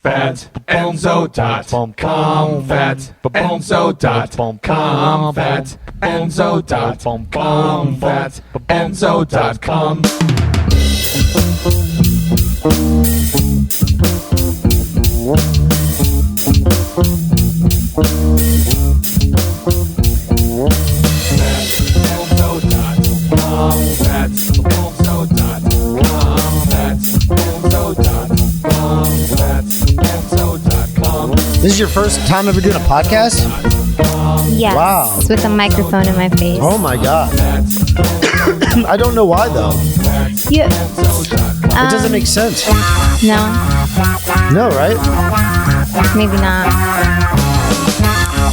Enzo.com. Enzo.com. Enzo.com. This is your first time ever doing a podcast? Yes. Wow. With a microphone in my face. Oh my God. I don't know why though. Yeah. It doesn't make sense. No, No, right? maybe not.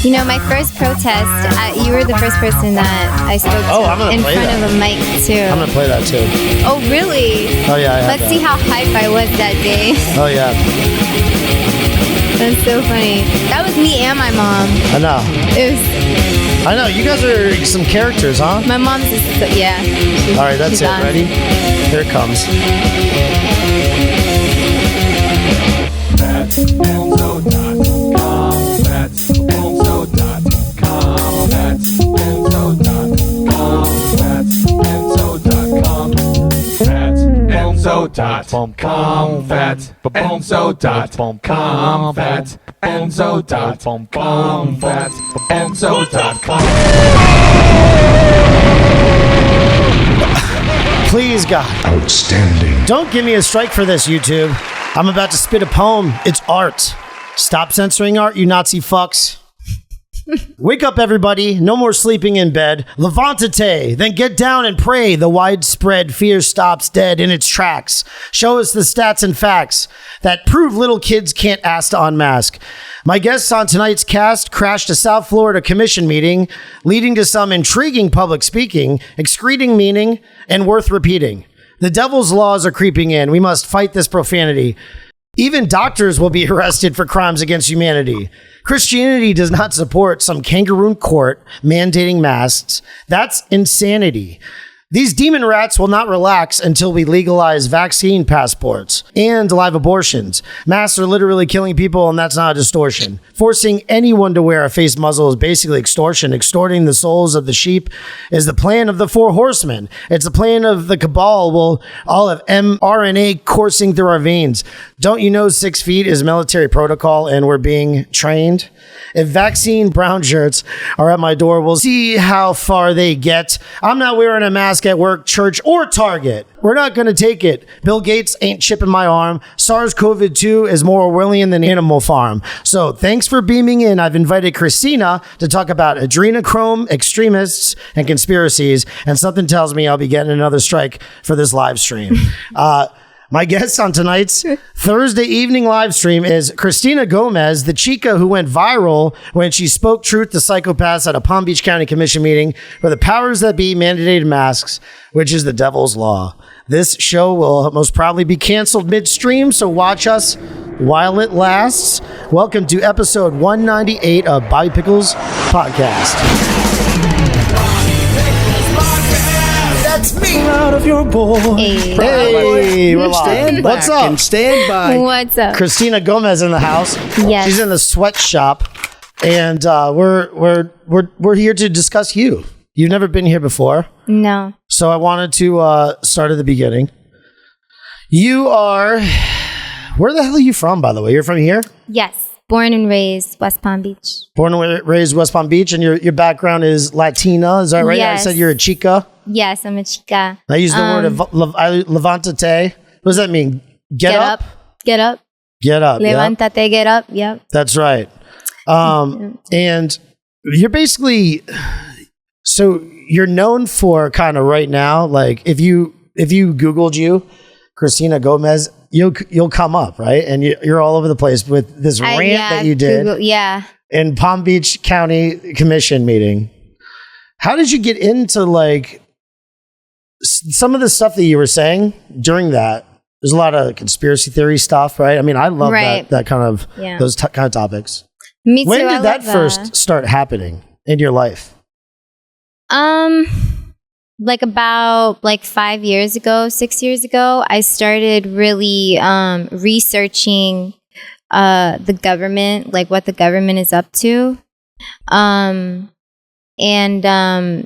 You know, my first protest, you were the first person that I spoke Oh, I'm to gonna in play front that. of a mic too. I'm gonna play that too. Oh, really? Oh yeah. I have Let's that. see how hype I was that day. Oh yeah. That's so funny. That was me and my mom. I know. It was I know. You guys are some characters, huh? my mom's just yeah. All right, that's she's it. on. Ready? Here it comes. Enzo.com. Enzo.com. Enzo.com. Enzo.com. Please, God. Outstanding. Don't give me a strike for this, YouTube. I'm about to spit a poem. It's art. Stop censoring art, you Nazi fucks. Wake up, everybody. No more sleeping in bed. Levántate. Then get down and pray. The widespread fear stops dead in its tracks. Show us the stats and facts that prove little kids can't ask to unmask. My guests on tonight's cast crashed a South Florida commission meeting, leading to some intriguing public speaking, excreting meaning, and worth repeating. The devil's laws are creeping in. We must fight this profanity. Even doctors will be arrested for crimes against humanity. Christianity does not support some kangaroo court mandating masks. That's insanity. These demon rats will not relax until we legalize vaccine passports and live abortions. Masks are literally killing people, and that's not a distortion. Forcing anyone to wear a face muzzle is basically extortion. Extorting the souls of the sheep is the plan of the Four Horsemen. It's the plan of the cabal. We'll all have mRNA coursing through our veins. Don't you know 6 feet is military protocol and we're being trained? If vaccine brown shirts are at my door, we'll see how far they get. I'm not wearing a mask at work, church, or Target. We're not going to take it. Bill Gates ain't chipping my arm. SARS-CoV-2 is more Orwellian than Animal Farm. So thanks for beaming in. I've invited Cristina to talk about adrenochrome, extremists, and conspiracies. And something tells me I'll be getting another strike for this live stream. My guest on tonight's Thursday evening live stream is Cristina Gomez, the chica who went viral when she spoke truth to psychopaths at a Palm Beach County Commission meeting where the powers that be mandated masks, which is the devil's law. This show will most probably be canceled midstream, so watch us while it lasts. Welcome to episode 198 of Bobby Pickles Podcast. That's me. Out of your boy. Hey, we're live. Stand What's back up? and stand by. What's up? Cristina Gomez in the house. Yes. She's in the sweatshop, and we're here to discuss you. You've never been here before, No. so I wanted to start at the beginning. You are. Where the hell are you from, by the way? You're from here? Yes. Born and raised West Palm Beach. Born and raised West Palm Beach, and your background is Latina. Is that right? Yes. I said you're a chica. Yes, I'm a chica. I used the word levántate. What does that mean? Get up? Get up. Get up. Yeah. Levántate, get up. Yep. That's right. And you're basically, so you're known for kind of right now, like if you Googled you, Cristina Gomez, you'll come up, right? And you're all over the place with this rant that you did in Palm Beach County Commission meeting. How did you get into like some of the stuff that you were saying during that? There's a lot of conspiracy theory stuff, right? I mean, I love that kind of those kind of topics. Me too. When did that first start happening in your life? Like about 5 years ago, 6 years ago, I started really researching the government, like what the government is up to.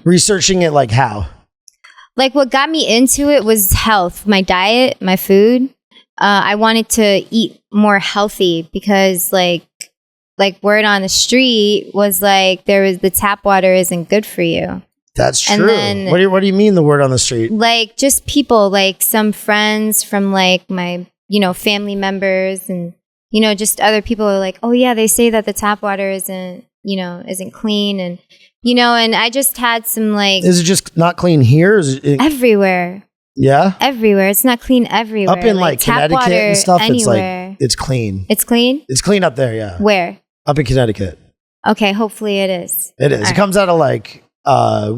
Researching it, like how? Like what got me into it was health, my diet, my food. I wanted to eat more healthy because like word on the street was like the tap water isn't good for you. That's true. And then, what do you mean the word on the street? Like just people, like some friends from like my, family members and, just other people are like, oh yeah, they say that the tap water isn't clean. And, and I just had some like. Is it just not clean here? Is it everywhere. Yeah? Everywhere. It's not clean everywhere. Up in like tap Connecticut water and stuff, anywhere. it's clean. It's clean? It's clean up there, yeah. Where? Up in Connecticut. Okay, hopefully it is. It is. All It comes out of like, I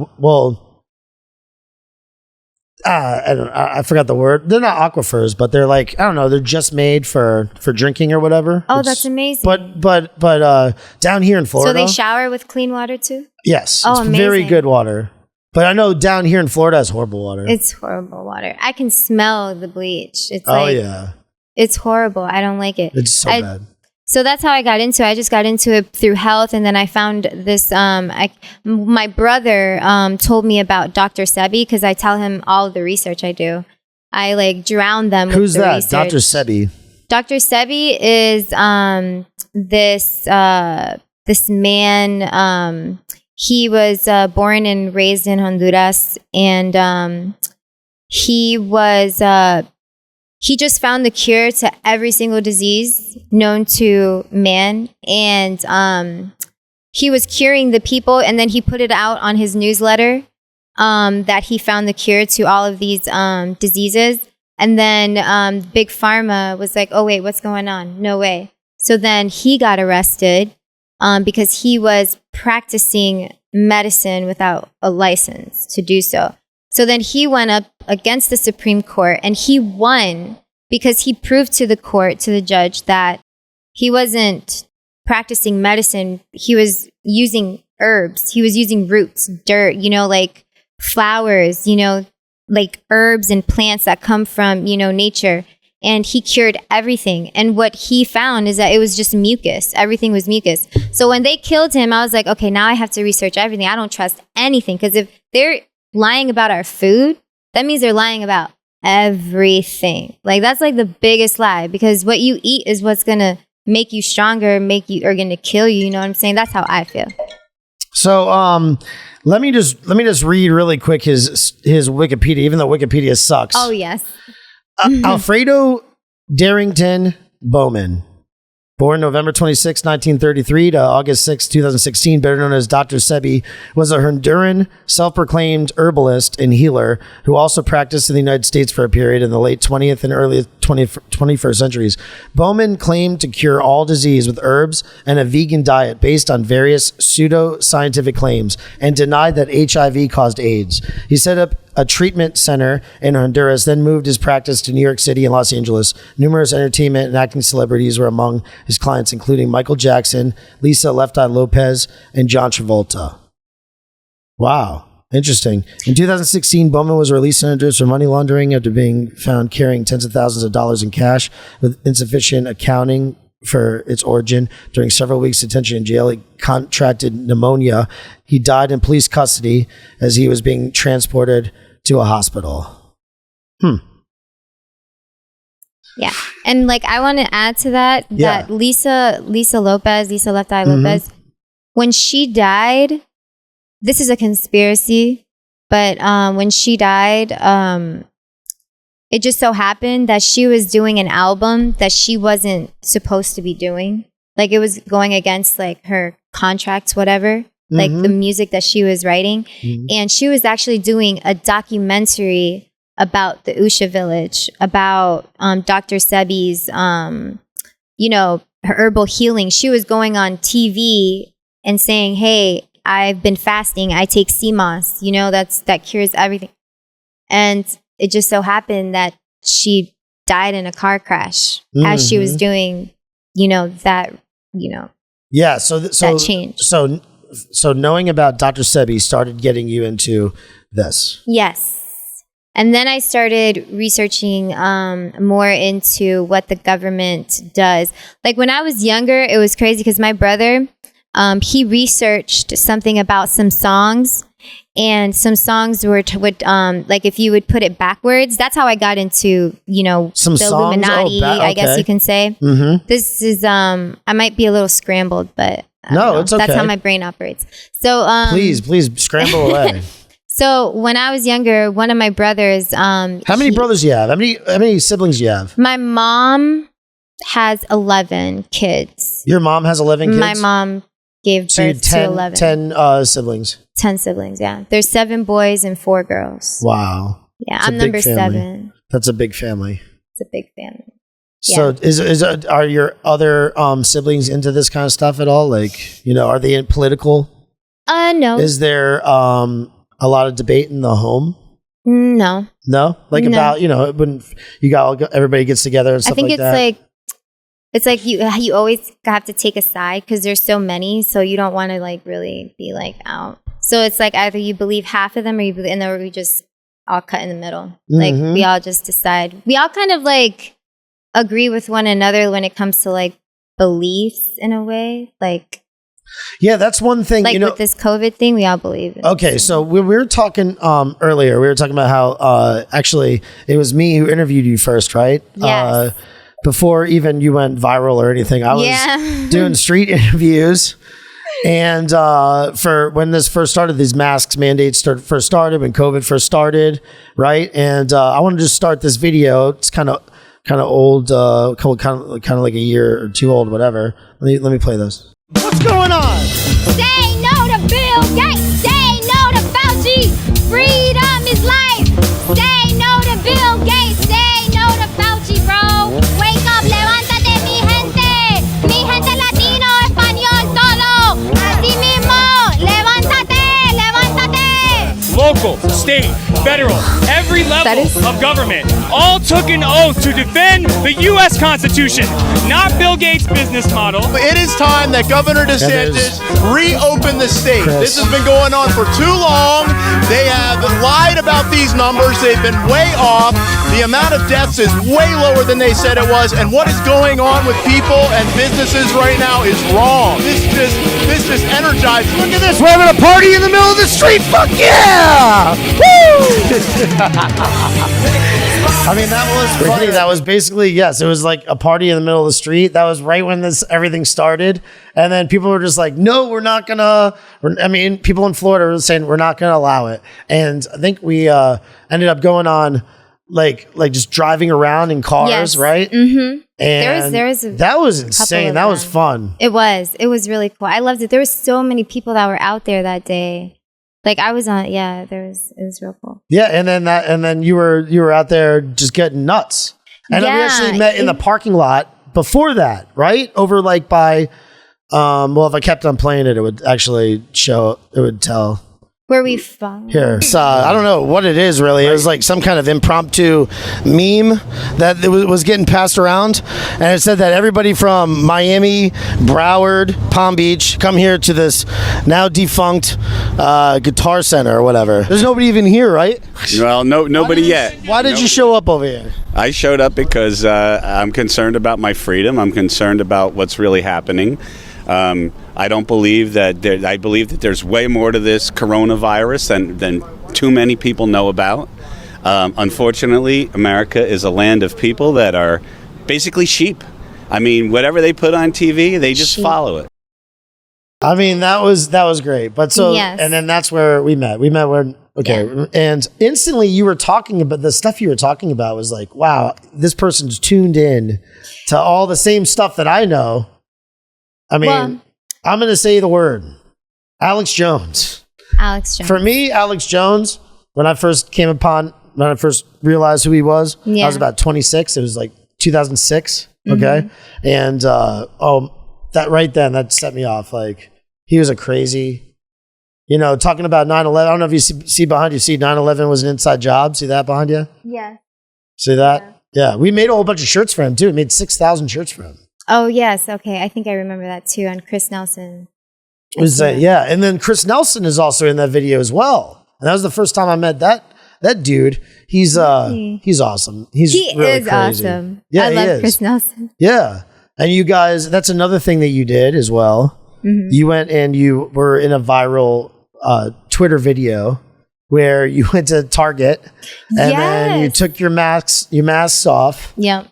forgot the word. They're not aquifers, but they're like, I don't know, they're just made for drinking or whatever. Oh, that's amazing. But down here in Florida. So they shower with clean water too? Yes. Oh, it's very amazing. good water. But I know down here in Florida has horrible water. It's horrible water. I can smell the bleach. It's yeah. It's horrible. I don't like it. It's so bad. So that's how I got into it. I just got into it through health. And then I found this, my brother told me about Dr. Sebi because I tell him all of the research I do. I like drown them Who's with the that? research. Dr. Sebi. Dr. Sebi is this man. He was born and raised in Honduras, and he just found the cure to every single disease known to man, and he was curing the people, and then he put it out on his newsletter that he found the cure to all of these diseases. And then Big Pharma was like, oh, wait, what's going on? No way. So then he got arrested because he was practicing medicine without a license to do so. So then he went up against the Supreme Court and he won because he proved to the court, to the judge, that he wasn't practicing medicine. He was using herbs. He was using roots, dirt, like flowers, like herbs and plants that come from, nature. And he cured everything. And what he found is that it was just mucus. Everything was mucus. So when they killed him, I was like, okay, now I have to research everything. I don't trust anything. Because if they're lying about our food, that means they're lying about everything. Like that's like the biggest lie, because what you eat is what's going to make you stronger, or going to kill you. You know what I'm saying? That's how I feel. So, let me just read really quick his Wikipedia, even though Wikipedia sucks. Oh, yes. Alfredo Darrington Bowman, born November 26, 1933 to August 6, 2016, better known as Dr. Sebi, was a Honduran self-proclaimed herbalist and healer who also practiced in the United States for a period in the late 20th and early 21st centuries. Bowman claimed to cure all disease with herbs and a vegan diet based on various pseudo-scientific claims, and denied that HIV caused AIDS. He set up a treatment center in Honduras, then moved his practice to New York City and Los Angeles. Numerous entertainment and acting celebrities were among his clients, including Michael Jackson, Lisa Left Eye Lopez, and John Travolta. Wow. Interesting. In 2016, Bowman was released on charges for money laundering after being found carrying tens of thousands of dollars in cash with insufficient accounting for its origin. During several weeks' detention in jail, he contracted pneumonia. He died in police custody as he was being transported to a hospital. Yeah. And like, I want to add to that, that Lisa Lopez, Lisa Left Eye Lopez, when she died, this is a conspiracy, but when she died, it just so happened that she was doing an album that she wasn't supposed to be doing. Like it was going against like her contracts, whatever, like the music that she was writing. And she was actually doing a documentary about the Usha village, about Dr. Sebi's, her herbal healing. She was going on TV and saying, hey, I've been fasting. I take sea moss, that cures everything. And it just so happened that she died in a car crash as she was doing, that. Yeah. So that changed. So knowing about Dr. Sebi started getting you into this. Yes. And then I started researching more into what the government does. Like when I was younger, it was crazy because my brother, he researched something about some songs, and some songs would like if you would put it backwards. That's how I got into Some the songs? Illuminati. I guess Okay. you can say. Mm-hmm. This is I might be a little scrambled, but I No, don't know. it's okay. That's how my brain operates. So Please scramble away. So when I was younger, one of my brothers, How many brothers do you have? How many siblings do you have? my mom has 11 kids. Your mom has 11 kids? My mom gave So you birth to 11. 10 siblings. 10 siblings, yeah. There's 7 boys and 4 girls. Wow. Yeah, It's a I'm big number family. 7. That's a big family. It's a big family. So are your other siblings into this kind of stuff at all? Like, are they in political? No. Is there a lot of debate in the home? No. No? Like No. about, when everybody gets together and stuff I think like it's that? it's like you always have to take a side because there's so many, so you don't want to like really be like out. So it's like either you believe half of them or we just all cut in the middle. Like Mhm. we all just decide. We all kind of like agree with one another when it comes to like beliefs in a way. Like Yeah, that's one thing. with this COVID thing, we all believe in Okay, so we were talking earlier. We were talking about how actually it was me who interviewed you first, right? Yes. Before even you went viral or anything, I was Yeah. doing street interviews. And for when this first started, these masks mandates first started, when COVID first started, right? And I want to just start this video. It's kind of old, kind of like a year or two old, whatever. Let me play this. What's going on? Say no to Bill Gates. Say no to Fauci. Freedom is life. Say no to Bill Gates. Say no to Fauci, bro. Wake up, levántate, mi gente. Mi gente latino, español, todo. Así mismo. Levántate, levántate. Local, state, federal, every level of government all took an oath to defend the U.S. Constitution, not Bill Gates' business model. It is time that Governor DeSantis reopen the state. Chris. This has been going on for too long. They have lied about these numbers. They've been way off. The amount of deaths is way lower than they said it was. And what is going on with people and businesses right now is wrong. This just energizes. Look at this. We're having a party in the middle of the street. Fuck yeah! Woo! I mean, that was funny. That was basically, yes, it was like a party in the middle of the street. That was right when everything started. And then people were just like, no, we're not going to. I mean, people in Florida were saying, we're not going to allow it. And I think we ended up going on like just driving around in cars, Yes. right? Mm-hmm. And There was that was insane. of That was them. fun. It was really cool. I loved it. There were so many people that were out there that day. Like I was on, it was real cool. Yeah, and then you were out there just getting nuts. And then we Yeah, actually met in the parking lot before that, right? Over like by if I kept on playing it would actually tell. Where we from? Here. So, I don't know what it is really. It was like some kind of impromptu meme that was getting passed around. And it said that everybody from Miami, Broward, Palm Beach come here to this now defunct Guitar Center or whatever. There's nobody even here, right? Well, nobody yet. Why did you show up over here? I showed up because I'm concerned about my freedom. I'm concerned about what's really happening. I don't believe that I believe that there's way more to this coronavirus than too many people know about. Unfortunately, America is a land of people that are basically sheep. I mean, whatever they put on TV, they just follow it. I mean, that was great. But so, Yes. and then that's where we met. We met where, okay. Yeah. And instantly you were talking about the stuff you were talking about was like, wow, this person's tuned in to all the same stuff that I know. I mean, Well- I'm going to say the word Alex Jones. Alex Jones. For me, Alex Jones, when I first realized who he was, I Yeah. was about 26. It was like 2006. Okay. And, that right then, that set me off. Like, he was a crazy, talking about 9/11. I don't know if you see behind you, see 9/11 was an inside job. See that behind you? Yeah. See that? Yeah. We made a whole bunch of shirts for him too. We made 6,000 shirts for him. Oh yes. Okay. I think I remember that too on Chris Nelson. Yeah. And then Chris Nelson is also in that video as well. And that was the first time I met that That dude, he's awesome. He is crazy. awesome. Yeah, I he love is. Chris Nelson. Yeah. And you guys, that's another thing that you did as well. Mm-hmm. You went and you were in a viral Twitter video where you went to Target and then you took your masks off. Yeah.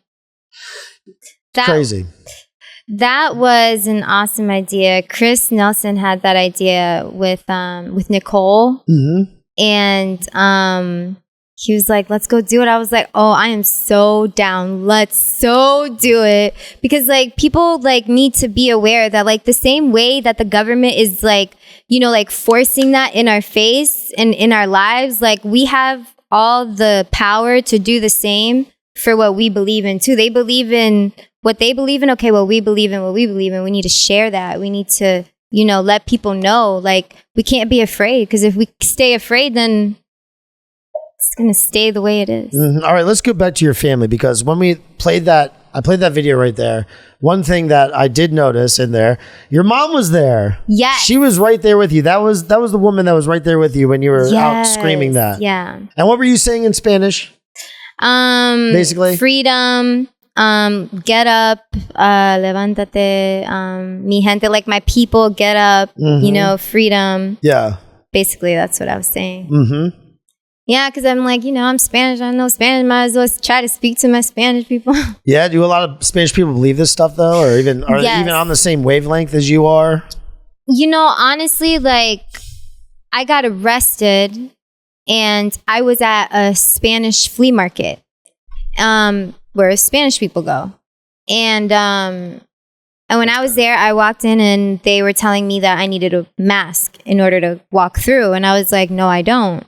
Crazy. That was an awesome idea. Chris Nelson had that idea with Nicole. Mm-hmm. And he was like, let's go do it. I was like, oh, I am so down. Let's so do it. Because like people like need to be aware that like the same way that the government is like, you know, like forcing that in our face and in our lives, like we have all the power to do the same for what we believe in too. They believe in what they believe in. Okay, well, we believe in what we believe in. We need to share that. We need to, you know, let people know, like, we can't be afraid, because if we stay afraid, then it's going to stay the way it is. Mm-hmm. All right, let's go back to your family, because when we played that, I played that video right there. One thing that I did notice in there, your mom was there. Yes. She was right there with you. That was the woman that was right there with you when you were out screaming that. Yeah. And what were you saying in Spanish? Basically? Freedom. Get up, levántate, mi gente, like my people, get up, you know, freedom. Yeah. Basically, that's what I was saying. Mm-hmm. Yeah, because I'm like, you know, I'm Spanish. I know Spanish. Might as well try to speak to my Spanish people. Yeah. Do a lot of Spanish people believe this stuff though, or even are they even on the same wavelength as you are? You know, honestly, like I got arrested, and I was at a Spanish flea market. Where Spanish people go. And when I was there, I walked in and they were telling me that I needed a mask in order to walk through. And I was like, no, I don't.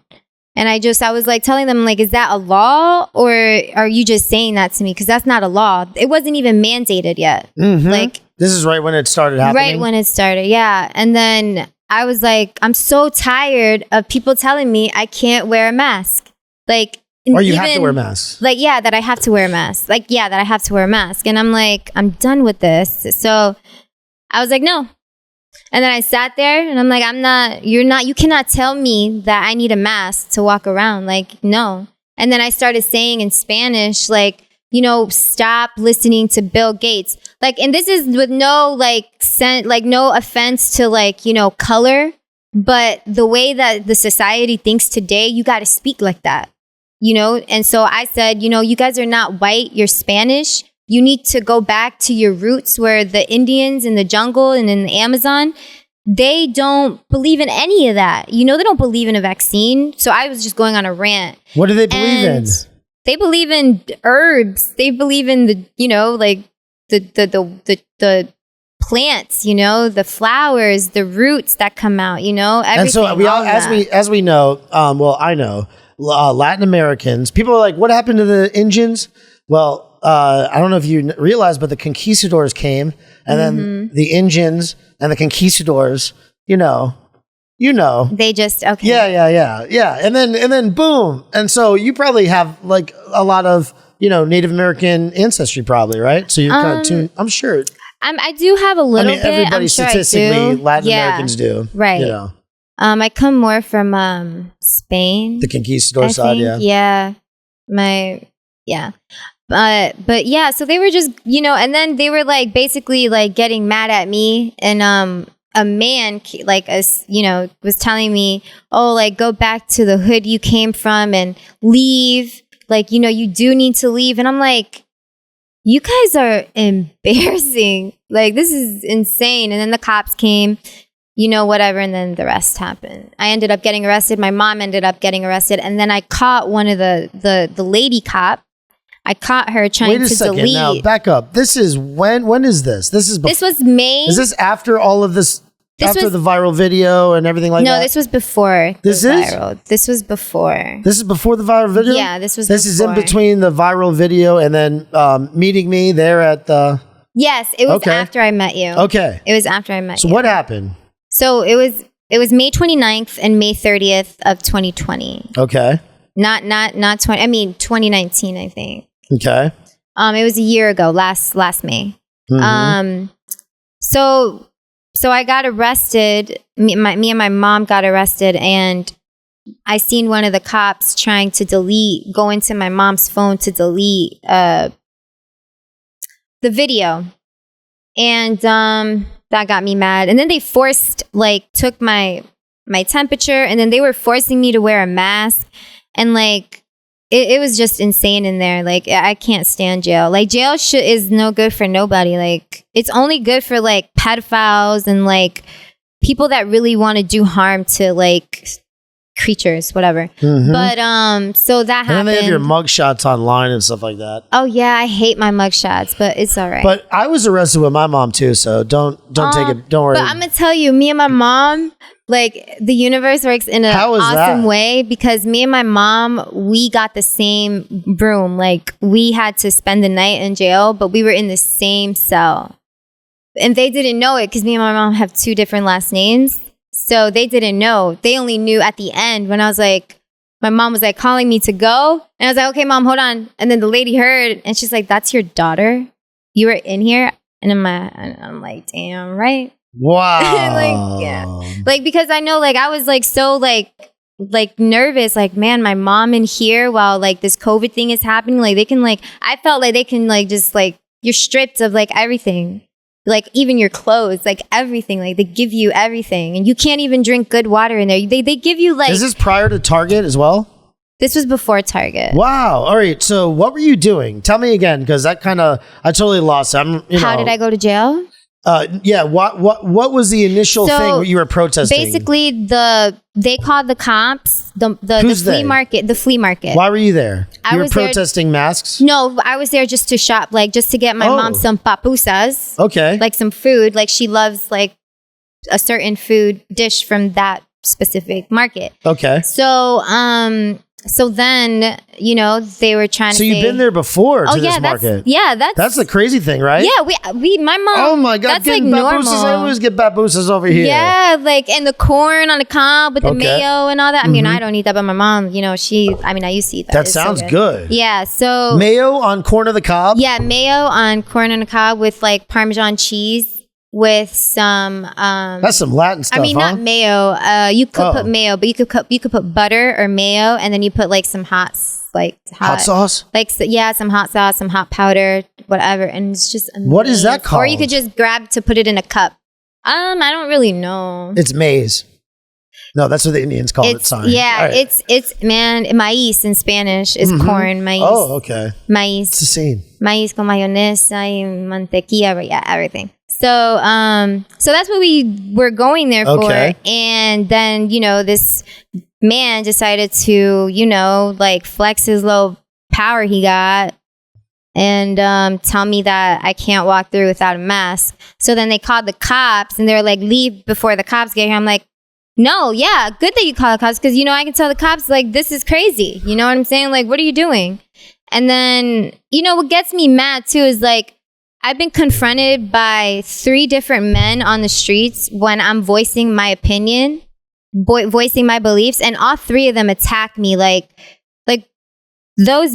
And I was like telling them, like, is that a law, or are you just saying that to me? Because that's not a law. It wasn't even mandated yet. Mm-hmm. Like, this is right when it started happening? Right when it started, yeah. And then I was like, I'm so tired of people telling me I can't wear a mask. Like, or you have to wear masks. Like, yeah, that I have to wear a mask. Like, yeah, that I have to wear a mask. And I'm like, I'm done with this. So I was like, no. And then I sat there and I'm like, you cannot tell me that I need a mask to walk around. Like, no. And then I started saying in Spanish, like, you know, stop listening to Bill Gates. Like, and this is with no, no offense to, like, you know, color. But the way that the society thinks today, you got to speak like that. You know, and so I said, you know, you guys are not white, you're Spanish. You need to go back to your roots, where the Indians in the jungle and in the Amazon, they don't believe in any of that. You know, they don't believe in a vaccine. So I was just going on a rant. What do they believe in? They believe in herbs. They believe in the, you know, like the plants, you know, the flowers, the roots that come out, you know, everything. And so we all, as we know, well, I know, Latin Americans, people are like, what happened to the Indians? Well, I don't know if you realize, but the conquistadors came, and then the Indians and the conquistadors, you know. They just, okay. Yeah. And then boom. And so you probably have like a lot of, you know, Native American ancestry probably, right? So you're kind of tuned, I'm sure. I do have a little bit. Everybody statistically, Latin Americans do. Right. You know. I come more from Spain. The conquistador side, yeah. But yeah, so they were just, you know, and then they were like basically like getting mad at me, and a man like us, you know, was telling me, oh, like go back to the hood you came from and leave. Like, you know, you do need to leave. And I'm like, you guys are embarrassing. Like, this is insane. And then the cops came. You know, whatever, and then the rest happened. I ended up getting arrested. My mom ended up getting arrested, and then I caught one of the lady cop. I caught her trying to delete. Wait a second, now back up. This is when is this? This was May. Is this after all of this? After the viral video and everything like that? No, this was before. This viral. This was before. This is before the viral video? Yeah, this This is in between the viral video and then meeting me there at the. Yes, it was after I met you. Okay, it was after I met you. So what happened? So it was May 29th and May 30th of 2020. Okay. Not 20. I mean 2019, I think. Okay. It was a year ago, last May. Mm-hmm. So I got arrested. Me and my mom got arrested, and I seen one of the cops trying to go into my mom's phone to delete the video. And that got me mad. And then they took my temperature, and then they were forcing me to wear a mask. And like, it was just insane in there. Like, I can't stand jail. Like, jail is no good for nobody. Like, it's only good for like pedophiles and like people that really want to do harm to like creatures, whatever. But so that happened. And then they have your mugshots online and stuff like that. Oh yeah, I hate my mugshots, but it's all right. But I was arrested with my mom too, so don't take it. Don't worry. But I'm gonna tell you, me and my mom, like, the universe works in an awesome way, because me and my mom, we got the same room. Like, we had to spend the night in jail, but we were in the same cell. And they didn't know it because me and my mom have 2 different last names. So they didn't know. They only knew at the end when I was like, my mom was like calling me to go. And I was like, okay, mom, hold on. And then the lady heard, and she's like, that's your daughter? You were in here? And I'm like, damn, right? Wow. Like, yeah. Like, because I know, like, I was like so like nervous, like, man, my mom in here while like this COVID thing is happening. Like, they can like, I felt like they can like just like, you're stripped of like everything. Like, even your clothes, like everything. Like, they give you everything, and you can't even drink good water in there. They give you like. Is this prior to Target as well? This was before Target. Wow. All right. So what were you doing? Tell me again, because I totally lost it. How did I go to jail? Yeah. What was the initial thing where you were protesting? Basically, they called the cops. The flea market. The flea market. Why were you there? You were protesting masks? No, I was there just to shop, like just to get my mom some papusas. Okay. Like some food. Like, she loves like a certain food dish from that specific market. Okay. So then, you know, they were trying to say... So you've been there before to this market? That's the crazy thing, right? Yeah, my mom... Oh my God, that's like normal. I always get babusas over here. Yeah, like, and the corn on the cob with the mayo and all that. I mean, I don't eat that, but my mom, you know, I used to eat that. That sounds good. Yeah, so... Mayo on corn on the cob? Yeah, mayo on corn on the cob with like Parmesan cheese. With some that's some Latin stuff. I mean, not mayo. You could put mayo, but you could put butter or mayo, and then you put like some hot sauce, like some hot sauce, some hot powder, whatever, and it's just amazing. What is that called? Or you could just grab to put it in a cup. I don't really know. It's maize. No, that's what the Indians call it. Sorry. Yeah, right. It's maíz in Spanish is corn. Maíz. Oh, okay. Maíz. It's the same. Maíz con mayonesa y mantequilla, but yeah, everything. So that's what we were going there for. And then, you know, this man decided to, you know, like flex his little power he got and tell me that I can't walk through without a mask. So then they called the cops, and they were like, leave before the cops get here. I'm like, no, yeah, good that you call the cops, because, you know, I can tell the cops, like, this is crazy. You know what I'm saying? Like, what are you doing? And then, you know, what gets me mad too is like, I've been confronted by 3 different men on the streets when I'm voicing my opinion, voicing my beliefs, and all 3 of them attack me. Like those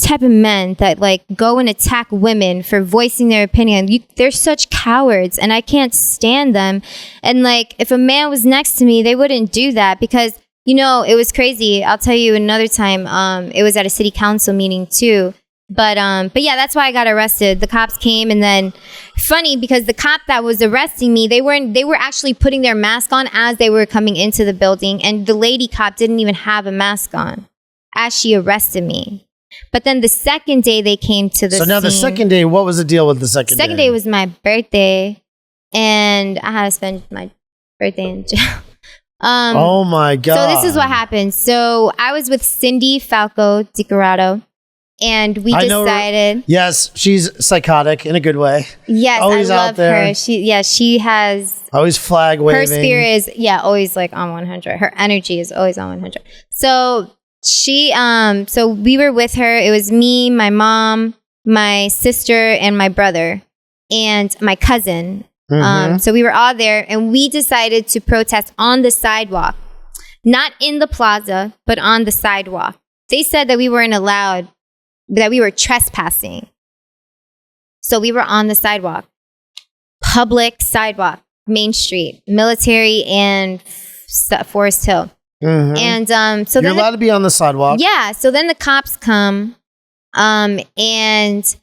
type of men that like go and attack women for voicing their opinion. They're such cowards, and I can't stand them. And like, if a man was next to me, they wouldn't do that, because, you know, it was crazy. I'll tell you another time. It was at a city council meeting too. But yeah, that's why I got arrested. The cops came, and then funny, because the cop that was arresting me, they were actually putting their mask on as they were coming into the building, and the lady cop didn't even have a mask on as she arrested me. But then the second day they came to the scene. So now the second day, what was the deal with the second day? Second day was my birthday, and I had to spend my birthday in jail. Oh my God. So this is what happened. So I was with Cindy Falco DiCorrado. And we decided... Yes, she's psychotic in a good way. Yes, always I love out there. her. She has... Always flag waving. Her spirit is, always like on 100. Her energy is always on 100. So so we were with her. It was me, my mom, my sister, and my brother, and my cousin. So we were all there, and we decided to protest on the sidewalk. Not in the plaza, but on the sidewalk. They said that we weren't allowed, that we were trespassing. So we were on the sidewalk, public sidewalk, Main Street, Military and Forest Hill. And so You're then allowed to be on the sidewalk. yeah, so then the cops come, and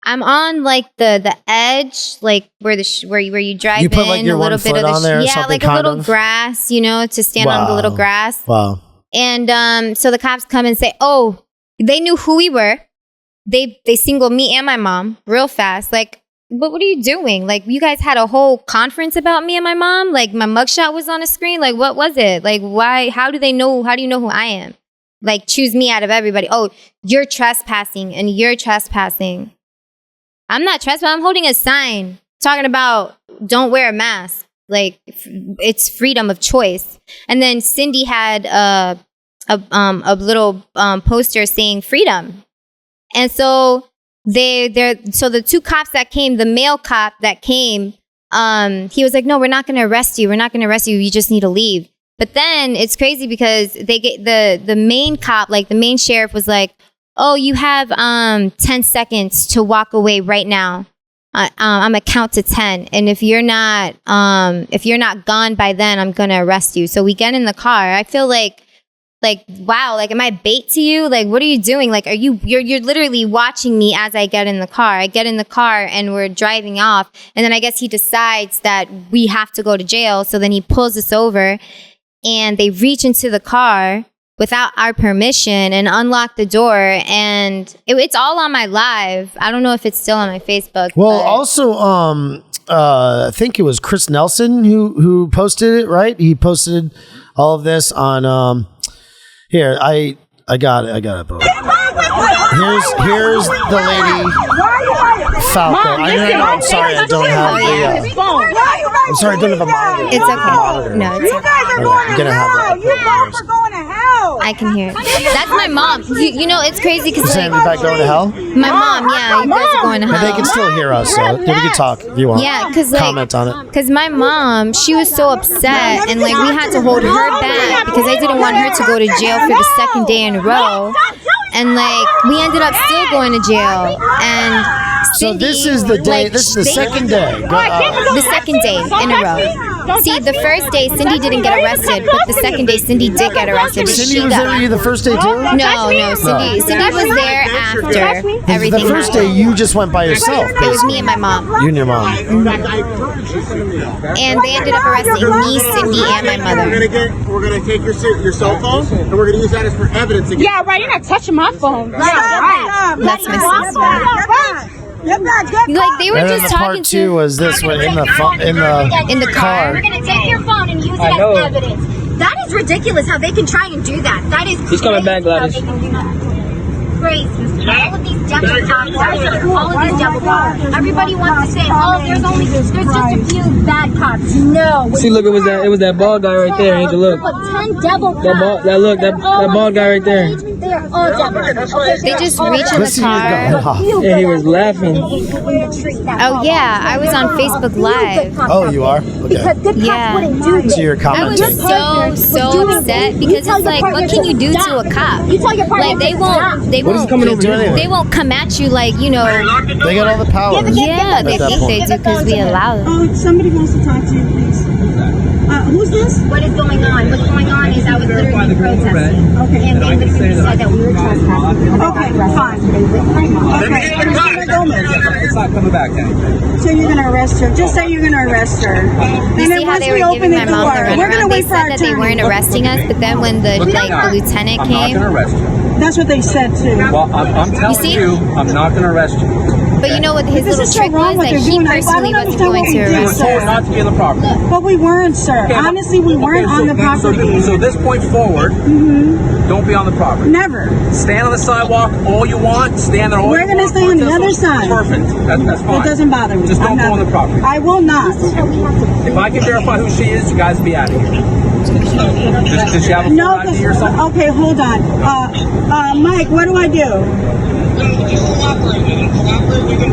I'm on like the edge, like where where you drive You put, in, like, your a little one bit foot of on there or yeah, something, like a kind little of? grass, to stand on the little grass. Wow. And so the cops come and say, "Oh, they knew who we were. They singled me and my mom real fast. Like, but what are you doing? Like, you guys had a whole conference about me and my mom. Like, my mugshot was on the screen. Like, what was it? Like, why? How do they know? How do you know who I am? Like, choose me out of everybody. Oh, you're trespassing and you're trespassing. I'm not trespassing. I'm holding a sign talking about don't wear a mask. Like, it's freedom of choice." And then Cindy had a little poster saying freedom. And so so the two cops that came, the male cop that came, he was like, "No, we're not going to arrest you. We're not going to arrest you. You just need to leave." But then it's crazy because they get the main cop, like the main sheriff, was like, "Oh, you have 10 seconds to walk away right now. I'm gonna count to 10, and if you're not gone by then, I'm gonna arrest you." So we get in the car. I feel like wow, like, am I bait to you? Like, what are you doing? Like, you're literally watching me as I get in the car. I get in the car and we're driving off, and then I guess he decides that we have to go to jail. So then he pulls us over, and they reach into the car without our permission and unlock the door, and it's all on my live. I don't know if it's still on my Facebook. Well, but also, I think it was Chris Nelson who posted it, right? He posted all of this on. Here, I got it, bro. Here's the lady Falco. I'm sorry, I don't have the. I'm sorry, I don't have a monitor. it's okay. No, it's okay. I'm gonna have that. You both are going to hell. I can hear it. That's my mom. You know, it's crazy You're because saying we back going to hell? my mom, yeah, you guys are going to But they hell. can still hear us, so we can talk if you want. Yeah, because Comment on it. Because my mom, she was so upset, and like we had to hold her back because I didn't want her to go to jail for the second day in a row, and like we ended up still going to jail. And So Cindy, this is the day. like, This is the second day. the second day in a row. See, the first day Cindy didn't get arrested, but the second day Cindy did get arrested. But Cindy she was there got with you the first day too? no. Cindy was there after everything The first day happened. you just went by yourself. It was me and my mom. You and your mom. And they ended up arresting me, Cindy, and my mother. We're gonna take your cell phone and we're gonna use that as for evidence again. Yeah, right. You're not touching my phone. Yeah, right. That's my sister. Like they were And then just the talking part two to was this one in the car. We're going to take your phone and use it as evidence. That is ridiculous how they can try and do that. That is He's coming back, Gladys. crazy. All of these devil cops out there. All of these devil cops. Everybody wants to say, oh, there's just a few bad cops. No. See, look, it was that bald guy right there. Angel, look. 10 devil cops. That bald guy right there. They are all devil. they just reach in the Listen, you're car. going off. Yeah, he was laughing. Oh yeah, I was on Facebook Live. Oh, you are? Okay. Yeah. So you're I was commenting. so upset because it's like, what can you do to a cop? Like they won't coming over here? they won't come at you like, They got all the power. yeah, they At that think point. they do because we allow them. Oh, somebody wants to talk to you, please. Who's this? What is going on? What's going on is I was literally protesting. Okay. And they literally said that we were trespassing. Okay, fine. It's not coming back then. So you're gonna arrest her? Just say you're gonna arrest her. You And see then how once they we were open giving the my mom the door, we're gonna runaround? They wait for said our that they turn. weren't arresting us, but then when the lieutenant I'm not came, gonna arrest you. That's what they said too. Well, I'm telling see? you, I'm not gonna arrest you. but you know what his This little is so trick wrong was what that they're he doing. I personally don't wasn't understand going what to we do, arrest sir. us. Not to be on the property. But we weren't, sir. Okay, Honestly, we weren't on the property. So this point forward, don't be on the property. Never. Stand on the sidewalk all you want. Stand there all We're you gonna want. stay on the other side. Perfect. That's fine. It doesn't bother me. Just don't I'm go not- on the property. I will not. If I can verify who she is, you guys be out of here. Does she have a No, phone ID or something? okay, hold on. Mike, what do I do?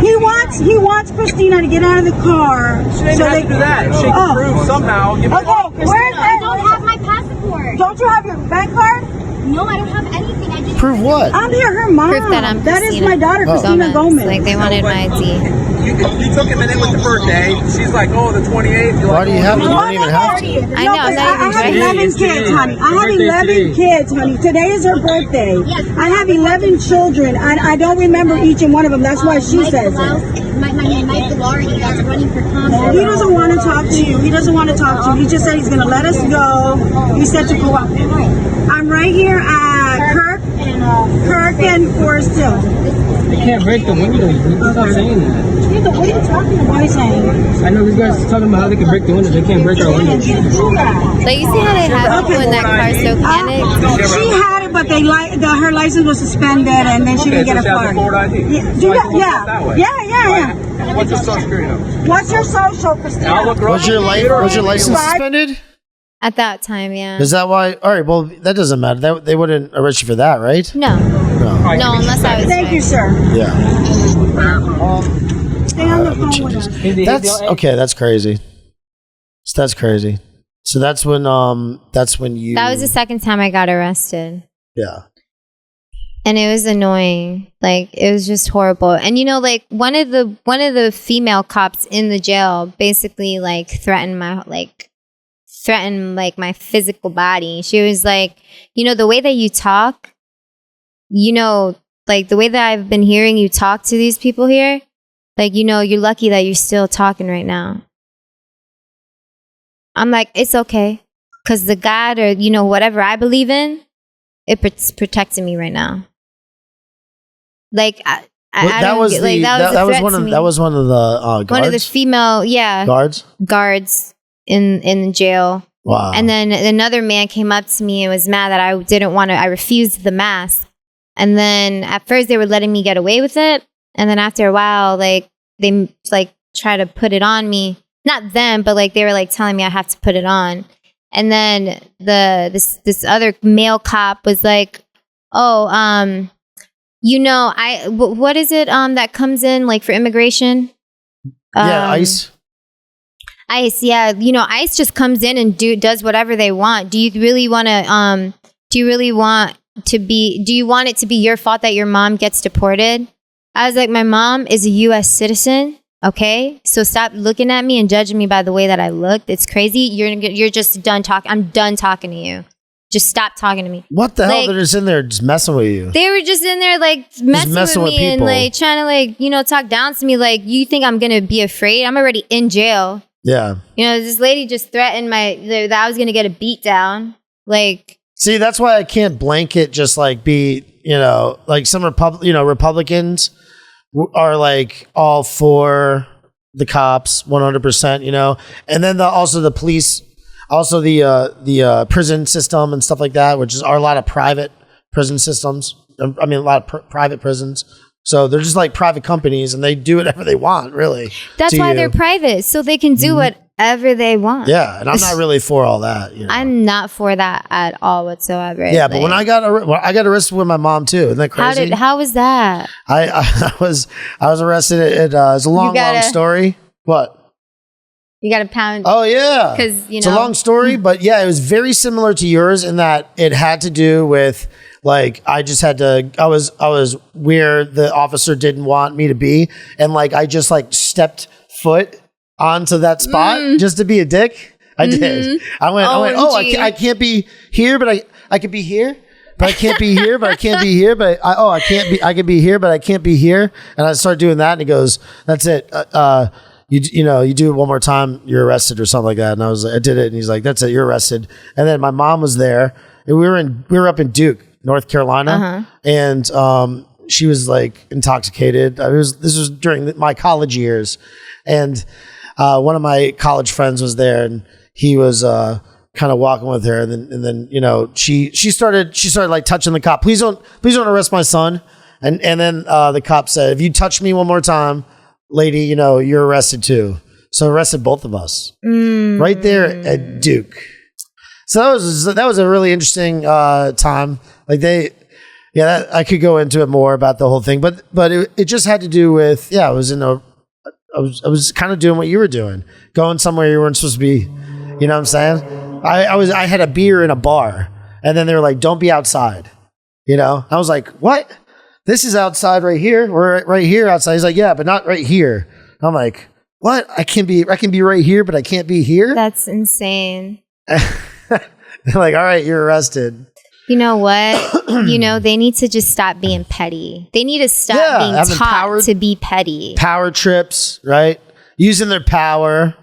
He wants Cristina to get out of the car. She didn't have to do that. She can prove somehow. Okay, where's I don't have my passport. Don't you have your bank card? No, I don't have anything. I just Prove what? I'm here, her mom. Proof that I'm That is Cristina my daughter, Cristina Gomez. Like they wanted my ID. You took him in with the birthday. She's like, oh, the 28th. You're Why like, do you oh, have to? no. You don't even have to. I know, I'm not even I have joking. 11 kids, honey. I have 11 kids, honey. Today is her birthday. I have 11 children. I don't remember each and one of them. That's why she says it. Mike Gallardi that's running for Congress. He doesn't want to talk to you. He doesn't want to talk to you. He just said he's going to let us go. He said to go up. I'm right here at Kirk and Forest Hill. They can't break the windows. Stop saying that. What are you talking about? What are you saying? I know these guys talking about how they can break the windows. They can't break our windows. Like, you see how they have people in that car so panicked? She had it, but her license was suspended, and then she didn't get a fine. Yeah. What's your social security number? What's your social, Cristina? Was your license suspended? At that time, yeah. Is that why? All right, well, that doesn't matter. They wouldn't arrest you for that, right? No. No, unless I was. Thank you, sir. Yeah. Stay on the phone with us. That's okay. That's crazy. That's crazy. So that's when you. That was the second time I got arrested. Yeah. And it was annoying. Like, it was just horrible. And like one of the female cops in the jail basically like threatened my physical body. She was like, the way that you talk, like the way that I've been hearing you talk to these people here, like, you're lucky that you're still talking right now. I'm like, it's okay. Because the God or, whatever I believe in, it's protecting me right now. Like, that was one of the guards? One of the female, guards in the jail. Wow. And then another man came up to me and was mad that I refused the mask. And then at first they were letting me get away with it. And then after a while, like, they like try to put it on me. Not them, but like they were like telling me I have to put it on. And then this other male cop was like, oh, what is it that comes in like for immigration? ICE. ICE, yeah. ICE just comes in and does whatever they want. Do you really want to do you want it to be your fault that your mom gets deported? I was like, my mom is a US citizen. Okay, so stop looking at me and judging me by the way that I look. It's crazy. You're just done talking. I'm done talking to you. Just stop talking to me. What the hell? They're just in there just messing with you. They were just in there like messing with me and like trying to like, talk down to me. Like, you think I'm going to be afraid? I'm already in jail. Yeah. This lady just threatened that I was going to get a beat down. Like, see, that's why I can't blanket just like be, like some Republicans are like all for the cops 100%, and then also the police, also the prison system and stuff like that, which are a lot of private prison systems. I mean, a lot of private prisons. So they're just like private companies and they do whatever they want, really. That's why they're private, so they can do whatever they want. Yeah, and I'm not really for all that. I'm not for that at all whatsoever. Yeah, but when I got arrested with my mom too. Isn't that crazy? How was that? I was arrested at it's a long story. What? You got to pound. Oh yeah, because it's a long story, but yeah, it was very similar to yours in that it had to do with like I was where the officer didn't want me to be, and like I just like stepped foot onto that spot just to be a dick. I did. I went. I can't be here, but I could be here. But I can't be here, but I can't be here, but I can be here, but I can't be here. And I started doing that, and he goes, "That's it. You do it one more time, you're arrested," or something like that. And I did it, and he's like, "That's it, you're arrested." And then my mom was there, and we were up in Duke, North Carolina, and she was like intoxicated. This was during my college years, and one of my college friends was there, and he was kind of walking with her, and then she started like touching the cop. Please don't arrest my son. And then the cop said, "If you touch me one more time, lady, you're arrested too." So arrested both of us right there at Duke. So that was a really interesting time. Like I could go into it more about the whole thing, but it just had to do with I was kind of doing what you were doing, going somewhere you weren't supposed to be. You know what I'm saying? I had a beer in a bar, and then they were like, "Don't be outside." I was like, "What? This is outside right here. We're right here outside." He's like, "Yeah, but not right here." I'm like, what? I can be right here, but I can't be here. That's insane. They're like, all right, you're arrested. You know what? They need to just stop being petty. They need to stop being taught to be petty. Power trips, right? Using their power.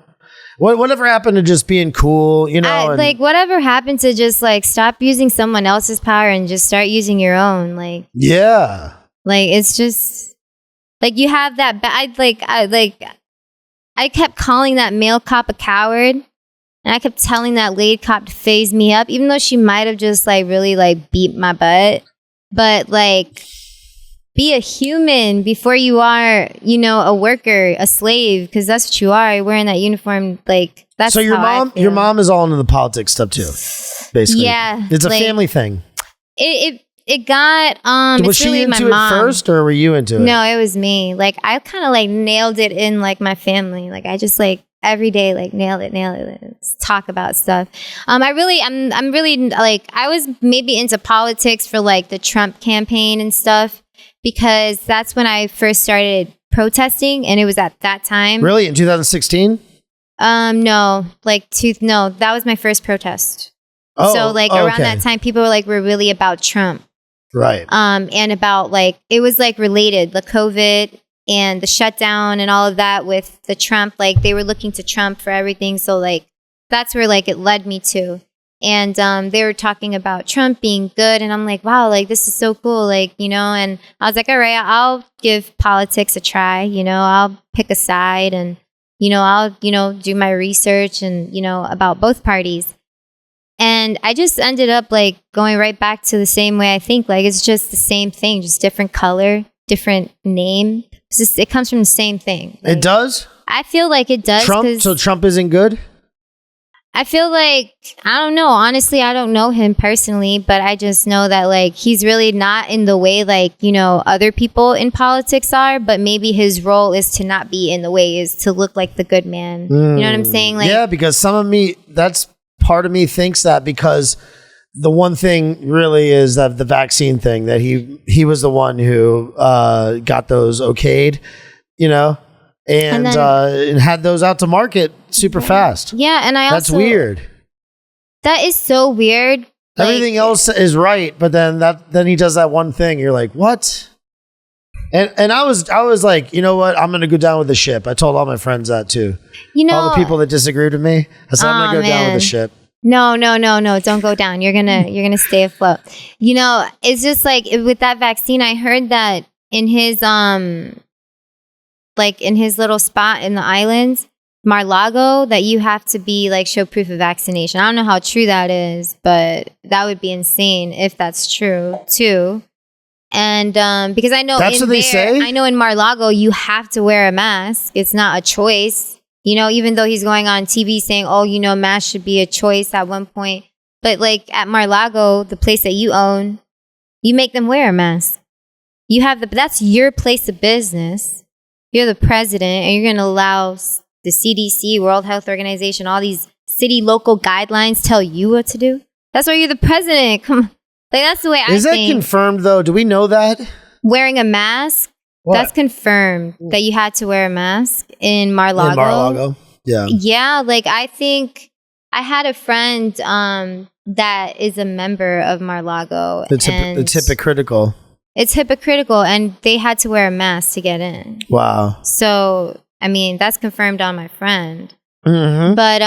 Whatever happened to just being cool, whatever happened to just like stop using someone else's power and just start using your own. Like, yeah. Like, it's just like you have that. I kept calling that male cop a coward. And I kept telling that lead cop to phase me up, even though she might have just like really like beat my butt. But like, be a human before you are, a worker, a slave, because that's what you are. You're wearing that uniform. Like, that's so. Your mom is all into the politics stuff too, basically. Yeah, it's a family thing. It got Was she really into my mom. it first, or were you into it? No, it was me. Like, I kind of like nailed it in like my family. Like, I just like every day, like nail it. Let's talk about stuff. I'm really like, I was maybe into politics for like the Trump campaign and stuff, because that's when I first started protesting, and it was at that time. Really, in 2016? No, that was my first protest. So like around that time, people were really about Trump. Right. And about like, it was like related, the COVID and the shutdown and all of that with the Trump, like they were looking to Trump for everything. So like, that's where like it led me to. And they were talking about Trump being good. And I'm like, wow, like this is so cool. Like, and I was like, all right, I'll give politics a try. I'll pick a side and, I'll, do my research and, about both parties. And I just ended up like going right back to the same way I think. Like, it's just the same thing, just different color, different name. It comes from the same thing. Like, it does? I feel like it does. So Trump isn't good? I feel like, I don't know. Honestly, I don't know him personally, but I just know that like he's really not in the way like, other people in politics are, but maybe his role is to not be in the way, is to look like the good man. You know what I'm saying? Like, yeah, because part of me thinks that, because the one thing really is that the vaccine thing, that he was the one who got those okayed, and had those out to market super fast. Yeah, and that's weird. That is so weird. Everything else is right, but then he does that one thing. You're like, what? And I was like, you know what? I'm gonna go down with the ship. I told all my friends that too. All the people that disagreed with me, I said, I'm gonna go down with the ship. No, don't go down. You're gonna stay afloat. It's just like with that vaccine, I heard that in his in his little spot in the islands, Mar-a-Lago, that you have to be like show proof of vaccination. I don't know how true that is, but that would be insane if that's true too. And because I know that's what they say. I know in Mar-a-Lago you have to wear a mask. It's not a choice. Even though he's going on TV saying, masks should be a choice at one point. But like at Mar-a-Lago, the place that you own, you make them wear a mask. That's your place of business. You're the president, and you're going to allow the CDC, World Health Organization, all these city local guidelines tell you what to do. That's why you're the president. Come on. Like, that's the way I think. Is that confirmed though? Do we know that? Wearing a mask? What? That's confirmed that you had to wear a mask in Mar-a-Lago. In Mar-a-Lago, yeah. Yeah, like I think I had a friend that is a member of Mar-a-Lago. It's hypocritical. It's hypocritical, and they had to wear a mask to get in. Wow. So, I mean, that's confirmed on my friend. Mm-hmm. But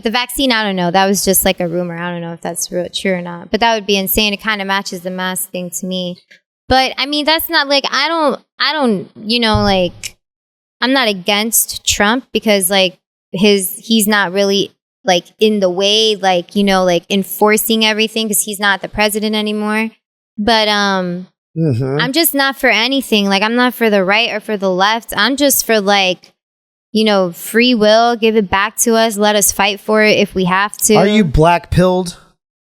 the vaccine, I don't know. That was just like a rumor. I don't know if that's true or not. But that would be insane. It kind of matches the mask thing to me. But I mean, that's not like, I don't, like, I'm not against Trump, because like he's not really like in the way, like, like enforcing everything, because he's not the president anymore. But I'm just not for anything. Like, I'm not for the right or for the left. I'm just for like, free will, give it back to us. Let us fight for it if we have to. Are you black-pilled?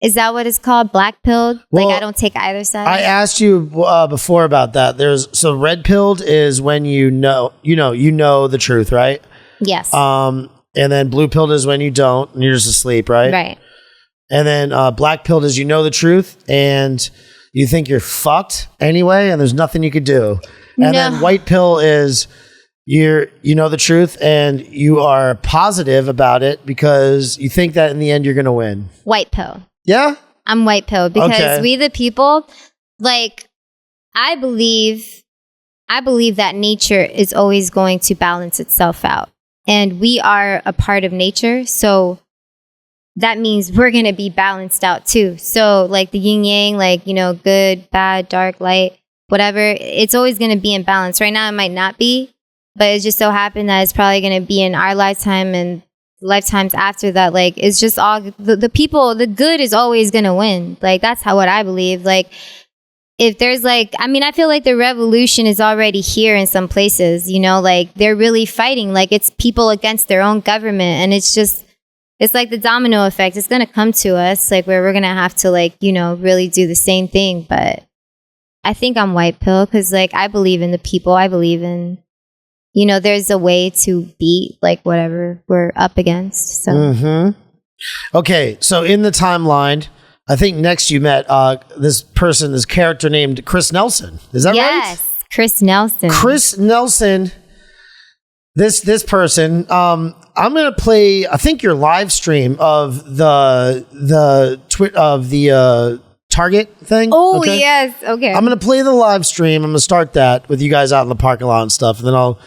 Is that what it's called? Black-pilled? Well, like, I don't take either side? I asked you before about that. So red-pilled is when you know the truth, right? Yes. And then blue-pilled is when you don't, and you're just asleep, right? Right. And then black-pilled is you know the truth, and you think you're fucked anyway, and there's nothing you could do. And then white pill is you know the truth and you are positive about it because you think that in the end you're going to win. White pill. Yeah? I'm white pill because Okay. we the people, like, I believe that nature is always going to balance itself out. And we are a part of nature. So that means we're going to be balanced out too. So like the yin yang, like, you know, good, bad, dark, light, whatever, it's always going to be in balance. Right now it might not be, but it just so happened that it's probably going to be in our lifetime and lifetimes after that. Like, it's just all the people, the good is always going to win. Like, that's what I believe. Like, if there's like, I mean, I feel like the revolution is already here in some places, you know, like they're really fighting, like it's people against their own government. And it's just, it's like the domino effect. It's going to come to us, like where we're going to have to, like, you know, really do the same thing. But I think I'm white pill because, like, I believe in the people. I believe in, you know, there's a way to beat like whatever we're up against. So, Okay, so in the timeline, I think next you met this character named Chris Nelson. Is that right? yes, Chris Nelson. Chris Nelson. This person. I'm gonna play. I think your live stream of the Target thing. Oh, okay? yes. Okay. I'm gonna play the live stream. I'm gonna start that with you guys out in the parking lot and stuff, and then I'll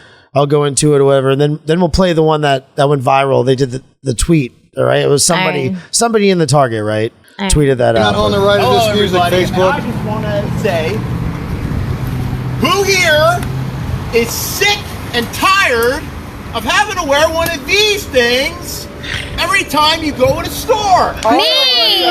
go into it or whatever, and then we'll play the one that went viral. They did the tweet. All right, it was somebody in the Target, right? Tweeted that out. On the right of this music, Facebook. I just want to say, who here is sick and tired of having to wear one of these things every time you go in a store? Me!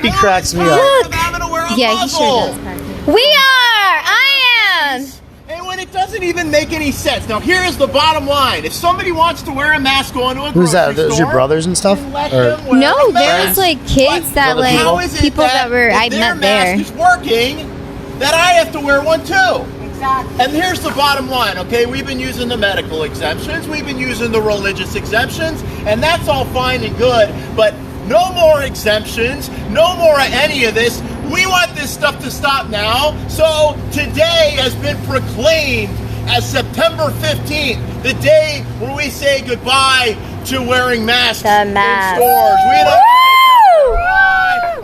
He cracks me up. Tired of having to wear a Yeah, he muzzle. sure does. We are! I am! And when it doesn't even make any sense. Now, here is the bottom line. If somebody wants to wear a mask going to a Who's that? grocery Those your store, brothers and stuff? then let Or- them wear No, a there mask. was like kids that But like how is it people that were if I their met there. mask is working, that I have to wear one too. Exactly. And here's the bottom line, okay? We've been using the medical exemptions, we've been using the religious exemptions, and that's all fine and good, but no more exemptions, no more of any of this. We want this stuff to stop now. So today has been proclaimed as September 15th, the day where we say goodbye to wearing masks in stores. We don't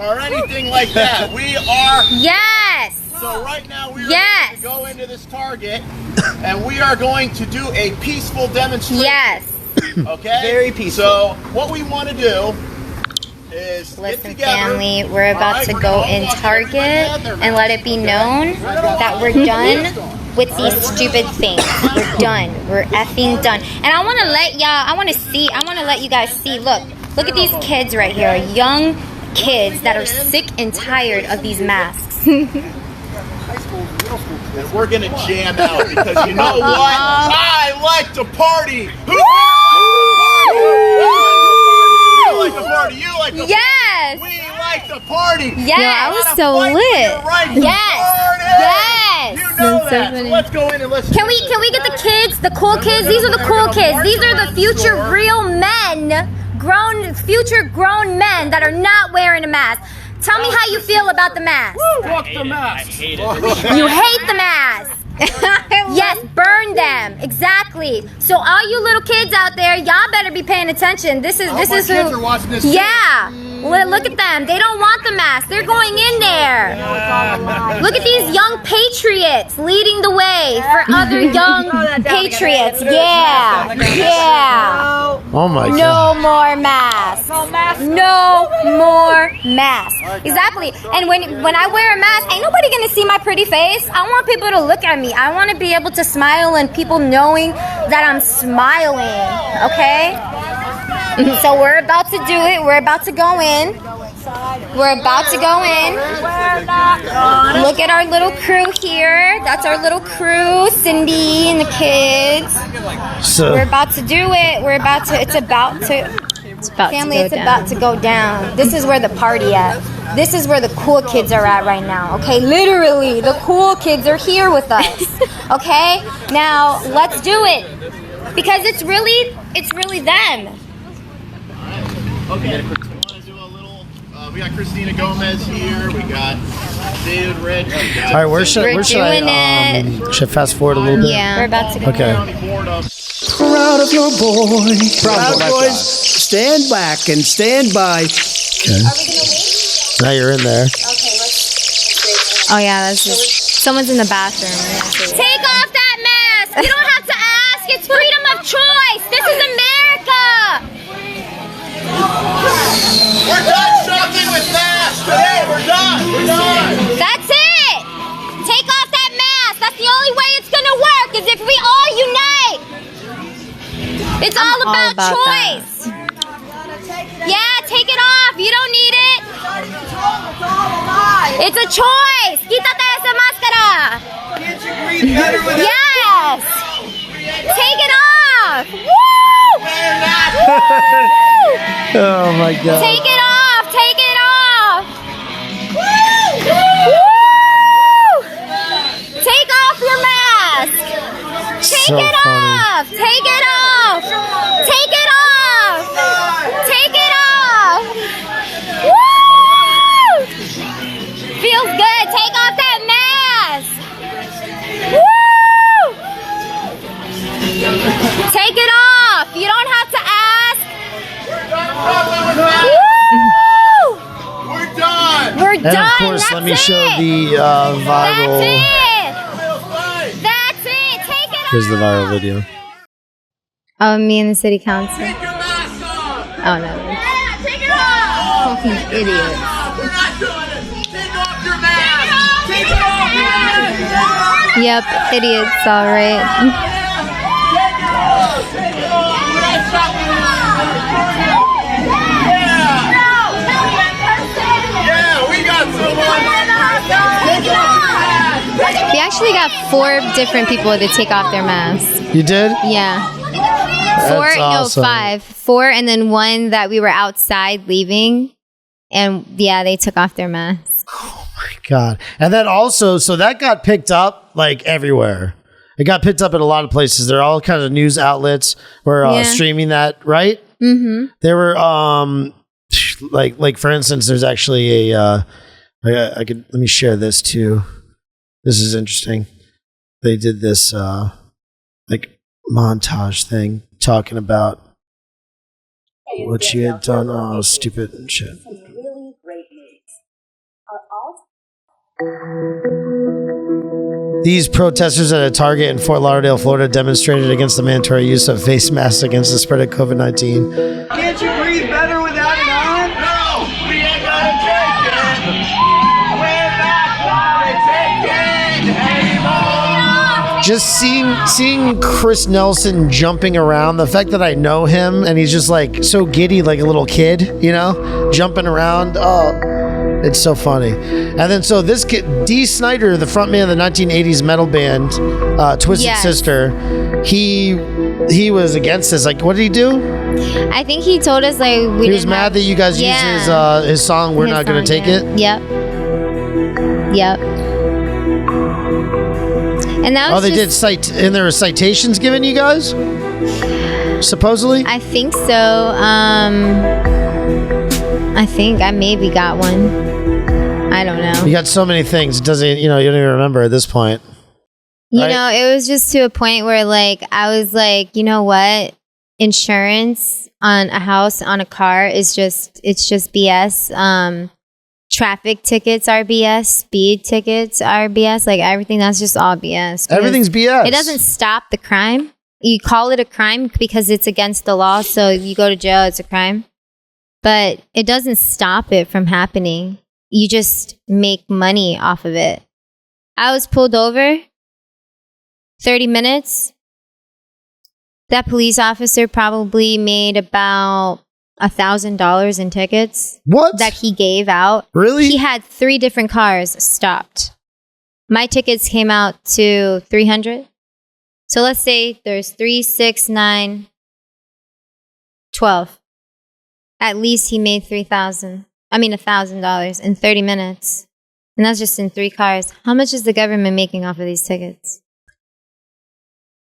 or anything like that. We are. Yes. So right now we are going to go into this Target and we are going to do a peaceful demonstration. Yes. Okay? Very peaceful. So what we want to do is Listen, family, we're about to go in Target and let it be known that we're done with these stupid things. We're done. We're effing done. And I want to let let you guys see. Look at these kids right here. Young kids that are sick and tired of these masks. And we're going to jam out because you know what? I like to party. Who You like to party. You like to party. Yes. We like to party. Yes. Yeah, I was so lit. Yes. Yes. You know that. So let's go in and listen. Can we get the kids, the cool kids? These are the cool kids. These are the future real men, future grown men that are not wearing a mask. Tell me how you feel about the mask. Fuck the mask. I hate it. You hate the mask. Yes, burn them. Exactly. So all you little kids out there, y'all better be paying attention. This is kids are watching this Yeah. Look at them. They don't want the mask. They're going in there. Look at these young patriots leading the way for other young patriots. Yeah. Yeah. Oh my God. No more masks. No more masks. Exactly. And when I wear a mask, ain't nobody gonna see my pretty face. I want people to look at me. I want to be able to smile and people knowing that I'm smiling. Okay? So we're about to do it. We're about to go in. We're about to go in. Look at our little crew here. That's our little crew, Cindy and the kids. So We're about to do it. It's about to go down. This is where the party at. This is where the cool kids are at right now. Okay, literally, the cool kids are here with us. Okay, now let's do it because it's really them. Okay. We want to do a little. We got Cristina Gomez here. We got All right, where should We're should doing I it. should I fast forward a little bit? Yeah. We're about to go. Okay. Proud of your boy. Proud boys, stand back and stand by. Okay. Now you're in there. Oh yeah, that's just someone's in the bathroom. Take off that mask. You don't have to ask. It's freedom of choice. This is America. We're done shopping with masks today. We're done. We're done. That's it. Take off that mask. That's the only way it's gonna work is if we all unite. It's all about choice. Yeah, take it off. You don't need it. It's a choice. Quítate esa máscara. Yes. Take it off. Woo! Woo! Oh my God. Take it off. Take it off. Woo! Take off your mask. Take So it funny. off. Take it off. Take it off. Take it off. Woo! Feels good. Take off that mask. Woo! Take it off. You don't have to ask. Woo! We're done. We're And done. of course, That's let me it. show the viral. That's it. That's it. Take it Here's the off. viral video. Oh, me and the city council. Take your mask off. Oh no. Yeah, take it off. Fucking idiot. We're not doing it. Take off your mask. Take it off. Yep, idiots. All right. Yeah, we got someone. We actually got 4 different people to take off their masks. You did? Yeah. That's awesome. 5. 4, and then 1 that we were outside leaving, and yeah, they took off their masks. God. And then also, so that got picked up like everywhere. It got picked up at a lot of places. They're all kind of news outlets were Yeah. streaming that, right? Mm-hmm. There were like for instance, there's actually a I could let me share this too. This is interesting. They did this like montage thing talking about what she had done. Oh, stupid and shit. These protesters at a Target in Fort Lauderdale, Florida, demonstrated against the mandatory use of face masks against the spread of COVID-19. Can't you breathe better without it on? No, we ain't gonna take it. We're not gonna take it anymore. Just seeing Chris Nelson jumping around, the fact that I know him and he's just like so giddy, like a little kid, you know, jumping around. Oh, it's so funny. And then so this kid, Dee Snider, the frontman of the 1980s metal band Twisted Yes. Sister, he was against this. Like, what did he do? I think he told us like we He was didn't mad have- that you guys Yeah. used his song. We're His not going to song, take yeah. it. Yep. And that was Oh, they just, did and there were citations given you guys, supposedly. I think so. I think I maybe got one. I don't know. You got so many things. It doesn't, you don't even remember at this point. You right? know, it was just to a point where like I was like, you know what? Insurance on a house, on a car it's just BS. Traffic tickets are BS. Speed tickets are BS. Like everything, that's just all BS. Because Everything's BS. It doesn't stop the crime. You call it a crime because it's against the law. So you go to jail, it's a crime. But it doesn't stop it from happening. You just make money off of it. I was pulled over 30 minutes. That police officer probably made about $1,000 in tickets. What? That he gave out. Really? He had 3 different cars stopped. My tickets came out to $300. So let's say there's 3, 6, 9, 12. At least he made $1,000 in 30 minutes. And that's just in 3 cars. How much is the government making off of these tickets?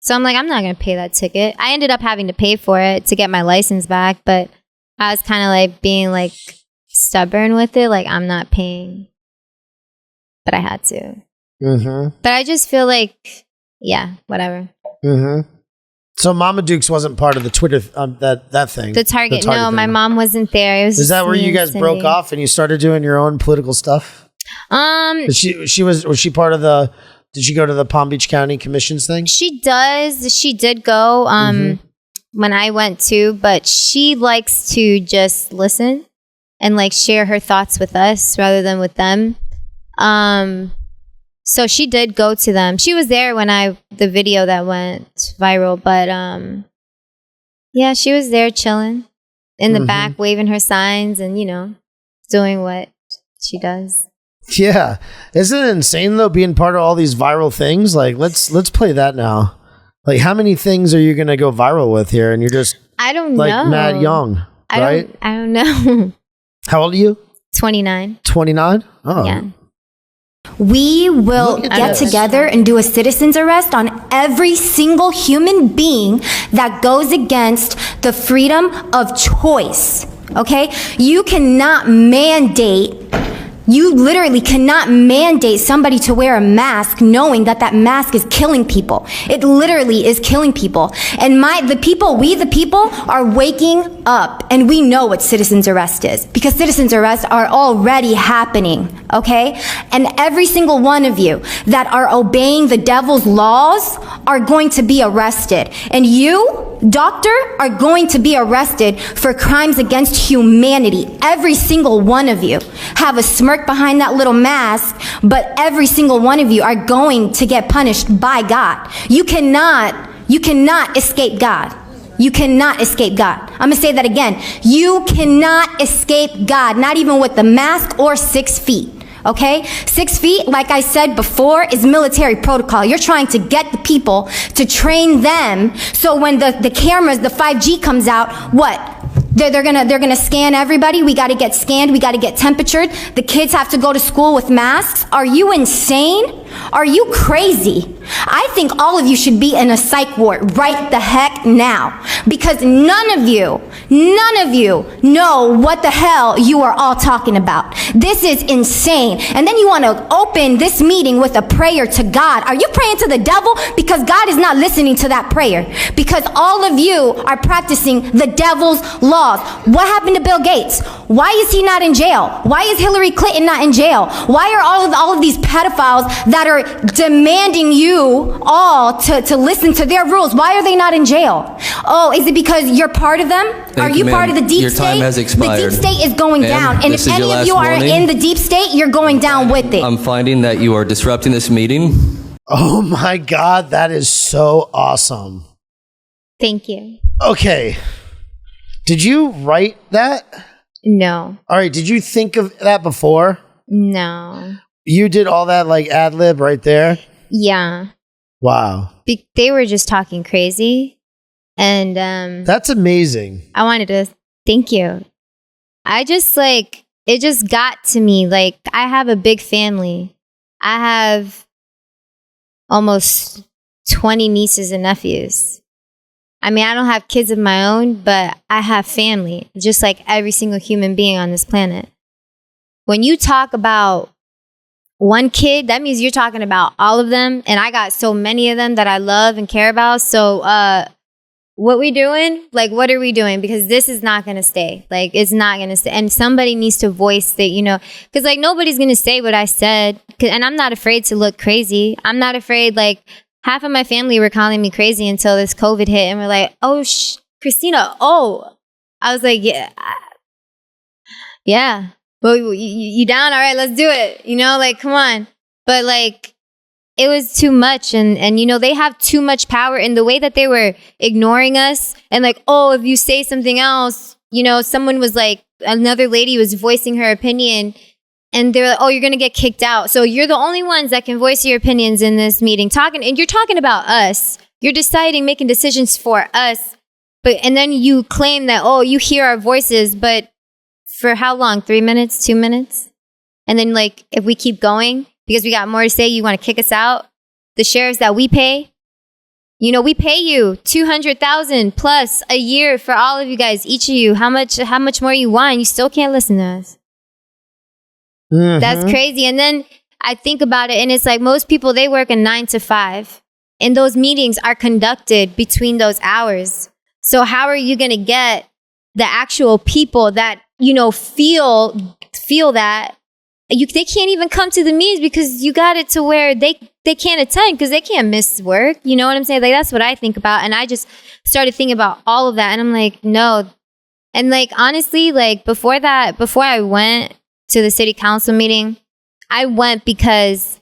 So I'm like, I'm not going to pay that ticket. I ended up having to pay for it to get my license back, but I was kind of like being like stubborn with it. Like, I'm not paying. but I had to. Mm-hmm. But I just feel like, yeah, whatever. Mm-hmm. So Mama Dukes wasn't part of the Twitter that thing. The Target. No, thing. my mom wasn't there. It was Is that just where me you and guys Cindy. broke off and you started doing your own political stuff? Was she part of the? Did she go to the Palm Beach County Commissions thing? She does. She did go when I went too, but she likes to just listen and like share her thoughts with us rather than with them. So she did go to them. She was there when the video that went viral, but yeah, she was there chilling in the back, waving her signs and, doing what she does. Yeah. Isn't it insane though, being part of all these viral things? Like, let's play that now. Like, how many things are you going to go viral with here? And you're just, I don't like, know. mad young, right? I don't know. How old are you? 29. 29? Oh. Yeah. We will get together and do a citizen's arrest on every single human being that goes against the freedom of choice. Okay? You literally cannot mandate somebody to wear a mask knowing that that mask is killing people. It literally is killing people. And we the people are waking up, and we know what citizen's arrest is because citizen's arrests are already happening, okay? And every single one of you that are obeying the devil's laws are going to be arrested. And you, doctor, are going to be arrested for crimes against humanity. Every single one of you have a smirk behind that little mask, but every single one of you are going to get punished by God. You cannot escape God. You cannot escape God. I'm going to say that again. You cannot escape God, not even with the mask or 6 feet. Okay? 6 feet, like I said before, is military protocol. You're trying to get the people to train them so when the cameras, the 5G comes out, what? They're gonna scan everybody. We gotta get scanned. We gotta get temperatured. The kids have to go to school with masks. Are you insane? Are you crazy? I think all of you should be in a psych ward right the heck now, because none of you know what the hell you are all talking about. This is insane. And then you want to open this meeting with a prayer to God. Are you praying to the devil? Because God is not listening to that prayer, because all of you are practicing the devil's laws. What happened to Bill Gates? Why is he not in jail? Why is Hillary Clinton not in jail? Why are all of these pedophiles that are demanding you all to listen to their rules? Why are they not in jail? Oh, is it because you're part of them? Are you part of the deep Your state? time has expired. The deep state is going down. And this if is your any of you last are warning. in the deep state, you're going down with it. I'm finding that you are disrupting this meeting. Oh my God, that is so awesome. Thank you. Okay. Did you write that? No. All right. Did you think of that before? No. You did all that like ad lib right there? Yeah. Wow. They were just talking crazy. And that's amazing. I wanted to thank you. I just it just got to me. Like, I have a big family. I have almost 20 nieces and nephews. I mean, I don't have kids of my own, but I have family, just like every single human being on this planet. When you talk about one kid, that means you're talking about all of them. And I got so many of them that I love and care about. So what we doing? Like, what are we doing? Because this is not going to stay. Like, it's not going to stay. And somebody needs to voice that, because like nobody's going to say what I said. And I'm not afraid to look crazy. I'm not afraid, like, half of my family were calling me crazy until this COVID hit, and we're like, "Oh, Cristina, oh." I was like, yeah. Well, you down? All right, let's do it. Like, come on. But like, it was too much, and they have too much power in the way that they were ignoring us, and like, oh, if you say something else, someone was like, another lady was voicing her opinion. And they're like, oh, you're going to get kicked out. So you're the only ones that can voice your opinions in this meeting. And you're talking about us. You're deciding, making decisions for us. And then you claim that, oh, you hear our voices. But for how long? 3 minutes? 2 minutes? And then, like, if we keep going, because we got more to say, you want to kick us out? The sheriffs that we pay, we pay you $200,000 plus a year for all of you guys, each of you. How much more you want? You still can't listen to us. Mm-hmm. That's crazy. And then I think about it, and it's like most people, they work a 9 to 5, and those meetings are conducted between those hours. So how are you going to get the actual people that, you know, feel that they can't even come to the meetings because you got it to where they can't attend because they can't miss work. You know what I'm saying? Like, that's what I think about. And I just started thinking about all of that. And I'm like, no. And like, honestly, like before I went to the city council meeting, I went because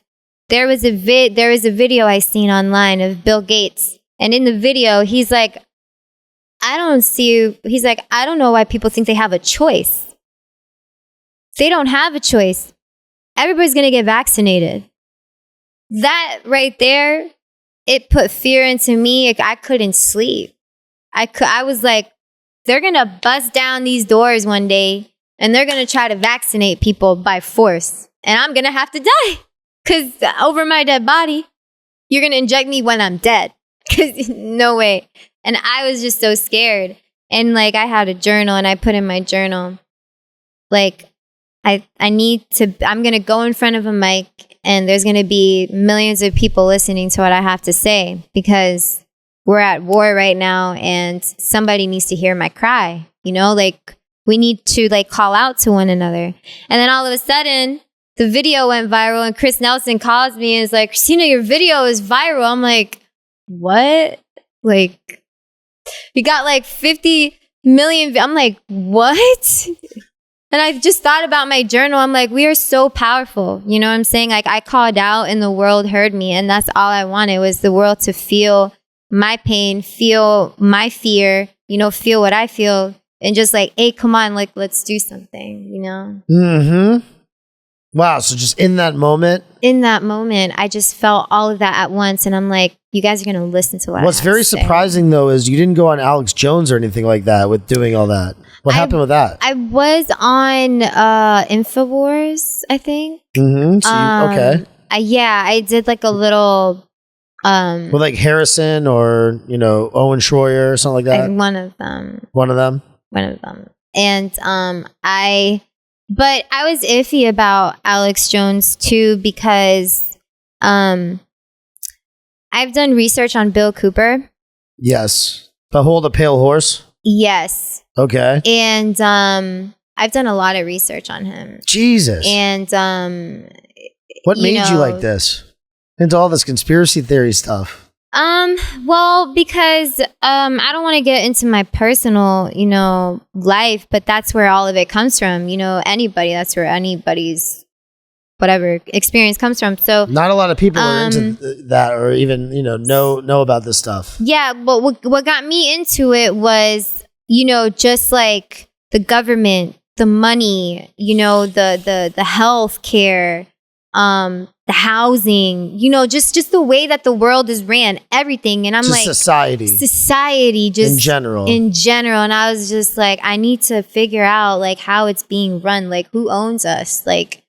there was a video I seen online of Bill Gates. And in the video, he's like, I don't know why people think they have a choice. They don't have a choice. Everybody's going to get vaccinated. That right there, it put fear into me. I couldn't sleep. I was like, they're going to bust down these doors one day and they're going to try to vaccinate people by force. And I'm going to have to die because over my dead body, you're going to inject me when I'm dead. Because no way. And I was just so scared. And like, I had a journal and I put in my journal, like, I'm going to go in front of a mic and there's going to be millions of people listening to what I have to say because we're at war right now and somebody needs to hear my cry. You know, like we need to like call out to one another. And then all of a sudden the video went viral and Chris Nelson calls me and is like, Cristina, your video is viral. I'm like, what? Like, you got like 50 million. I'm like, what? And I just thought about my journal. I'm like, we are so powerful. You know what I'm saying? Like, I called out and the world heard me. And that's all I wanted was the world to feel my pain, feel my fear, you know, feel what I feel. And just like, hey, come on, like, let's do something, you know? Mm-hmm. Wow. So just in that moment? In that moment, I just felt all of that at once. And I'm like, you guys are going to listen to what What's very surprising, though, is you didn't go on Alex Jones or anything like that with doing all that. What happened with that? I was on InfoWars, I think. Mm-hmm. So okay. I did like a little... with like Harrison or, you know, Owen Schroyer or something like that? One of them. One of them? One of them. And but I was iffy about Alex Jones too because I've done research on Bill Cooper. Yes. The Hold a Pale Horse? Yes. Okay. And I've done a lot of research on him. Jesus. And what made you like this? Into all this conspiracy theory stuff? Well, because I don't want to get into my personal, you know, life, but that's where all of it comes from. You know, that's where anybody's whatever experience comes from. So not a lot of people are into that or even, you know about this stuff. Yeah, but what got me into it was, you know, just like the government, the money, you know, the health care, the housing, you know, just the way that the world is ran, everything. And I'm just like society just in general. And I was just like, I need to figure out like how it's being run. Like who owns us? Like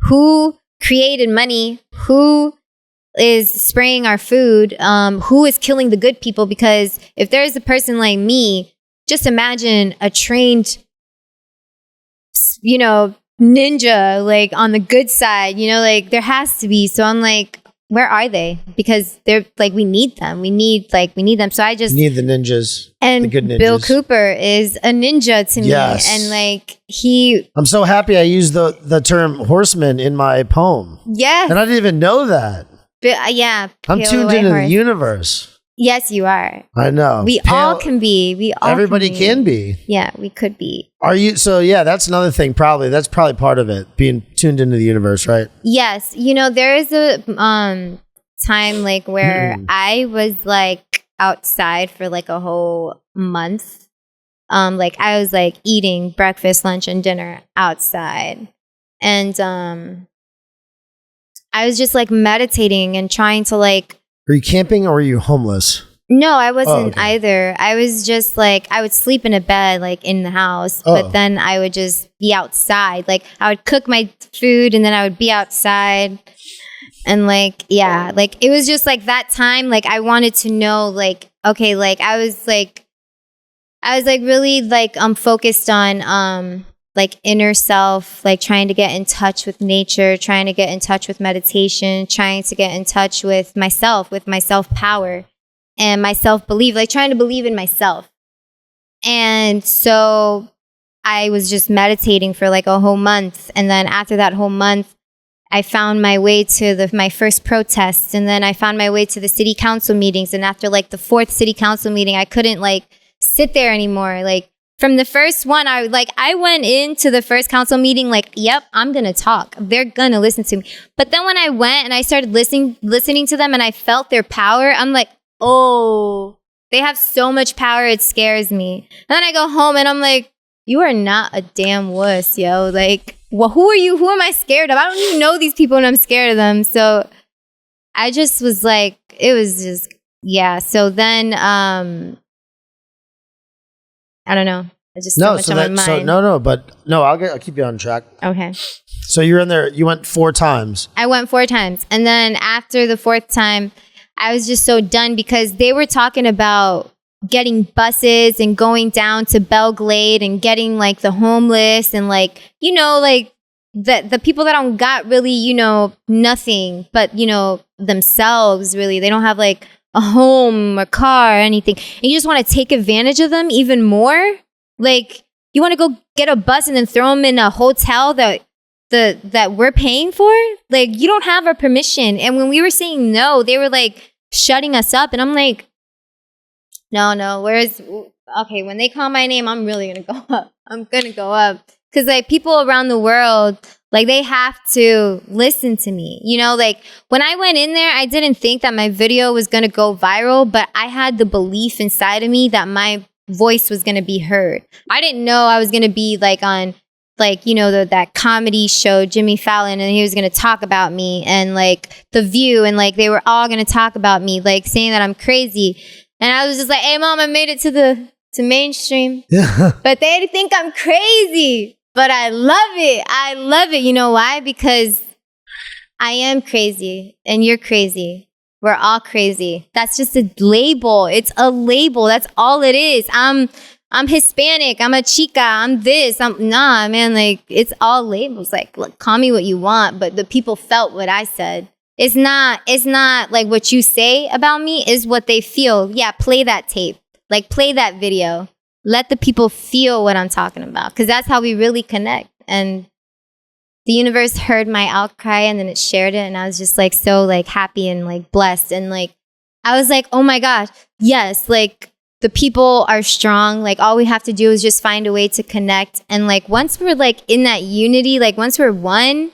who created money? Who is spraying our food? Who is killing the good people? Because if there's a person like me, just imagine a trained, you know, ninja, like on the good side, you know, like there has to be. So I'm like, where are they? Because they're like, we need them. We need them. So I just need the ninjas. And the good ninjas. Bill Cooper is a ninja to me. And like I'm so happy I used the term horseman in my poem. Yeah. And I didn't even know that. But, yeah. I'm tuned into the universe. Yes, you are. I know. We all can be. Everybody can be. Yeah, we could be. Are you? So yeah, that's another thing. That's probably part of it, being tuned into the universe, right? Yes. You know, there is a time like where I was like outside for like a whole month. Like I was like eating breakfast, lunch, and dinner outside, and I was just like meditating and trying to like. Were you camping or were you homeless? No, I wasn't either. I was just like, I would sleep in a bed, like in the house, but then I would just be outside. Like I would cook my food and then I would be outside. And like, yeah, like it was just like that time, like I wanted to know, like, okay, like I was like really like focused on like inner self, like trying to get in touch with nature, trying to get in touch with meditation, trying to get in touch with my self-power and my self-belief, like trying to believe in myself. And so I was just meditating for like a whole month. And then after that whole month, I found my way to my first protests. And then I found my way to the city council meetings. And after like the 4th city council meeting, I couldn't like sit there anymore. Like from the first one, I went into the first council meeting like, yep, I'm going to talk. They're going to listen to me. But then when I went and I started listening to them and I felt their power, I'm like, oh, they have so much power. It scares me. And then I go home and I'm like, you are not a damn wuss, yo. Like, well, who are you? Who am I scared of? I don't even know these people and I'm scared of them. So I just was like, it was just, yeah. So then, I don't know. I just so much on my mind. I'll keep you on track. Okay. So you're in there, you went 4 times. I went 4 times. And then after the 4th time, I was just so done because they were talking about getting buses and going down to Belglade and getting like the homeless and like, you know, like the people that don't got really, you know, nothing but, you know, themselves really. They don't have like a home or car or anything. And you just want to take advantage of them even more. Like you want to go get a bus and then throw them in a hotel that we're paying for. Like you don't have our permission. And when we were saying no, they were like shutting us up. And I'm like, no, okay, when they call my name, I'm really going to go up. I'm going to go up. Because, like, people around the world, like, they have to listen to me. You know, like, when I went in there, I didn't think that my video was going to go viral, but I had the belief inside of me that my voice was going to be heard. I didn't know I was going to be, like, on, like, you know, that comedy show, Jimmy Fallon, and he was going to talk about me, and, like, The View, and, like, they were all going to talk about me, like, saying that I'm crazy. And I was just like, hey, Mom, I made it to mainstream. But they think I'm crazy. But I love it. I love it. You know why? Because I am crazy and you're crazy. We're all crazy. That's just a label. It's a label. That's all it is. I'm Hispanic. I'm a chica. I'm this. Nah, man. Like, it's all labels. Like, look, call me what you want. But the people felt what I said. It's not like what you say about me is what they feel. Yeah, play that tape. Like, play that video. Let the people feel what I'm talking about. Because that's how we really connect. And the universe heard my outcry and then it shared it. And I was just like so like happy and like blessed. And like, I was like, oh my gosh, yes. Like the people are strong. Like all we have to do is just find a way to connect. And like once we're like in that unity, like once we're one,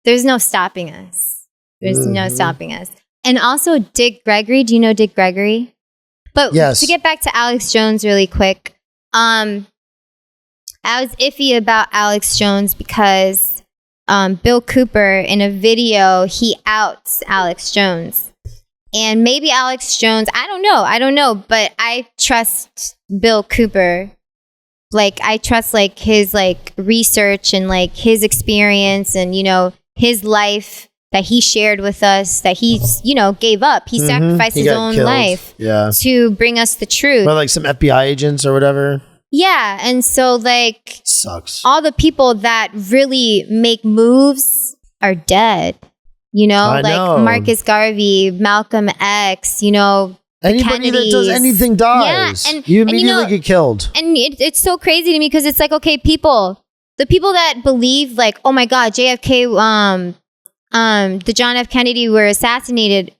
there's no stopping us. There's no stopping us. And also Dick Gregory. Do you know Dick Gregory? But yes. To get back to Alex Jones really quick, I was iffy about Alex Jones because Bill Cooper in a video, he outs Alex Jones. And maybe Alex Jones, I don't know, but I trust Bill Cooper. Like I trust like his like research and like his experience and, you know, his life that he shared with us, that he, you know, gave up. He sacrificed his own life to bring us the truth. Or like some FBI agents or whatever. Yeah. And so like sucks. All the people that really make moves are dead. You know, Marcus Garvey, Malcolm X, you know, anybody that does anything dies. Yeah, and you immediately get killed. And it's so crazy to me because it's like, okay, the people that believe like, oh my God, JFK, the John F. Kennedy were assassinated.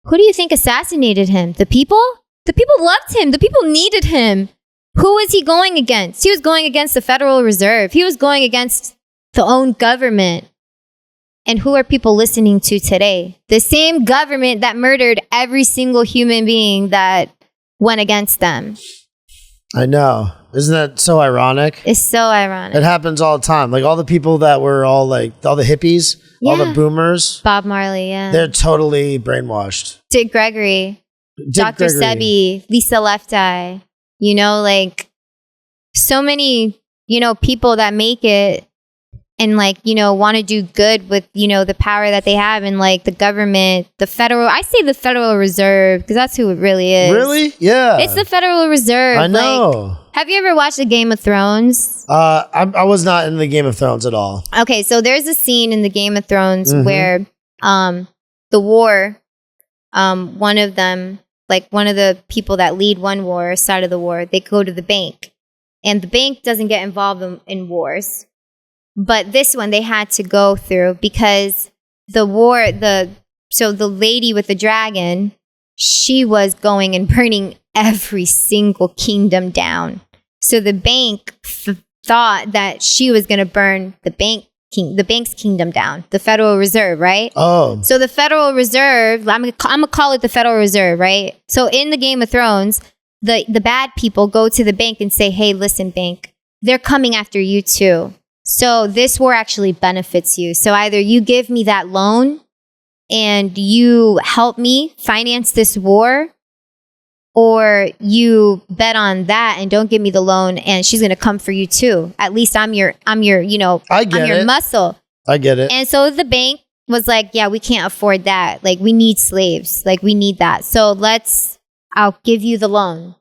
Who do you think assassinated him? The people? The people loved him. The people needed him. Who was he going against? He was going against the Federal Reserve. He was going against the own government. And who are people listening to today? The same government that murdered every single human being that went against them. I know. Isn't that so ironic? It's so ironic. It happens all the time. Like all the people that were all like, all the hippies, all the boomers. Bob Marley, yeah. They're totally brainwashed. Dick Gregory. Dr. Sebi. Lisa Left Eye. You know, like so many, you know, people that make it and like, you know, want to do good with, you know, the power that they have and like the government, the Federal Reserve, because that's who it really is. Really? Yeah. It's the Federal Reserve. I know. Like, have you ever watched the Game of Thrones? I was not in the Game of Thrones at all. Okay, so there's a scene in the Game of Thrones where the war, one of them, like one of the people that lead one war side of the war, they go to the bank. And the bank doesn't get involved in wars. But this one they had to go through because the war, so the lady with the dragon, she was going and burning every single kingdom down. So the bank thought that she was going to burn the bank's kingdom down, the Federal Reserve, right? Oh. So the Federal Reserve, I'm gonna call it the Federal Reserve, right? So in the Game of Thrones, the bad people go to the bank and say, hey, listen, bank, they're coming after you too. So this war actually benefits you. So either you give me that loan and you help me finance this war, or you bet on that and don't give me the loan and she's going to come for you too. At least I'm your, you know, I'm your muscle. I get it. And so the bank was like, yeah, we can't afford that. Like, we need slaves. Like, we need that. So I'll give you the loan.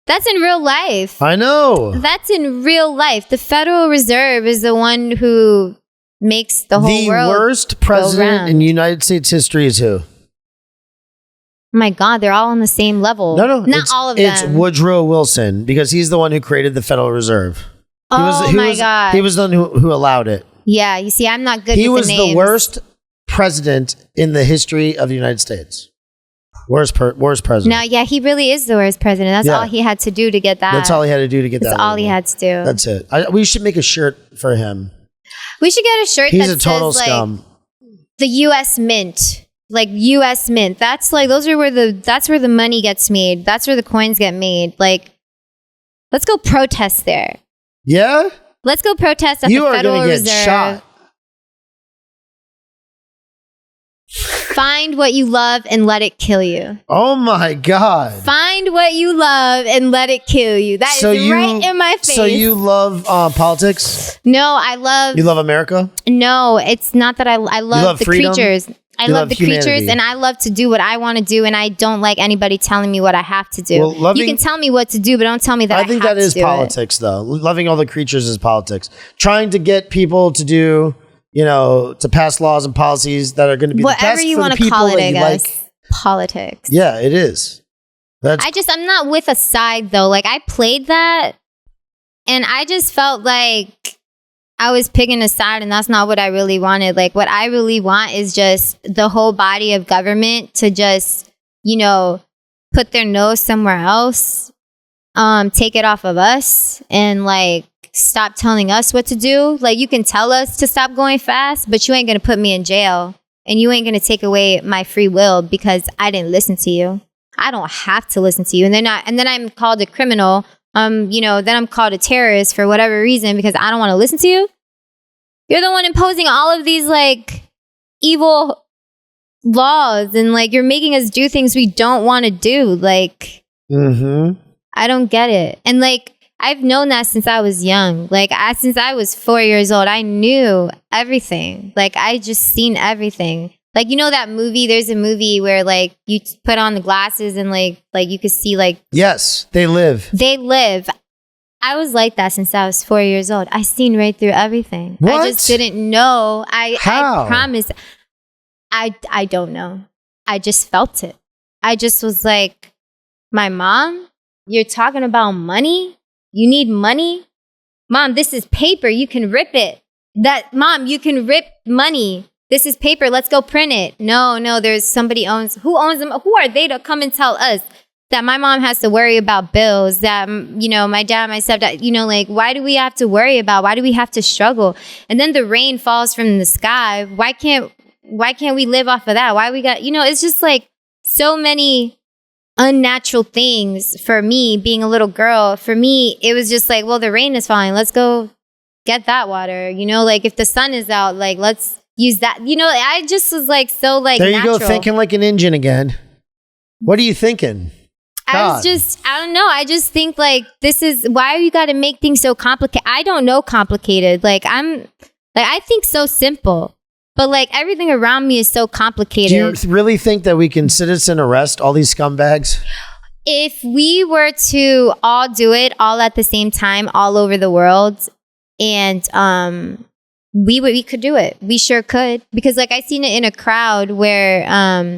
That's in real life. I know. That's in real life. The Federal Reserve is the one who makes the whole world. The worst president in United States history is who? Oh my God, they're all on the same level. No, not all of them. It's Woodrow Wilson, because he's the one who created the Federal Reserve. God. He was the one who allowed it. Yeah, you see, I'm not good He with was the names. the worst president in the history of the United States. Worst president. No, yeah, he really is the worst president. That's all he had to do to get that. That's all he had to do to get that. That's all he had to do. That's it. We should make a shirt for him. We should get a shirt He's that a total says scum. like the U.S. Mint. Like U.S. Mint. That's like, that's where the money gets made. That's where the coins get made. Like, let's go protest there. Yeah? Let's go protest at You the are Federal gonna get Reserve. shot. Find what you love and let it kill you. Oh my God. Find what you love and let it kill you. That is right in my face. So you love politics? No, I love... You love America? No, it's not that I love the freedom? creatures. I You love love the humanity. creatures, and I love to do what I want to do, and I don't like anybody telling me what I have to do. Well, you can tell me what to do, but don't tell me that I think have that is to do politics, though. Loving all the creatures is politics. Trying to get people to do, you know, to pass laws and policies that are going to be whatever the best you for the want to people call it. that I you guess like. politics. Yeah, it is. I'm not with a side though. Like, I played that, and I just felt like I was picking a side, and that's not what I really wanted. Like, what I really want is just the whole body of government to just, you know, put their nose somewhere else, take it off of us, and like stop telling us what to do. Like, you can tell us to stop going fast, but you ain't gonna put me in jail, and you ain't gonna take away my free will because I didn't listen to you. I don't have to listen to you, and then I'm called a criminal. You know, then I'm called a terrorist for whatever reason because I don't want to listen to you. You're the one imposing all of these like evil laws, and like you're making us do things we don't want to do. Like, I don't get it. And like, I've known that since I was young. Like, since I was 4 years old, I knew everything. Like, I just seen everything. Like, you know that movie? There's a movie where like you put on the glasses and like you could see like. Yes, they live. They live. I was like that since I was 4 years old. I seen right through everything. What? I just didn't know. How? I promise. I don't know. I just felt it. I just was like, my mom, you're talking about money? You need money? Mom, this is paper. You can rip it. Mom, you can rip money. This is paper. Let's go print it. No, there's somebody owns. Who owns them? Who are they to come and tell us that my mom has to worry about bills, that, you know, my dad, my stepdad, you know, like, why do we have to worry about? Why do we have to struggle? And then the rain falls from the sky. Why can't we live off of that? Why we got, you know, it's just like so many unnatural things for me being a little girl. For me, it was just like, well, the rain is falling. Let's go get that water. You know, like if the sun is out, like, let's use that. You know, I just was like, so like, there you natural. go, thinking like an engine again. What are you thinking? I don't know. I just think like this is why you got to make things so complicated. I don't know complicated. I think so simple, but like everything around me is so complicated. Do you really think that we can citizen arrest all these scumbags? If we were to all do it all at the same time, all over the world, and we could do it. We sure could, because like I seen it in a crowd where I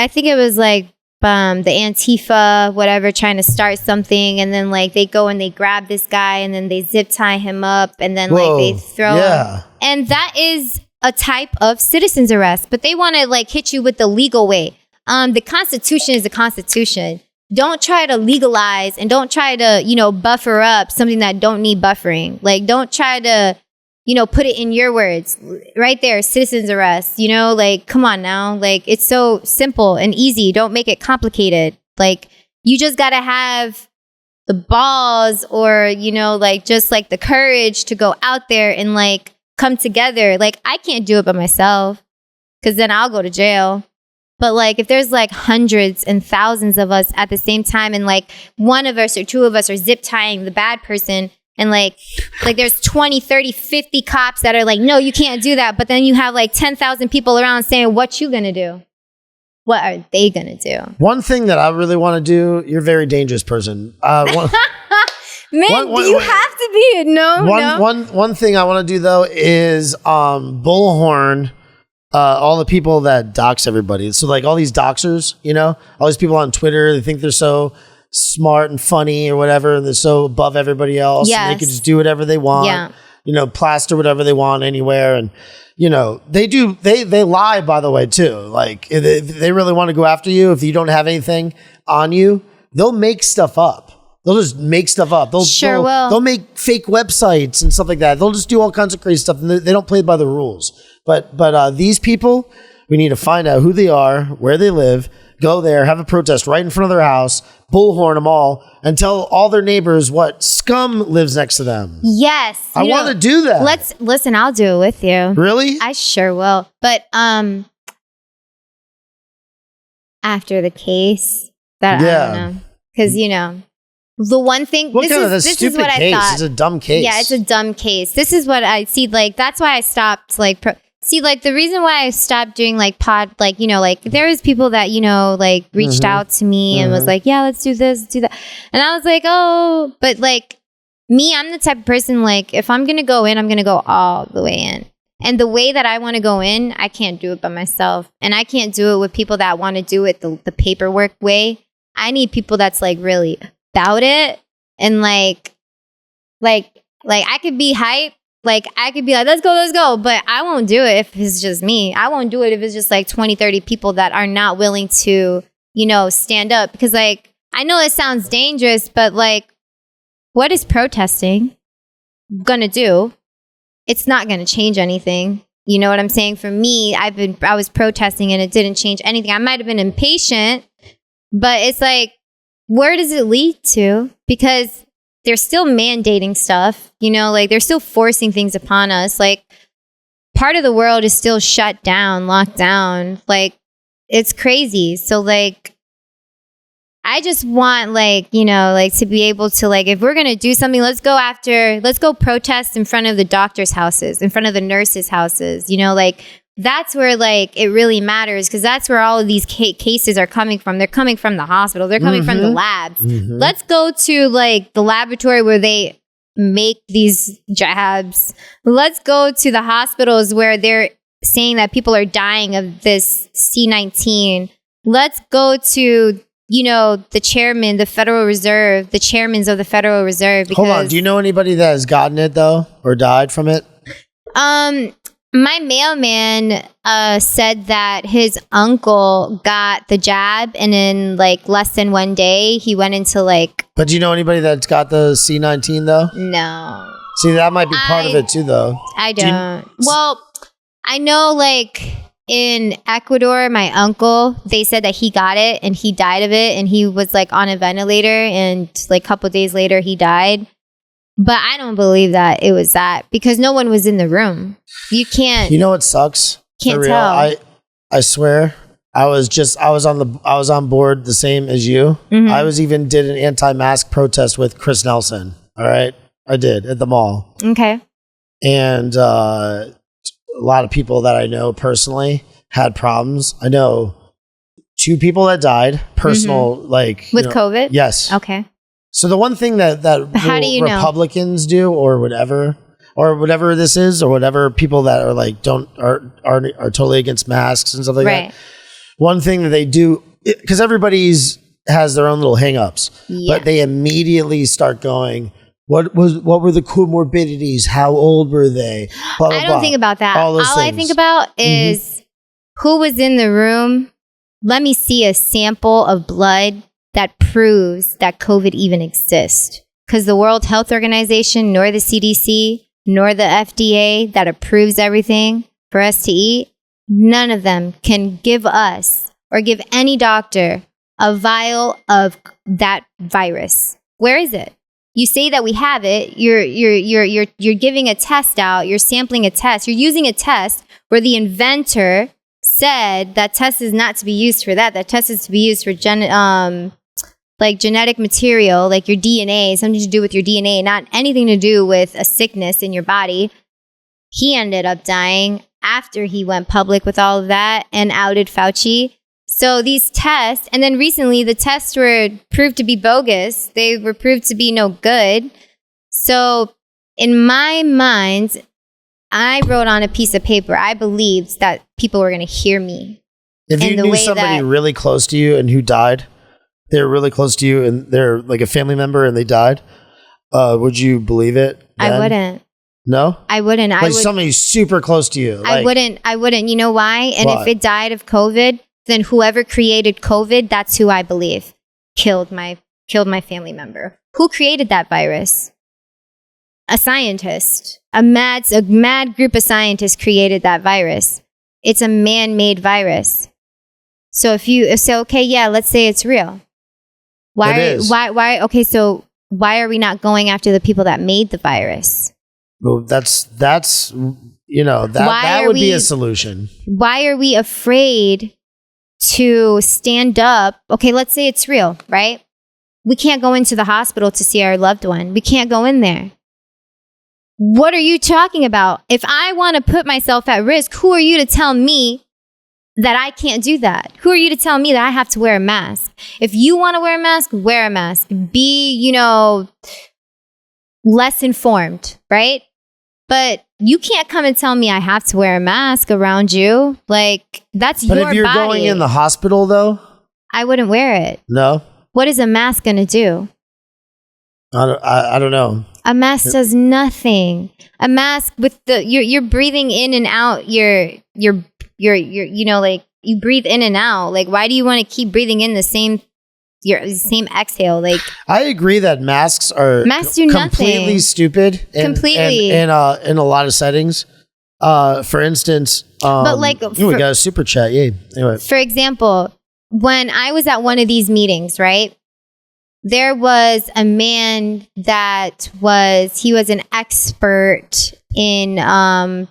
think it was like the Antifa, whatever, trying to start something, and then like they go and they grab this guy and then they zip tie him up and then like they throw him. And that is a type of citizen's arrest, but they want to like hit you with the legal way. The Constitution is the Constitution. Don't try to legalize and don't try to, buffer up something that don't need buffering. Like don't try to put it in your words right there, citizen's arrest, like, come on now. Like, it's so simple and easy. Don't make it complicated. Like, you just got to have the balls or, just like the courage to go out there and like come together. Like, I can't do it by myself because then I'll go to jail. But like, if there's like hundreds and thousands of us at the same time and like one of us or two of us are zip tying the bad person, and like there's 20, 30, 50 cops that are like, no, you can't do that. But then you have like 10,000 people around saying, what you gonna do? What are they gonna do? One thing that I really want to do, you're a very dangerous person. Man, you have to be. One thing I want to do though is bullhorn all the people that dox everybody. So like all these doxers, all these people on Twitter, they think they're so smart and funny or whatever, and they're so above everybody else. Yes. And they can just do whatever they want. Yeah. Plaster whatever they want anywhere. And they lie, by the way, too. Like if they really want to go after you, if you don't have anything on you, they'll make stuff up. They'll just make stuff up. They'll make fake websites and stuff like that. They'll just do all kinds of crazy stuff, and they don't play by the rules. But these people, we need to find out who they are, where they live, go there, have a protest right in front of their house, bullhorn them all, and tell all their neighbors what scum lives next to them. Yes. I want to do that. Listen, I'll do it with you. Really? I sure will. But after the case, I don't know. Because, the one thing, this is what I thought. It's a dumb case. Yeah, it's a dumb case. This is what I see. Like, that's why I stopped, the reason why I stopped doing there was people that, reached out to me and was like, yeah, let's do this, do that. And I was like, oh, but like me, I'm the type of person, like if I'm going to go in, I'm going to go all the way in. And the way that I want to go in, I can't do it by myself. And I can't do it with people that want to do it the paperwork way. I need people that's like really about it. And like I could be hype. Like, I could be like, let's go. But I won't do it if it's just me. I won't do it if it's just like 20, 30 people that are not willing to, stand up. Because, like, I know it sounds dangerous, but, like, what is protesting going to do? It's not going to change anything. You know what I'm saying? For me, I was protesting and it didn't change anything. I might have been impatient, but it's like, where does it lead to? Because they're still mandating stuff, they're still forcing things upon us. Like, part of the world is still shut down, locked down. Like, it's crazy. So, like, I just want, to be able to, if we're going to do something, let's go protest in front of the doctors' houses, in front of the nurses' houses, that's where, it really matters, because that's where all of these cases are coming from. They're coming from the hospital. They're coming from the labs. Mm-hmm. Let's go to, the laboratory where they make these jabs. Let's go to the hospitals where they're saying that people are dying of this C-19. Let's go to, the chairman, the Federal Reserve, the chairmans of the Federal Reserve. Hold on. Do you know anybody that has gotten it, though, or died from it? My mailman said that his uncle got the jab, and in less than 1 day, he went into But do you know anybody that's got the C-19 though? No. See, that might be part of it too, though. I don't. Well, I know in Ecuador, my uncle, they said that he got it and he died of it, and he was on a ventilator, and a couple days later he died. But I don't believe that it was that, because no one was in the room. You can't. You know what sucks? Can't tell. I swear, I was on board the same as you. I was even did an anti-mask protest with Chris Nelson. All right. I did at the mall. Okay. And a lot of people that I know personally had problems. I know 2 people that died, personal, like with COVID? Yes. Okay. So the one thing that how do you Republicans do, or whatever this is, or whatever people that are like are totally against masks and stuff like that. One thing that they do, because everybody's has their own little hangups, but they immediately start going, what were the comorbidities? How old were they? Blah, blah, I don't think about that. All I think about is who was in the room. Let me see a sample of blood that proves that COVID even exists. Because the World Health Organization, nor the CDC, nor the FDA that approves everything for us to eat, none of them can give us or give any doctor a vial of that virus. Where is it? You say that we have it. You're giving a test out. You're sampling a test. You're using a test where the inventor said that test is not to be used for that. That test is to be used for genetic material, like your DNA, something to do with your DNA, not anything to do with a sickness in your body. He ended up dying after he went public with all of that and outed Fauci. So these tests, and then recently the tests were proved to be bogus. They were proved to be no good. So in my mind, I wrote on a piece of paper, I believed that people were going to hear me. If you knew somebody really close to you and who died, they were really close to you and they're like a family member and they died, would you believe it then? I wouldn't. No? I wouldn't. Like somebody super close to you. I wouldn't. You know why? And if it died of COVID, then whoever created COVID, that's who I believe killed my family member. Who created that virus? A scientist. A mad group of scientists created that virus. It's a man-made virus. So if you say, okay, yeah, let's say it's real. Okay, so why are we not going after the people that made the virus? Well, that would be a solution. Why are we afraid to stand up? Okay, let's say it's real, right? We can't go into the hospital to see our loved one. We can't go in there. What are you talking about? If I want to put myself at risk, who are you to tell me that I can't do that? Who are you to tell me that I have to wear a mask? If you want to wear a mask, wear a mask. Be, less informed, right? But you can't come and tell me I have to wear a mask around you. Like, that's your body. But if you're going in the hospital, though? I wouldn't wear it. No? What is a mask going to do? I don't know. A mask does nothing. A mask with you're breathing in and out. You're like you breathe in and out. Like, why do you want to keep breathing in the same exhale? Like, I agree that masks do completely nothing. Stupid. Completely in a lot of settings. For instance, but like we got a super chat. Yay! Anyway, for example, when I was at one of these meetings, right? There was a man he was an expert in, I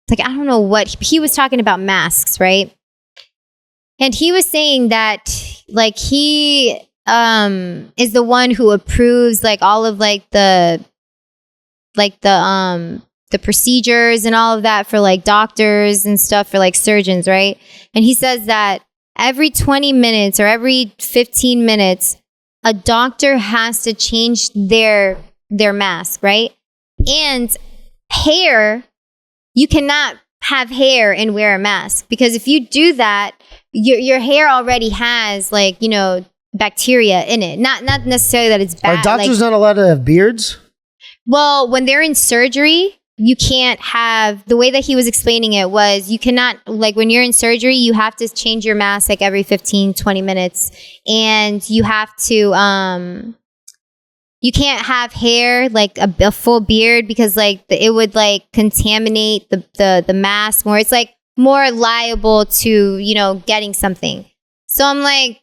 don't know what, he was talking about masks, right? And he was saying that, like, he is the one who approves, like, all of, like, the procedures and all of that for, like, doctors and stuff, for, like, surgeons, right? And he says that every 20 minutes or every 15 minutes, a doctor has to change their mask, right? And hair, you cannot have hair and wear a mask, because if you do that, your hair already has, like, bacteria in it. Not necessarily that it's bad. Are doctors not allowed to have beards? Well, when they're in surgery, you can't have, the way that he was explaining it was, you cannot, like, when you're in surgery, you have to change your mask like every 15, 20 minutes. And you have to, you can't have hair, like a full beard, because like it would like contaminate the mask more. It's like more liable to, getting something. So I'm like,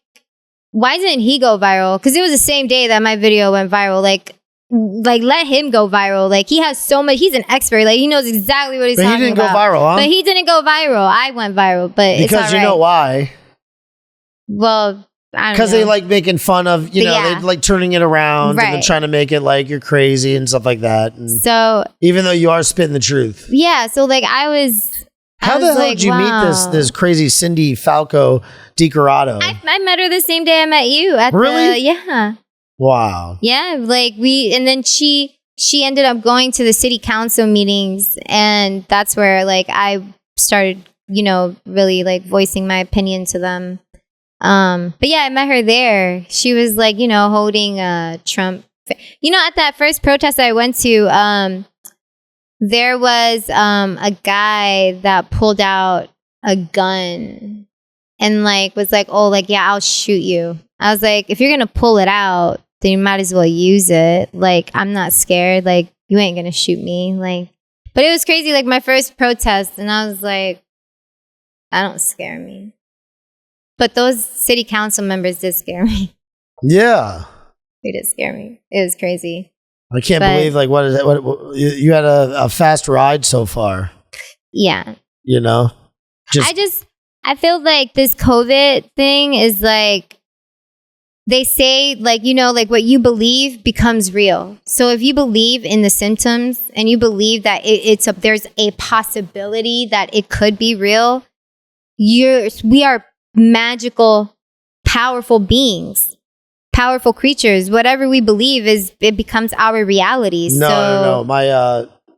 why didn't he go viral? Because it was the same day that my video went viral. Like let him go viral. Like, he has so much. He's an expert. Like, he knows exactly what he's talking about. But he didn't go viral, huh? But he didn't go viral. I went viral, but because it's all right. You know why? Well, I don't know. Because they like making fun of, they like turning it around and then Right. trying to make it like you're crazy and stuff like that. And So even though you are spitting the truth. yeah, so like I was. How I the was hell like, did you wow. meet this crazy Cindy Falco DiCorrado? I met her the same day I met you at Really? yeah. Wow. Yeah, like and then she ended up going to the city council meetings, and that's where like I started, really like voicing my opinion to them. But yeah, I met her there. She was like, holding a Trump. At that first protest I went to, there was a guy that pulled out a gun and like was like, oh, like, yeah, I'll shoot you. I was like, if you're gonna pull it out, then you might as well use it. Like, I'm not scared. Like, you ain't gonna shoot me. Like, but it was crazy. Like my first protest, and I was like, I don't scare me. But those city council members did scare me. Yeah. They did scare me. It was crazy. I can't believe like what is that? What you had a fast ride so far. Yeah. I feel like this COVID thing is like, they say like, like what you believe becomes real. So if you believe in the symptoms and you believe that there's a possibility that it could be real, we are magical, powerful beings, powerful creatures. Whatever we believe it becomes our reality. No.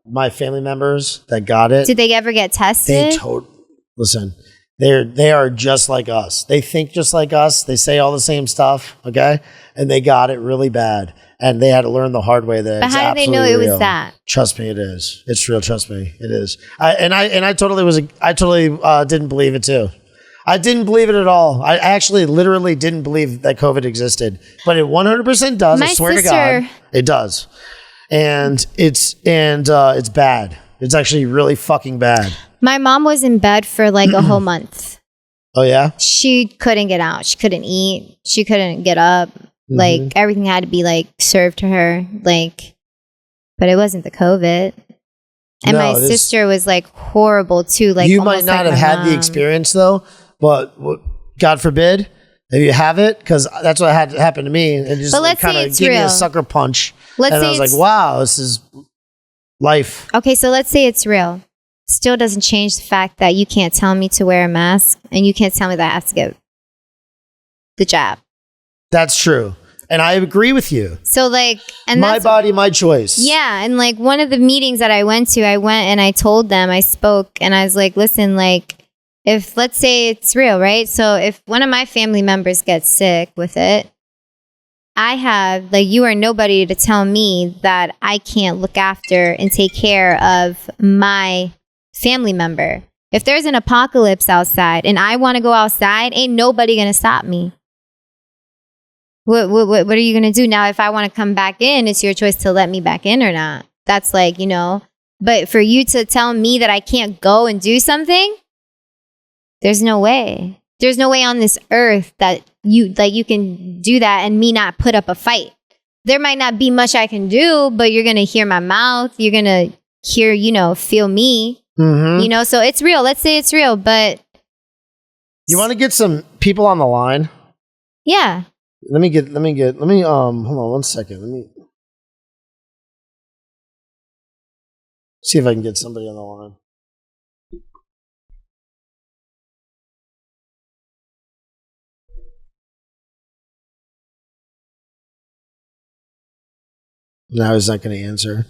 My family members that got it. Did they ever get tested? Listen. They are just like us. They think just like us. They say all the same stuff, okay? And they got it really bad, and they had to learn the hard way that. But how did they know it was that? Trust me, it is. It's real. Trust me, it is. I totally didn't believe it too. I didn't believe it at all. I actually, literally, didn't believe that COVID existed, but it 100% does. I swear to God, it does, and it's bad. It's actually really fucking bad. My mom was in bed for like a whole month. Oh, yeah? She couldn't get out. She couldn't eat. She couldn't get up. Like, everything had to be like served to her. Like, but it wasn't the COVID. And my sister was like horrible too. Like, you might not have had the experience though, but God forbid, if you have it, because that's what had happened to me. And just kind of gave me a sucker punch. And I was like, wow, this is life. Okay, so let's say it's real. Still doesn't change the fact that you can't tell me to wear a mask and you can't tell me that I have to get the jab. That's true. And I agree with you. So like, and my body, my choice. Yeah. And like one of the meetings that I went to, and I told them, I spoke and I was like, listen, like if let's say it's real, right? So if one of my family members gets sick with it, you are nobody to tell me that I can't look after and take care of my family member. If there's an apocalypse outside and I want to go outside, ain't nobody gonna stop me. What are you gonna do now? If I want to come back in, it's your choice to let me back in or not. That's like, but for you to tell me that I can't go and do something, there's no way. There's no way on this earth that you can do that and me not put up a fight. There might not be much I can do, but you're gonna hear my mouth. You're gonna hear, feel me. Mm-hmm. So it's real. Let's say it's real, but you want to get some people on the line? Yeah. Let me hold on one second. Let me see if I can get somebody on the line. No, he's not going to answer.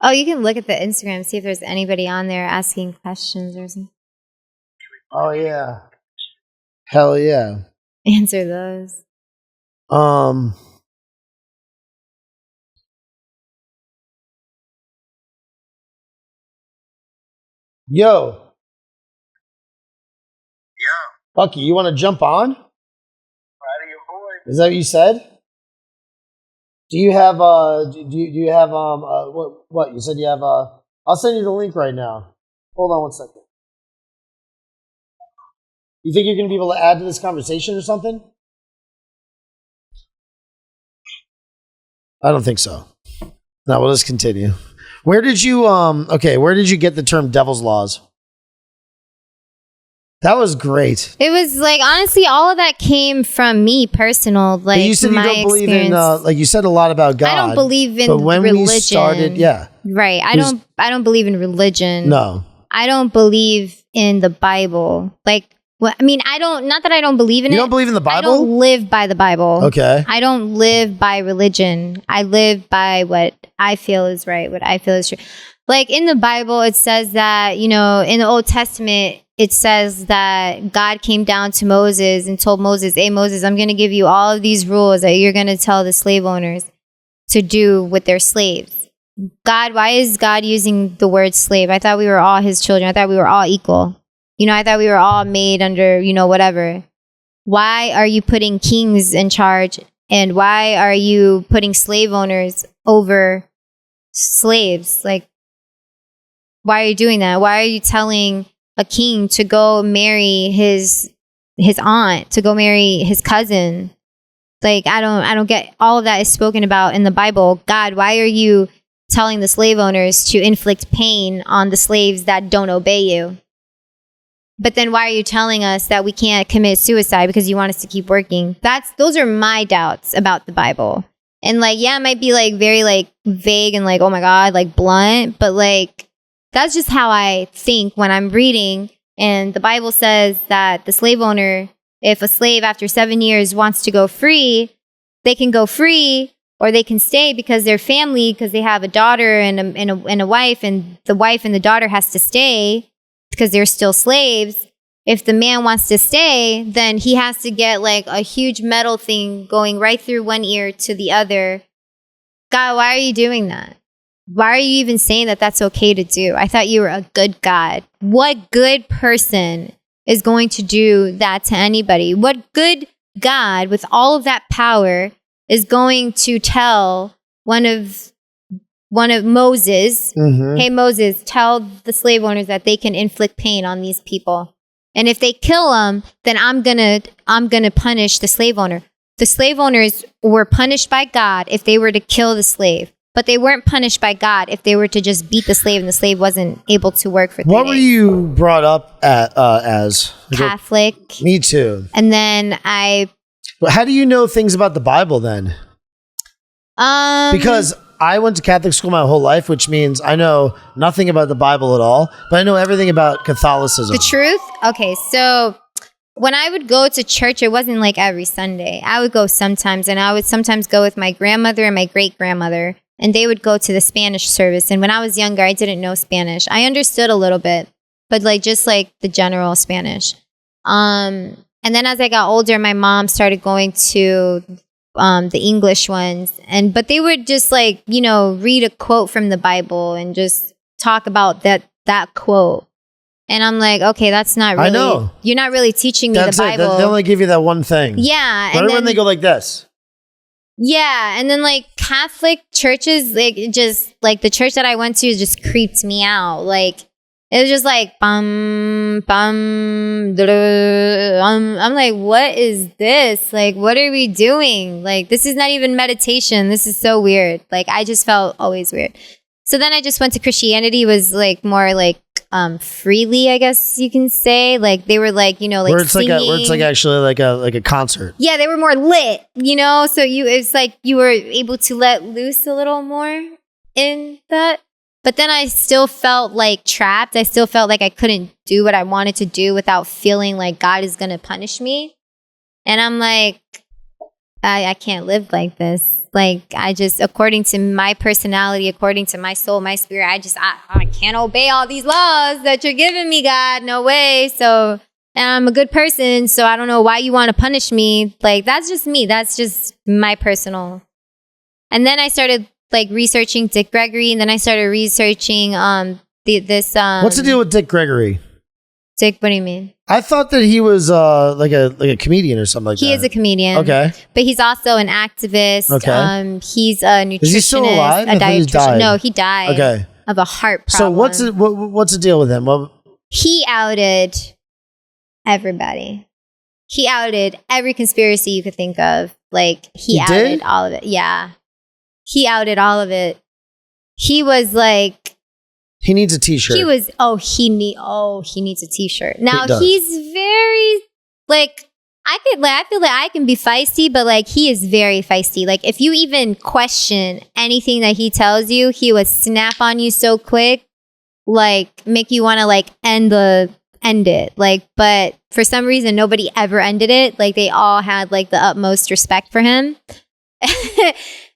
Oh, you can look at the Instagram, see if there's anybody on there asking questions or something. Oh, yeah. Hell yeah. Answer those. Yo. Bucky, you want to jump on? Is that what you said? Do you have what you said you have I'll send you the link right now. Hold on one second. You think you're going to be able to add to this conversation or something? I don't think so. No, we'll just continue. Where did you get the term devil's laws? That was great. It was like, honestly, all of that came from me personal. Like, But you said you my don't believe experience. in, like you said a lot about God. I don't believe in but when religion. we started, Right. I don't believe in religion. No. I don't believe in the Bible. Like, well, I mean, not that I don't believe in it. You don't believe in the Bible? I don't live by the Bible. Okay. I don't live by religion. I live by what I feel is right, what I feel is true. Like in the Bible, it says that, in the Old Testament, it says that God came down to Moses and told Moses, hey, Moses, I'm going to give you all of these rules that you're going to tell the slave owners to do with their slaves. God, why is God using the word slave? I thought we were all his children. I thought we were all equal. I thought we were all made under, whatever. Why are you putting kings in charge? And why are you putting slave owners over slaves? Like, why are you doing that? Why are you telling a king to go marry his aunt, to go marry his cousin? Like, I don't get, all of that is spoken about in the Bible. God, why are you telling the slave owners to inflict pain on the slaves that don't obey you? But then why are you telling us that we can't commit suicide because you want us to keep working? Those are my doubts about the Bible. And like, yeah, it might be like very like vague and like, oh my God, like blunt, but like, that's just how I think when I'm reading. And the Bible says that the slave owner, if a slave after 7 years wants to go free, they can go free, or they can stay because they're family, because they have a daughter and a wife, and the wife and the daughter has to stay because they're still slaves. If the man wants to stay, then he has to get like a huge metal thing going right through one ear to the other. God, why are you doing that? Why are you even saying that that's okay to do? I thought you were a good God. What good person is going to do that to anybody? What good God with all of that power is going to tell one of Moses, hey Moses, tell the slave owners that they can inflict pain on these people. And if they kill them, then I'm gonna punish the slave owner. The slave owners were punished by God if they were to kill the slave. But they weren't punished by God if they were to just beat the slave and the slave wasn't able to work for 3 days. What were you brought up as? Catholic. Me too. And then How do you know things about the Bible then? Because I went to Catholic school my whole life, which means I know nothing about the Bible at all, but I know everything about Catholicism. The truth? Okay, so when I would go to church, it wasn't like every Sunday. I would go sometimes, and I would sometimes go with my grandmother and my great-grandmother. And they would go to the Spanish service. And when I was younger, I didn't know Spanish. I understood a little bit, but like just like the general Spanish. And then as I got older, my mom started going to the English ones. But they would just like, read a quote from the Bible and just talk about that quote. And I'm like, okay, that's not really, I know. You're not really teaching me the Bible. They only give you that one thing. Yeah. Remember when they go like this? Yeah, and then like Catholic churches, like it just like the church that I went to just creeped me out. Like it was just like bum bum. I'm like, what is this? Like, what are we doing? Like, this is not even meditation. This is so weird. Like, I just felt always weird. So then I just went to Christianity. Was like more like freely, I guess you can say. Like they were like, like where it's singing. where it's like actually like a concert. Yeah, they were more lit, so it's like you were able to let loose a little more in that. But then I still felt like trapped. I still felt like I couldn't do what I wanted to do without feeling like God is going to punish me. And I'm like, I can't live like this. Like, I just, according to my personality, according to my soul, my spirit, I can't obey all these laws that you're giving me, God. No way. So, and I'm a good person, so I don't know why you want to punish me. Like, that's just me. That's just my personal. And then I started, like, researching Dick Gregory, and then I started researching this. What's the deal with Dick Gregory? Dick, what do you mean? I thought that he was like a comedian or something like that. He is a comedian. Okay. But he's also an activist. Okay. He's a nutritionist. Is he still alive? A I thought he dietitian. died. No, he died. Okay. Of a heart problem. So what's the deal with him? He outed everybody. He outed every conspiracy you could think of. Like, he outed did? all of it. Yeah. He outed all of it. He was like, He needs a t-shirt. He needs a t-shirt. Now does. he's very like I feel like I can be feisty, but like he is very feisty. Like if you even question anything that he tells you, he would snap on you so quick, like make you want to like end it. Like, but for some reason nobody ever ended it. Like they all had like the utmost respect for him.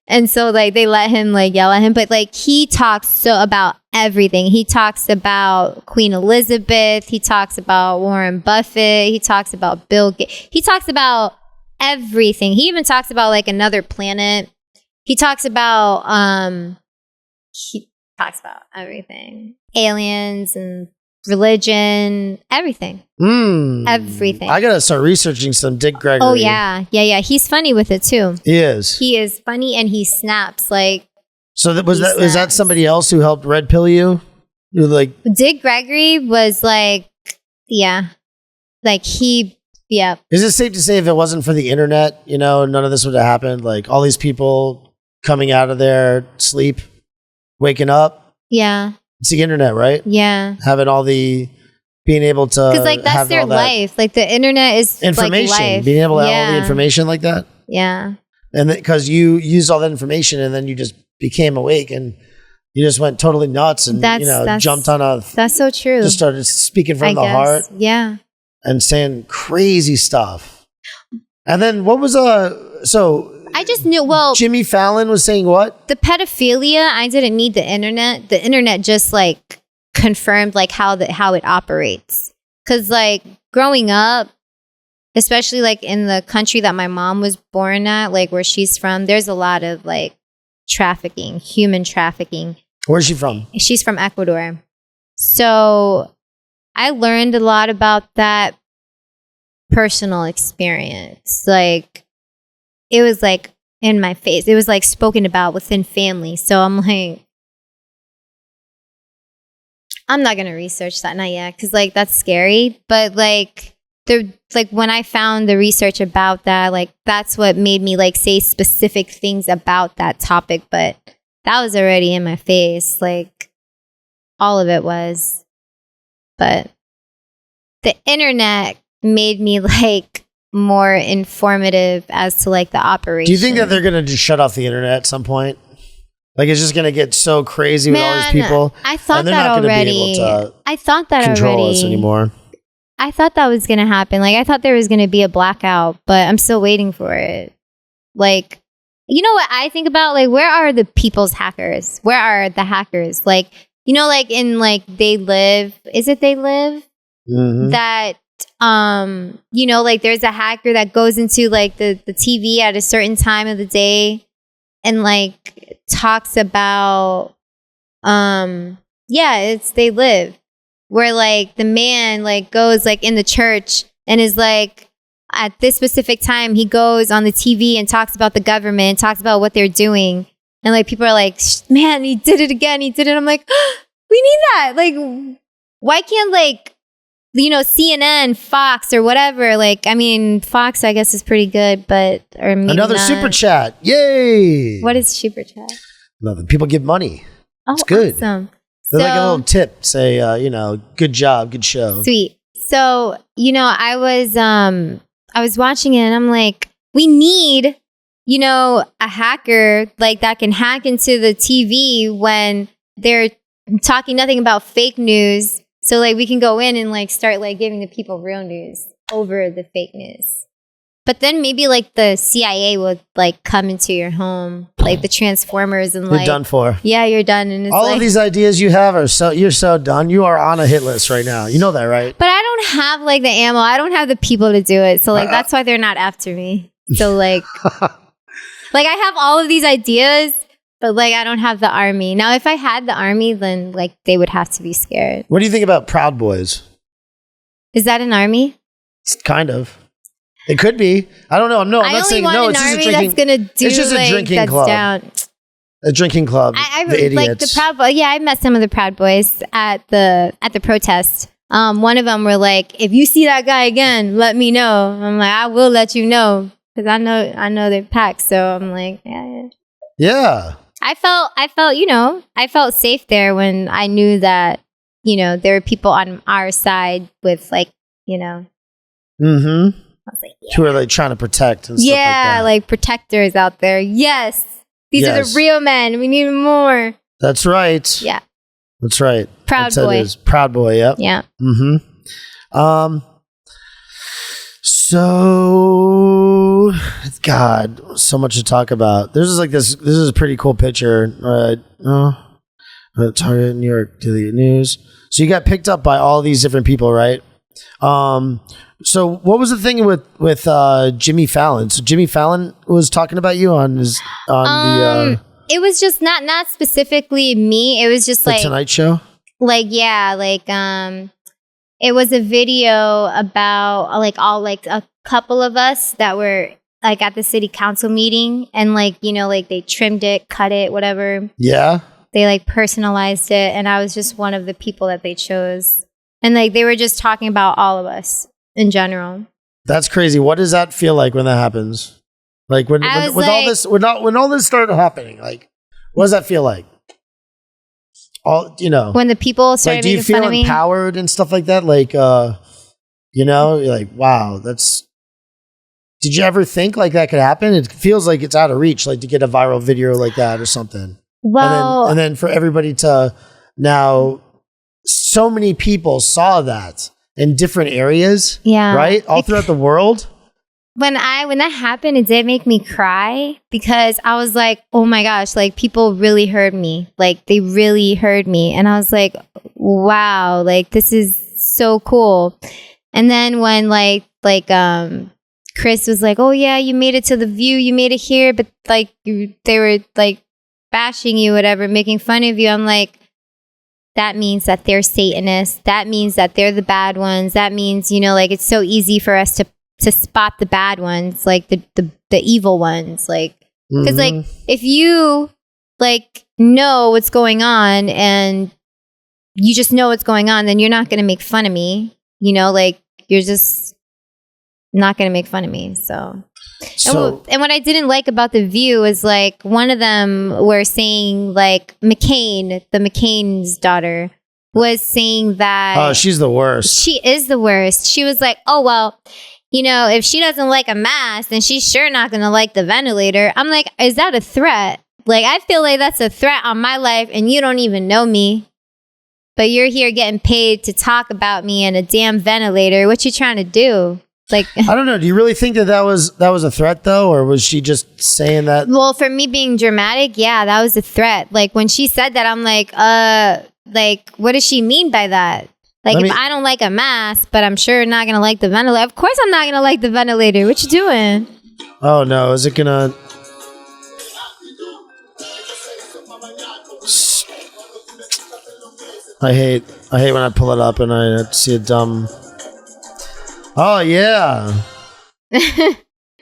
And so like they let him like yell at him, but like he talks so about everything. He talks about Queen Elizabeth. He talks about Warren Buffett. He talks about Bill Gates. He talks about everything. He even talks about like another planet. He talks about everything. Aliens and religion, everything. Everything. I gotta start researching some Dick Gregory. Oh yeah. He's funny with it too. He is. He is funny and he snaps like. So was that somebody else who helped red pill you? You're like Dick Gregory was like, yeah, like he, yeah. Is it safe to say if it wasn't for the internet, none of this would have happened? Like all these people coming out of their sleep, waking up. Yeah. It's the internet, right? Yeah. Having all the being able to because like that's their life. Like the internet is information. Like life. Being able to have all the information like that. Yeah. And because you used all that information and then you just became awake and you just went totally nuts and jumped on a. That's so true. Just started speaking from the heart. Yeah. And saying crazy stuff. And then what was so. I just knew. Well, Jimmy Fallon was saying what? The pedophilia. I didn't need the internet. The internet just like confirmed like how it operates. Because like growing up, especially like in the country that my mom was born at, like where she's from, there's a lot of like trafficking, human trafficking. Where's she from? She's from Ecuador. So I learned a lot about that personal experience. Like it was like in my face. It was like spoken about within family. So I'm like, I'm not going to research that, not yet. Cause like that's scary. But like when I found the research about that, like that's what made me like say specific things about that topic. But that was already in my face. Like all of it was. But the internet made me like more informative as to like the operation. Do you think that they're going to just shut off the internet at some point? Like it's just going to get so crazy with all these people. I thought and they're that not gonna already. Be able to I thought that control already. us anymore. I thought that was going to happen. Like I thought there was going to be a blackout, but I'm still waiting for it. Like, you know what I think about? Like, where are the people's hackers? Where are the hackers? Like, like in like They Live. Is it They Live? Mm-hmm. That like there's a hacker that goes into like the TV at a certain time of the day and like talks about it's They Live, where like the man like goes like in the church and is like at this specific time he goes on the TV and talks about the government, talks about what they're doing, and like people are like, man, he did it again, he did it. I'm like, we need that. Like why can't like CNN, Fox, or whatever. Like, I mean, Fox, I guess, is pretty good, but or maybe another not. super chat. Yay! What is super chat? Nothing. People give money. Oh, it's good. Awesome. They're like a little tip. Say, good job, good show. Sweet. So, I was watching it, and I'm like, we need, a hacker like that can hack into the TV when they're talking nothing about fake news. So like we can go in and like start like giving the people real news over the fake news. But then maybe like the CIA would like come into your home, like the Transformers, and like you're done for. Yeah, you're done. And it's all of these ideas you have you're so done. You are on a hit list right now. You know that, right? But I don't have like the ammo. I don't have the people to do it. So like that's why they're not after me. So like, like I have all of these ideas. But like I don't have the army. Now if I had the army, then like they would have to be scared. What do you think about Proud Boys? Is that an army? It's kind of. It could be. I don't know. I'm not saying no. It's just a drinking. That's gonna do. It's just a drinking club. Down. A drinking club. I the idiots. like the Proud Boys. Yeah, I met some of the Proud Boys at the protest. One of them were like, "If you see that guy again, let me know." I'm like, "I will let you know," because I know they're packed. So I'm like, yeah. Yeah. I felt safe there when I knew that, there were people on our side with Mm-hmm. I was like, Who are like trying to protect and stuff like that. like protectors out there. Yes. These are the real men. We need more. That's right. Yeah. That's right. Proud That's how boy. it is. Proud boy, yep. Yeah. Mm-hmm. So, God, so much to talk about. This is a pretty cool picture. Target, New York Daily News. So you got picked up by all these different people, right? So what was the thing with Jimmy Fallon? So Jimmy Fallon was talking about you on the it was just not specifically me. It was just the like Tonight Show. It was a video about a couple of us that were like at the city council meeting, and they trimmed it, cut it, whatever. Yeah. They personalized it, and I was just one of the people that they chose. And they were just talking about all of us in general. That's crazy. What does that feel like when that happens? Like when all this started happening, like what does that feel like? When the people started do you making feel fun of me, empowered and stuff like that? Like you're like, wow, that's. Did you ever think like that could happen? It feels like it's out of reach, like to get a viral video like that or something. Well, and then for everybody to now, so many people saw that in different areas, right, all throughout the world. When that happened, it did make me cry because I was like, oh my gosh, like people really heard me. Like they really heard me. And I was like, wow, like this is so cool. And then when Chris was like, oh yeah, you made it to The View, you made it here, but they were bashing you, whatever, making fun of you. I'm like, that means that they're Satanists. That means that they're the bad ones. That means, it's so easy for us to spot the bad ones, like the evil ones, because if you know what's going on and you just know what's going on, then you're not going to make fun of me, you're just not going to make fun of me. So and what I didn't like about The View is one of them were saying McCain's daughter was saying that she's the worst. She is the worst. She was like, oh well, if she doesn't like a mask, then she's sure not going to like the ventilator. I'm like, is that a threat? I feel like that's a threat on my life, and you don't even know me. But you're here getting paid to talk about me and a damn ventilator. What you trying to do? I don't know. Do you really think that was a threat, though? Or was she just saying that? Well, for me being dramatic, yeah, that was a threat. When she said that, I'm like, what does she mean by that? If I don't like a mask, but I'm sure not going to like the ventilator. Of course I'm not going to like the ventilator. What you doing? Oh, no. Is it going to... I hate when I pull it up and I see a dumb... Oh, yeah.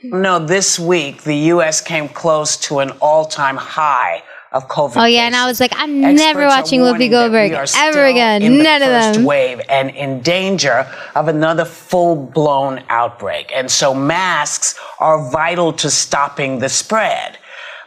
No, this week, the U.S. came close to an all-time high of COVID. Oh, yeah, and I was like, I'm never watching Whoopi Goldberg ever again. None of them. First wave and in danger of another full-blown outbreak. And so masks are vital to stopping the spread.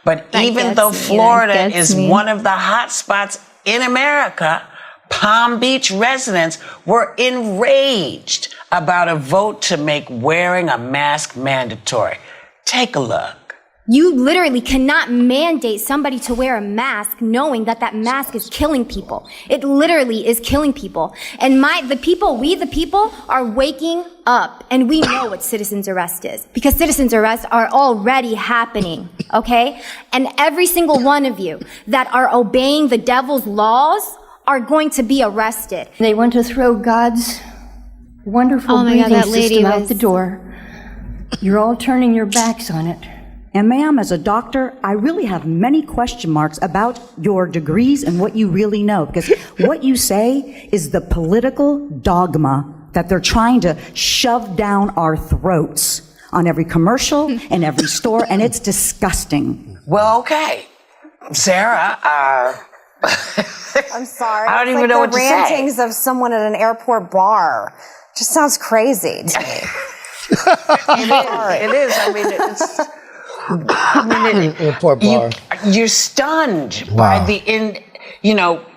But even though Florida is one of the hot spots in America, Palm Beach residents were enraged about a vote to make wearing a mask mandatory. Take a look. You literally cannot mandate somebody to wear a mask knowing that that mask is killing people. It literally is killing people. And we the people are waking up, and we know what citizen's arrest is, because citizen's arrests are already happening, okay? And every single one of you that are obeying the devil's laws are going to be arrested. They want to throw God's wonderful breathing system out the door. You're all turning your backs on it. And ma'am, as a doctor, I really have many question marks about your degrees and what you really know, because what you say is the political dogma that they're trying to shove down our throats on every commercial and every store, and it's disgusting. Well, okay. Sarah, I'm sorry. I don't even know what to say. The rantings of someone at an airport bar just sounds crazy to me. It is. I mean, it's... Poor bar. You're stunned Wow.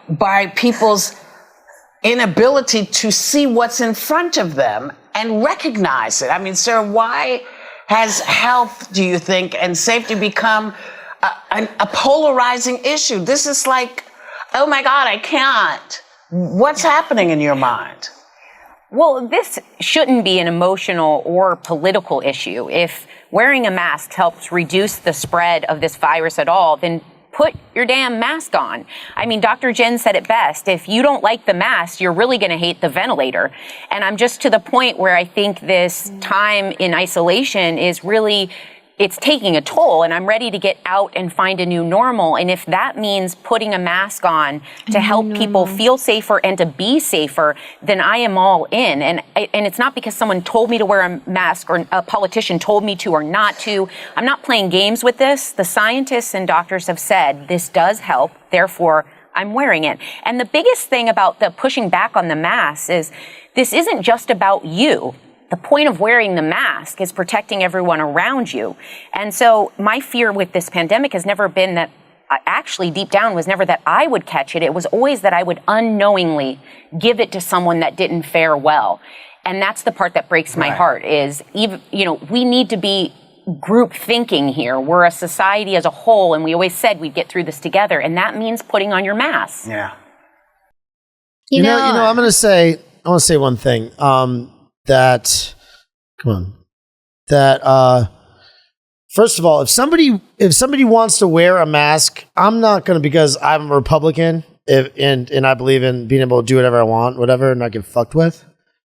by people's inability to see what's in front of them and recognize it. I mean, sir, why has health, do you think, and safety become a polarizing issue? This is like, oh my God, I can't. What's happening in your mind? Well, this shouldn't be an emotional or political issue. If wearing a mask helps reduce the spread of this virus at all, then put your damn mask on. I mean, Dr. Jen said it best. If you don't like the mask, you're really going to hate the ventilator. And I'm just to the point where I think this time in isolation is really, it's taking a toll, and I'm ready to get out and find a new normal. And if that means putting a mask on to help people feel safer and to be safer, then I am all in. And it's not because someone told me to wear a mask or a politician told me to or not to. I'm not playing games with this. The scientists and doctors have said this does help, therefore I'm wearing it. And the biggest thing about the pushing back on the mask is this isn't just about you. The point of wearing the mask is protecting everyone around you. And so my fear with this pandemic has never been that, actually deep down was never that I would catch it. It was always that I would unknowingly give it to someone that didn't fare well. And that's the part that breaks my heart is, even, we need to be group thinking here. We're a society as a whole, and we always said we'd get through this together. And that means putting on your mask. Yeah. You know, I want to say one thing. First of all, if somebody wants to wear a mask, I'm not going to, because I'm a Republican and I believe in being able to do whatever I want, whatever, and not get fucked with.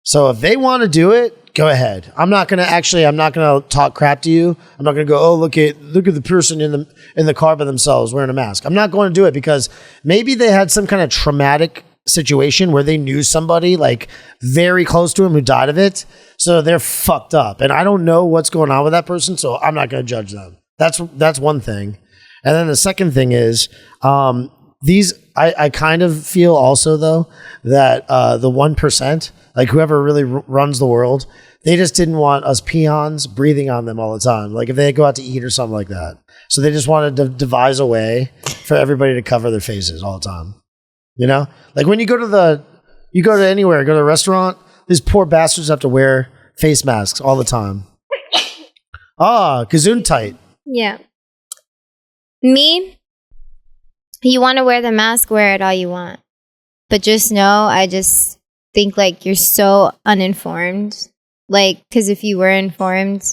So if they want to do it, go ahead. I'm not going to talk crap to you. I'm not going to go, oh, look at the person in the car by themselves wearing a mask. I'm not going to do it because maybe they had some kind of traumatic situation where they knew somebody like very close to him who died of it, so they're fucked up, and I don't know what's going on with that person, so I'm not going to judge them. That's one thing. And then the second thing is I kind of feel also though that the 1%, like whoever really runs the world, they just didn't want us peons breathing on them all the time, like if they go out to eat or something like that, so they just wanted to devise a way for everybody to cover their faces all the time. Like when you go to anywhere, go to a restaurant, these poor bastards have to wear face masks all the time. Gesundheit. Yeah. Me, you want to wear the mask, wear it all you want. But just know, I just think like you're so uninformed. Like, because if you were informed,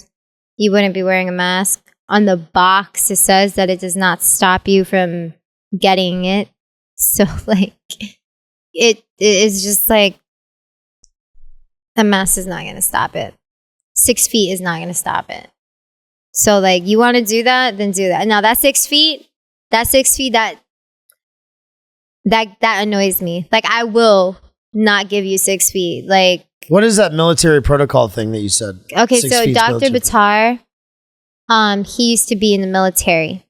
you wouldn't be wearing a mask. On the box, it says that it does not stop you from getting it. So, like, it is just like a mask is not going to stop it. 6 feet is not going to stop it. So, like, you want to do that, then do that. Now, that 6 feet, that annoys me. Like, I will not give you 6 feet. Like, what is that military protocol thing that you said? Okay, so Dr. Batar, he used to be in the military.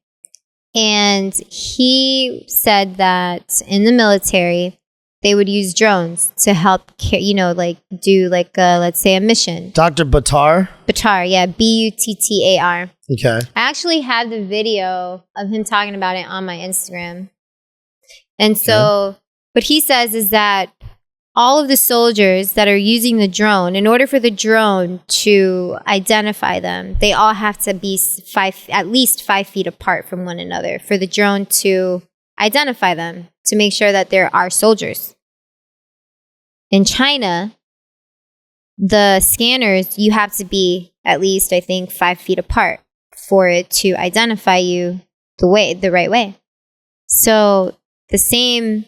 And he said that in the military, they would use drones to help, do let's say a mission. Dr. Batar? Batar, yeah, Buttar. Okay. I actually have the video of him talking about it on my Instagram. And so what he says is that all of the soldiers that are using the drone, in order for the drone to identify them, they all have to be at least 5 feet apart from one another for the drone to identify them, to make sure that there are soldiers. In China, the scanners, you have to be at least, I think, 5 feet apart for it to identify you the right way. So the same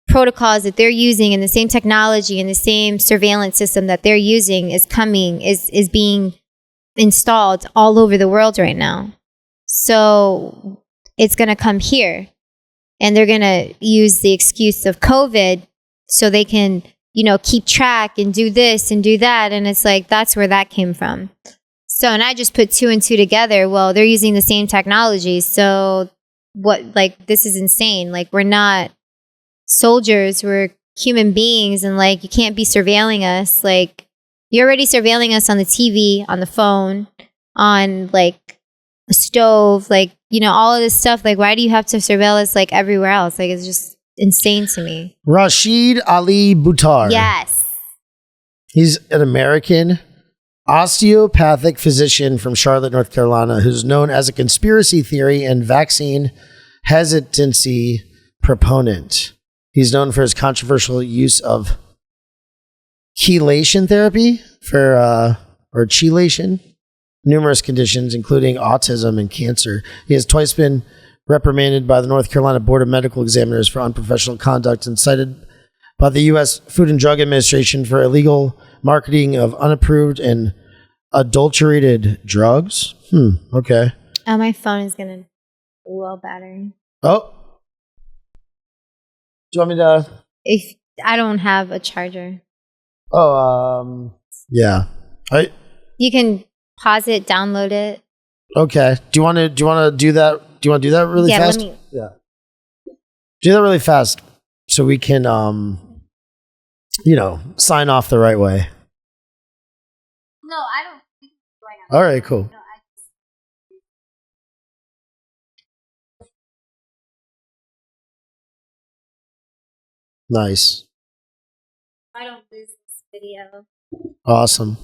protocols that they're using and the same technology and the same surveillance system that they're using is being installed all over the world right now. So it's going to come here, and they're going to use the excuse of COVID so they can, keep track and do this and do that. And it's like, that's where that came from. So, and I just put 2 and 2 together. Well, they're using the same technology. So this is insane. Like, we're not soldiers, we're human beings, and like, you can't be surveilling us. Like, you're already surveilling us on the TV, on the phone, on like stove, like, you know, all of this stuff. Like, why do you have to surveil us like everywhere else? Like, it's just insane to me. Rashid Ali Buttar. Yes. He's an American osteopathic physician from Charlotte, North Carolina, who's known as a conspiracy theory and vaccine hesitancy proponent. He's known for his controversial use of chelation therapy or chelation, numerous conditions, including autism and cancer. He has twice been reprimanded by the North Carolina Board of Medical Examiners for unprofessional conduct and cited by the U.S. Food and Drug Administration for illegal marketing of unapproved and adulterated drugs. Okay. Oh, my phone is going to low battery. Oh. Do you want me to? If I don't have a charger. Oh, yeah. You can pause it, download it. Okay. Do you want to do that? Do you want to do that really fast? Yeah. Do that really fast so we can, sign off the right way. No, I don't. All right, cool. Nice. I don't lose this video. Awesome.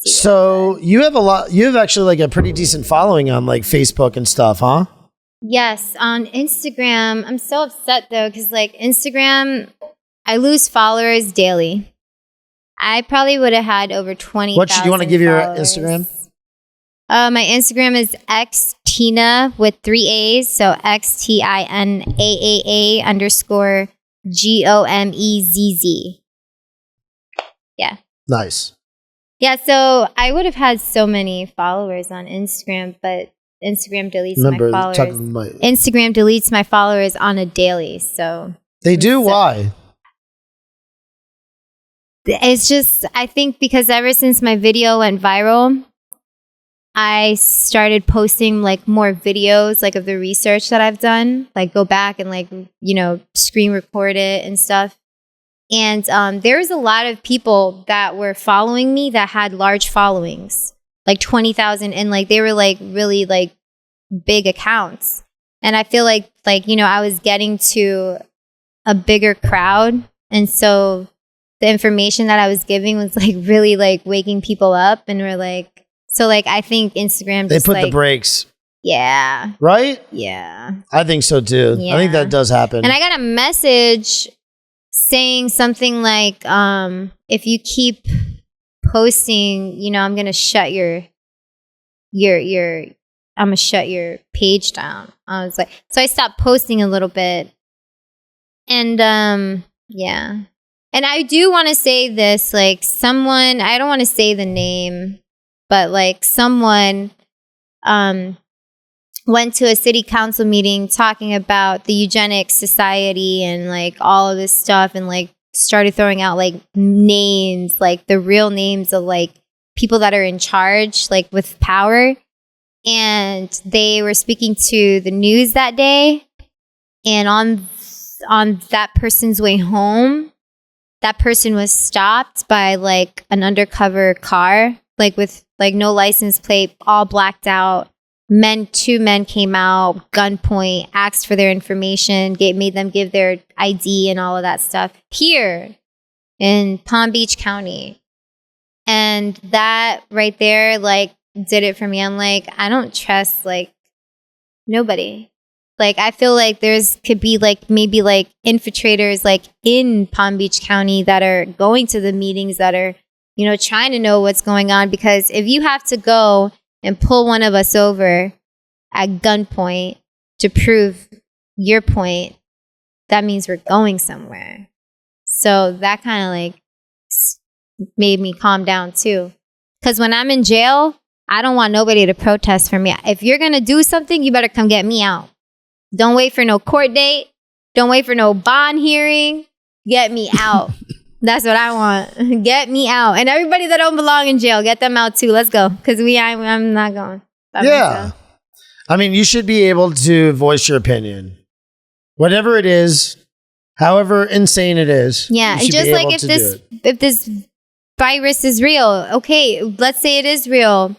So you have actually like a pretty decent following on like Facebook and stuff, huh? Yes, on Instagram. I'm so upset though, because like Instagram, I lose followers daily. I probably would have had over 20,000 What do you want to give your followers. Instagram? My Instagram is xtina with 3 A's, so XTINAAA_GOMEZZ. Yeah. Nice. Yeah, so I would have had so many followers on Instagram, but Instagram deletes my followers. Instagram deletes my followers on a daily, so. They do? Why? It's just, I think because ever since my video went viral, I started posting like more videos like of the research that I've done, like go back and like, screen record it and stuff. And there was a lot of people that were following me that had large followings, like 20,000, and like they were like really like big accounts. And I feel like I was getting to a bigger crowd, and so the information that I was giving was like really like waking people up, and we're like, so like I think Instagram just they put the brakes. Yeah. Right? Yeah. I think so too. Yeah. I think that does happen. And I got a message saying something like, if you keep posting, I'm gonna shut your I'm gonna shut your page down. I was like, so I stopped posting a little bit. And yeah. And I do want to say this, like someone, I don't want to say the name, but like someone went to a city council meeting talking about the eugenics society and like all of this stuff, and like started throwing out like names, like the real names of like people that are in charge, like with power. And they were speaking to the news that day, and on that person's way home, that person was stopped by like an undercover car, like with like no license plate, all blacked out. Two men came out, gunpoint, asked for their information, made them give their ID and all of that stuff here in Palm Beach County. And that right there, like, did it for me. I'm like, I don't trust like nobody. Like, I feel like could be like maybe like infiltrators like in Palm Beach County that are going to the meetings, that are, trying to know what's going on. Because if you have to go and pull one of us over at gunpoint to prove your point, that means we're going somewhere. So that kind of like made me calm down too. Because when I'm in jail, I don't want nobody to protest for me. If you're going to do something, you better come get me out. Don't wait for no court date. Don't wait for no bond hearing. Get me out. That's what I want. Get me out. And everybody that don't belong in jail, get them out too. Let's go. Because I'm not going. Yeah. I mean, you should be able to voice your opinion. Whatever it is, however insane it is. Yeah. And just like if this virus is real. Okay, let's say it is real.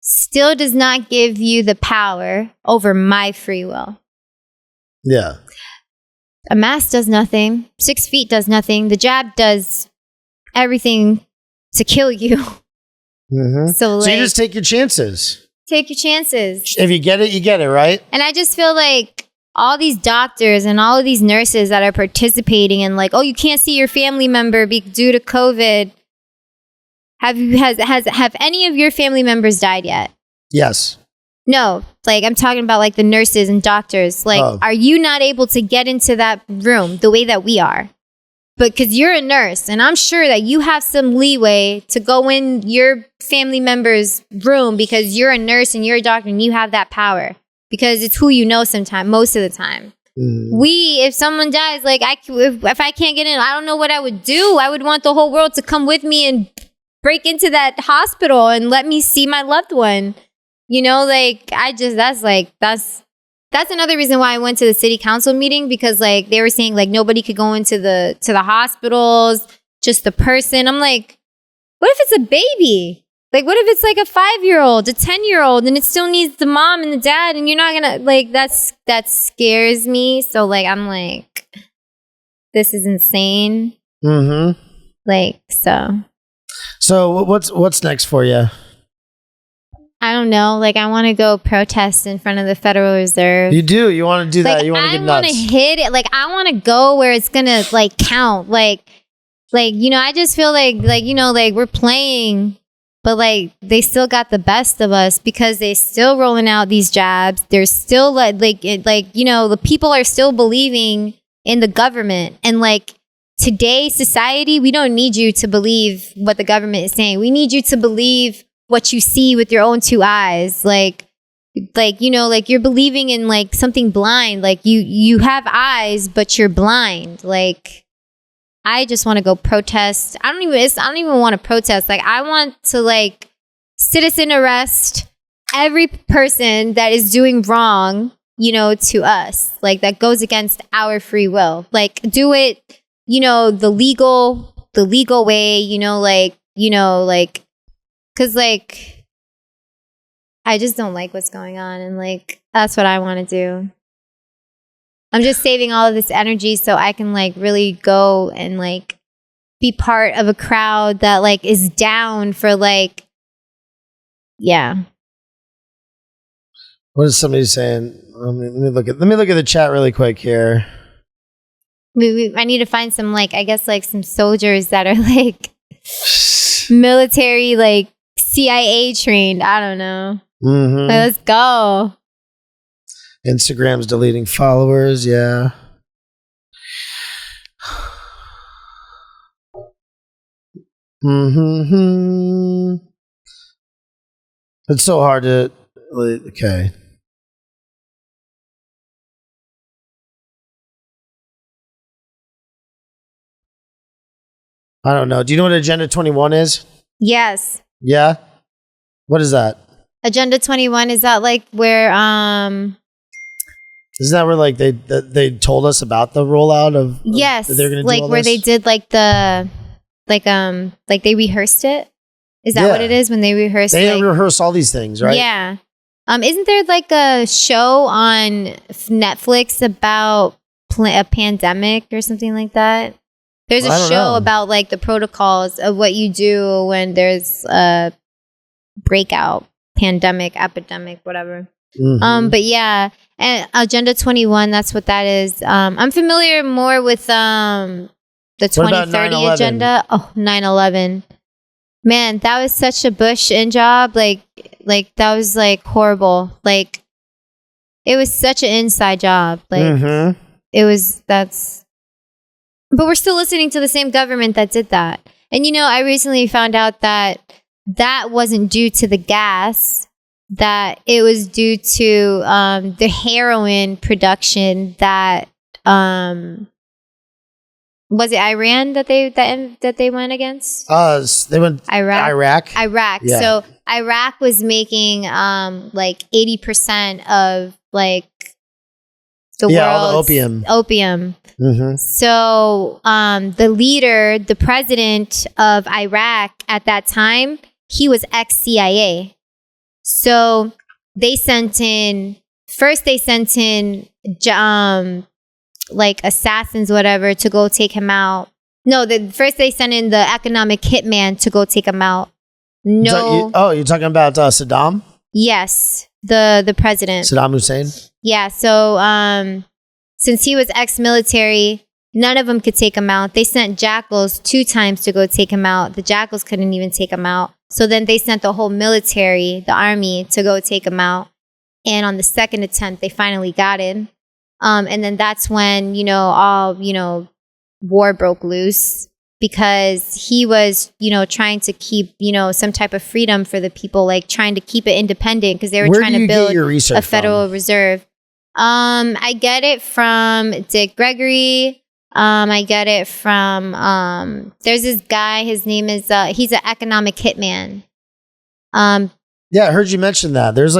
Still does not give you the power over my free will. Yeah. A mask does nothing. 6 feet does nothing. The jab does everything to kill you. Mm-hmm. So you just take your chances. Take your chances. If you get it, you get it, right? And I just feel like all these doctors and all of these nurses that are participating in like, oh, you can't see your family member due to COVID. Have any of your family members died yet? Yes. No, like I'm talking about like the nurses and doctors. Like, are you not able to get into that room the way that we are? But because you're a nurse, and I'm sure that you have some leeway to go in your family member's room because you're a nurse and you're a doctor and you have that power because it's who you know most of the time. If someone dies, like if I can't get in, I don't know what I would do. I would want the whole world to come with me and break into that hospital and let me see my loved one. You know, like that's another reason why I went to the city council meeting because like they were saying like nobody could go into the hospitals, just the person. I'm like, what if it's a baby? Like what if it's like a 5-year-old, a 10-year-old, and it still needs the mom and the dad, and you're not gonna like that scares me. So like I'm like, this is insane. Mm-hmm. Like so. So what's next for you? I don't know. Like, I want to go protest in front of the Federal Reserve. You do? You want to do that? You want to get nuts? I want to hit it. Like, I want to go where it's going to, like, count. Like, you know, I just feel like, you know, like, we're playing, but, like, they still got the best of us because they still rolling out these jabs. They're still, like, you know, the people are still believing in the government. And, like, today's society, we don't need you to believe what the government is saying. We need you to believe what you see with your own 2 eyes. Like, you know, like you're believing in like something blind. Like you have eyes, but you're blind. Like, I just want to go protest. I don't even want to protest. Like, I want to like citizen arrest every person that is doing wrong, you know, to us. Like that goes against our free will. Like do it, you know, the legal way, you know, like, cause like, I just don't like what's going on. And like, that's what I want to do. I'm just saving all of this energy so I can like really go and like be part of a crowd that like is down for like, yeah. What is somebody saying? Let me look at the chat really quick here. I need to find some like, I guess like some soldiers that are like military, like CIA trained. I don't know. Mm-hmm. Let's go. Instagram's deleting followers. Yeah. Mm-hmm. It's so hard to. Okay. I don't know. Do you know what Agenda 21 is? Yes. Yeah? What is that? Agenda 21, is that like where Isn't that where like they told us about the rollout of yes, they're gonna like do all where this? they did like the like they rehearsed it? Is that what it is when they rehearse? They rehearse all these things, right? Yeah. Isn't there like a show on Netflix about a pandemic or something like that? There's a show about like the protocols of what you do when there's a breakout, pandemic, epidemic, whatever. Mm-hmm. But yeah, and Agenda 21, that's what that is. I'm familiar more with the 2030 agenda. Oh, 9/11. Man, that was such a Bush in job. Like that was like horrible. Like it was such an inside job. Like but we're still listening to the same government that did that. And you know, I recently found out that wasn't due to the gas, that it was due to the heroin production that was it Iran that they went against? They went Iraq. Yeah. So Iraq was making like 80% of like the world's all the opium. So the leader, the president of Iraq at that time, he was ex-CIA. So they sent in like assassins, whatever, to go take him out. No, first they sent in the economic hitman to go take him out. No. You're talking about Saddam? Yes, the president. Saddam Hussein? Yeah, so since he was ex-military, none of them could take him out. They sent jackals 2 times to go take him out. The jackals couldn't even take him out. So then they sent the whole military, the army, to go take him out. And on the second attempt, they finally got him. And then that's when, war broke loose because he was, trying to keep, some type of freedom for the people, like trying to keep it independent because they were trying to build a Federal Reserve. I get it from Dick Gregory. I get it from, there's this guy, his name is, he's an economic hitman. Yeah, I heard you mention that. There's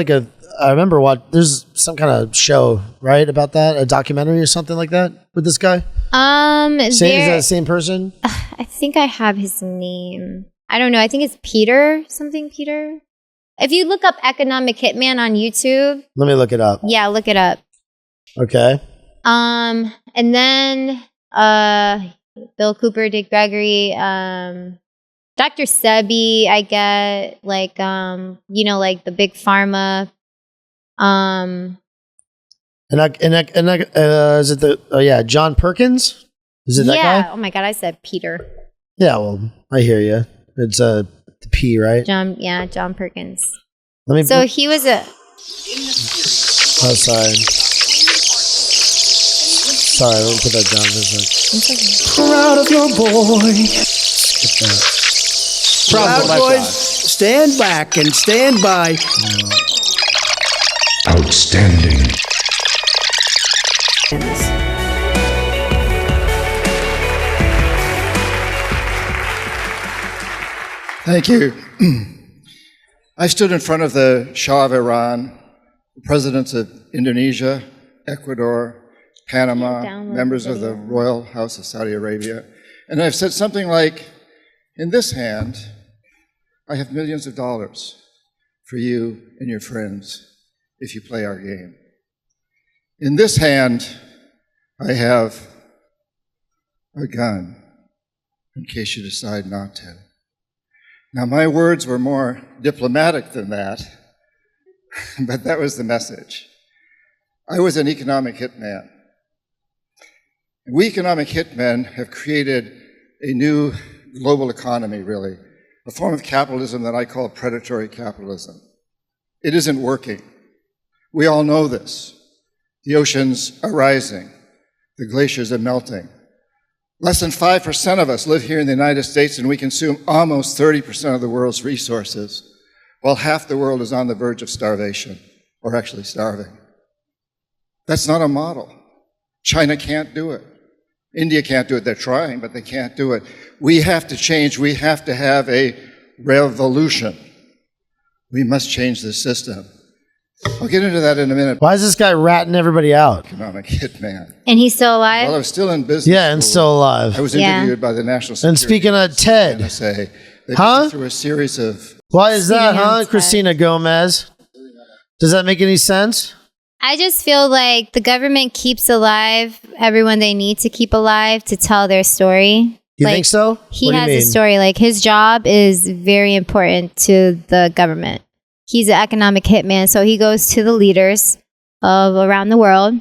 I remember there's some kind of show, right, about that? A documentary or something like that with this guy? Is that the same person? I think I have his name. I don't know. I think it's Peter. If you look up economic hitman on YouTube. Let me look it up. Yeah, look it up. Okay. And then Bill Cooper, Dick Gregory, Dr. Sebi, I get like the big pharma. Is it John Perkins? Is it that guy? Oh my God, I said Peter. Yeah, well, I hear you. It's the P, right? John Perkins. He was a. Oh, sorry. Sorry, let me put that down for a second. Proud of your boy. Skip that. Proud boys, stand back and stand by. Outstanding. Thank you. I stood in front of the Shah of Iran, the presidents of Indonesia, Ecuador, Panama, members of the Royal House of Saudi Arabia, and I've said something like, in this hand, I have millions of dollars for you and your friends if you play our game. In this hand, I have a gun in case you decide not to. Now, my words were more diplomatic than that, but that was the message. I was an economic hitman. We economic hitmen have created a new global economy, really, a form of capitalism that I call predatory capitalism. It isn't working. We all know this. The oceans are rising. The glaciers are melting. Less than 5% of us live here in the United States, and we consume almost 30% of the world's resources, while half the world is on the verge of starvation, or actually starving. That's not a model. China can't do it. India can't do it. They're trying, but they can't do it. We have to change. We have to have a revolution. We must change the system. I'll get into that in a minute. Why is this guy ratting everybody out? Economic hitman. And he's still alive? Well, I was still in business. Yeah, and still alive. I was interviewed by the National Security. And speaking of Ted. NSA. They put me through a series of... Why is that, Cristina Gomez? Does that make any sense? I just feel like the government keeps alive everyone they need to keep alive to tell their story. You think so? He has a story. Like, his job is very important to the government. He's an economic hitman, so he goes to the leaders of around the world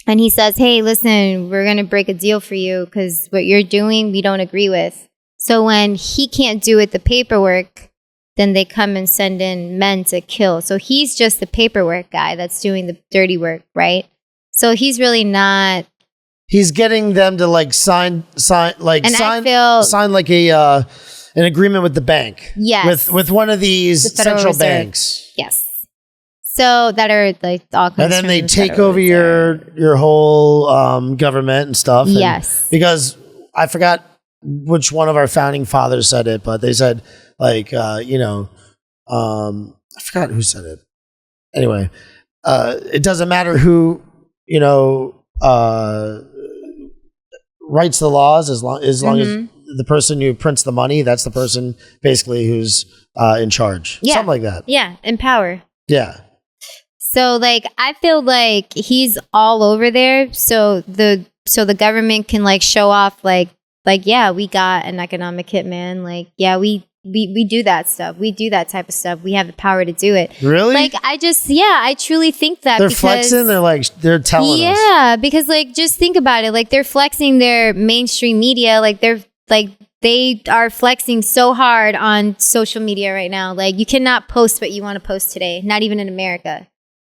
and he says, hey, listen, we're going to break a deal for you because what you're doing, we don't agree with. So when he can't do it, the paperwork, then they come and send in men to kill. So he's just the paperwork guy that's doing the dirty work, right? So he's really not... He's getting them to sign like an agreement with the bank. Yes. With one of these central banks. Yes. So that are all. And then they take over your whole government and stuff. Yes. Because I forgot which one of our founding fathers said it, but they said I forgot who said it. Anyway, it doesn't matter who, writes the laws, as long as Mm-hmm. the person who prints the money, that's the person basically who's in charge. Yeah. Something like that. Yeah, in power. Yeah. So like I feel like he's all over there. So the government can like show off like yeah, we got an economic hitman. Like yeah, we do that stuff. We do that type of stuff. We have the power to do it. Really? Like I truly think that They're because, flexing. They're telling us. Yeah, because like just think about it. Like they're flexing their mainstream media. Like they are flexing so hard on social media right now. Like you cannot post what you want to post today. Not even in America.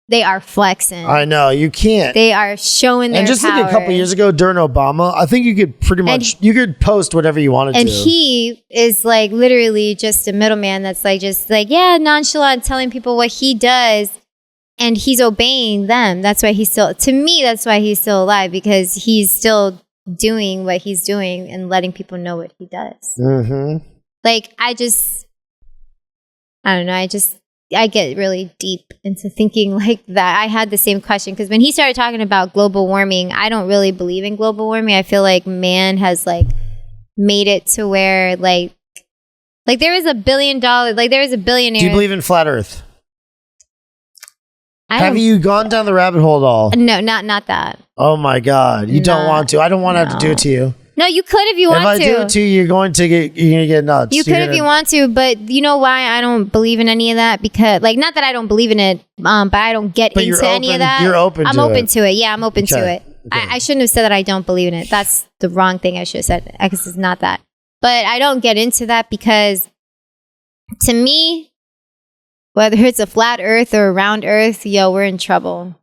They are flexing. I know, you can't. They are showing their And just power. think a couple years ago during Obama, I think you could pretty much, you could post whatever you wanted and to. he is like literally just a middleman that's like just like, yeah, nonchalant telling people what he does and he's obeying them. That's why he's still, to me, that's why he's still alive, because he's still doing what he's doing and letting people know what he does. Mm-hmm. Like, I don't know. I get really deep into thinking like that. I had the same question because when he started talking about global warming, I don't really believe in global warming. I feel like man has like made it to where like there is $1 billion, like there is a billionaire. Do you believe in flat Earth? Have you gone down the rabbit hole at all? No, not that. Oh my God, you don't want to. I don't want to have to do it to you. No, you could if you want to. If I do it to you, you're gonna get nuts. You could if you want to, but you know why I don't believe in any of that? Because, like, not that I don't believe in it, but I don't get But into you're any of open- that. you're open I'm to open it. to it. Yeah, I'm open to Okay. it. I shouldn't have said that I don't believe in it. That's the wrong thing I should have said. I guess it's not that. But I don't get into that because, to me, whether it's a flat Earth or a round Earth, we're in trouble.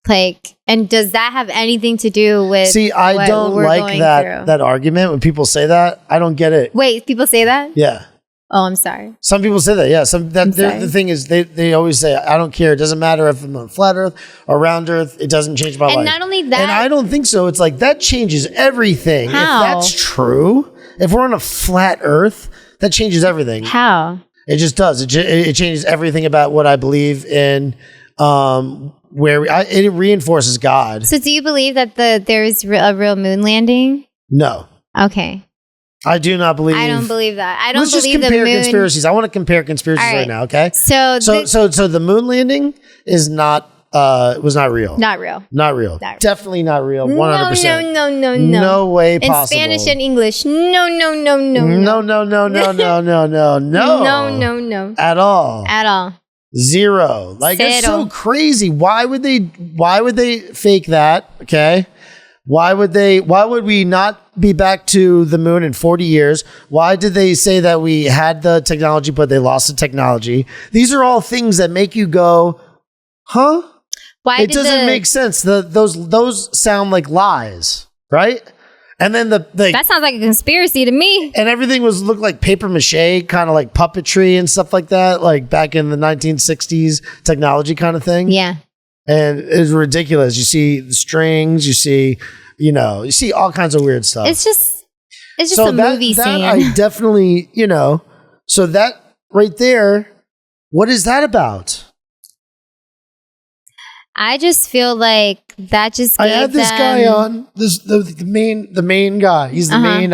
Like, and does that have anything to do with? See, I what don't we're like going that through? argument when people say that. I don't get it. Wait, people say that? Yeah. Oh, I'm sorry. Some people say that, yeah. sorry. The thing is, they always say, I don't care. It doesn't matter if I'm on flat Earth or round Earth. It doesn't change my life. And not only that, and I don't think so. It's like, that changes everything. How? If that's true, if we're on a flat Earth, that changes everything. How? It just does. It changes everything about what I believe in, it reinforces God. So do you believe that there's a real moon landing? No. Okay. I do not believe. I don't believe that. I don't Let's just believe the compare moon. conspiracies. I want to compare conspiracies All right right. now. Okay. So the moon landing is not was not real. Not real. Not real. Not real. Definitely not real. 100%. No. No way possible. In Spanish and English. No. No. At all. At all. Zero. Like, it's so Cero. crazy. Why would they fake that? Okay. Why would we not be back to the moon in 40 years? Why did they say that we had the technology, but they lost the technology? These are all things that make you go, huh? It doesn't make sense. Those sound like lies, right? And then that sounds like a conspiracy to me. And everything looked like paper mache, kind of like puppetry and stuff like that, like back in the 1960s technology kind of thing. Yeah. And it's ridiculous. You see the strings, you see all kinds of weird stuff. It's just a movie scene. I definitely, so that right there, what is that about? I just feel like that just gave I had this guy on, the main guy. He's the main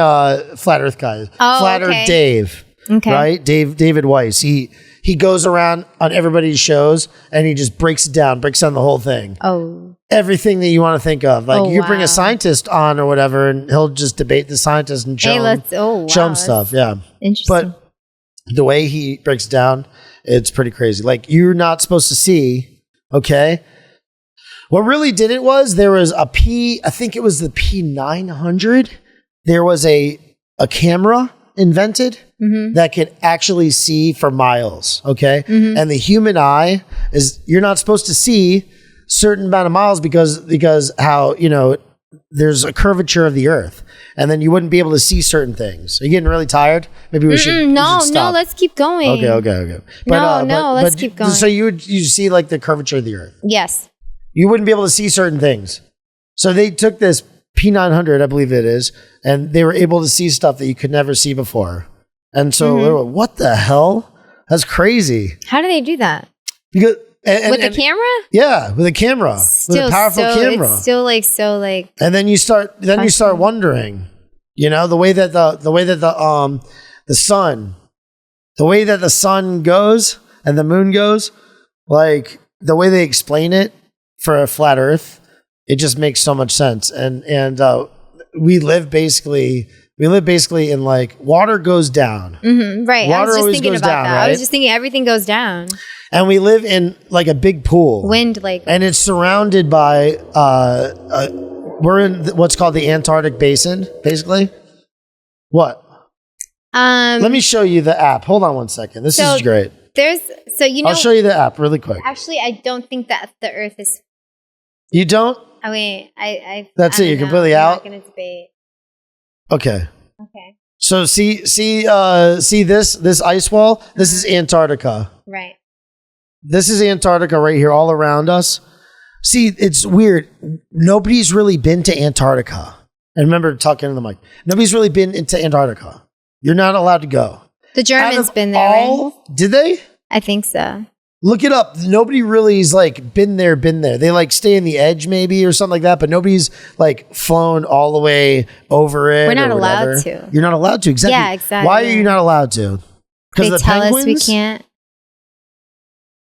flat Earth guy. Flat okay. Earth Dave. Okay. Right? David Weiss. He goes around on everybody's shows and he just breaks down the whole thing. Oh. Everything that you want to think of. Like, you bring wow. a scientist on or whatever and he'll just debate the scientist and show him stuff. Yeah. Interesting. But the way he breaks it down, it's pretty crazy. Like, you're not supposed to see, okay? What really did it was there was I think it was the P900. There was a camera invented that could actually see for miles, okay? And the human eye you're not supposed to see certain amount of miles because how, there's a curvature of the earth and then you wouldn't be able to see certain things. Are you getting really tired? Maybe we should stop. Let's keep going. Okay. Let's keep going. So you see like the curvature of the earth. Yes. You wouldn't be able to see certain things. So they took this P900, I believe it is, and they were able to see stuff that you could never see before. And so, they were, what the hell? That's crazy. How do they do that? Because with the camera? Yeah, with a camera. With a powerful camera. It's still like so like. And then you start wondering, the way that the sun goes and the moon goes, like the way they explain it for a flat Earth, it just makes so much sense. And we live basically in like water goes down. Mm-hmm, right. Water I was just always thinking goes about down, that. right? I was just thinking everything goes down. And we live in like a big pool. Wind like. And it's surrounded by, we're in what's called the Antarctic Basin, basically. What? Let me show you the app. Hold on one second. This is great. I'll show you the app really quick. Actually, I don't think that the Earth is. You don't? I mean, I. That's I it. You're don't know. completely I'm out. not gonna debate. Okay. Okay. So see this ice wall. This is Antarctica. Right. This is Antarctica right here, all around us. See, it's weird. Nobody's really been to Antarctica. And remember talking to the mic. Nobody's really been into Antarctica. You're not allowed to go. The Germans been there, right? Did they? I think so. Look it up. Nobody really's like been there. They like stay in the edge maybe or something like that, but nobody's like flown all the way over it. We're not or allowed whatever. to. You're not allowed to. Exactly. Yeah, exactly. Why are you not allowed to? Because They the tell penguins? us we can't.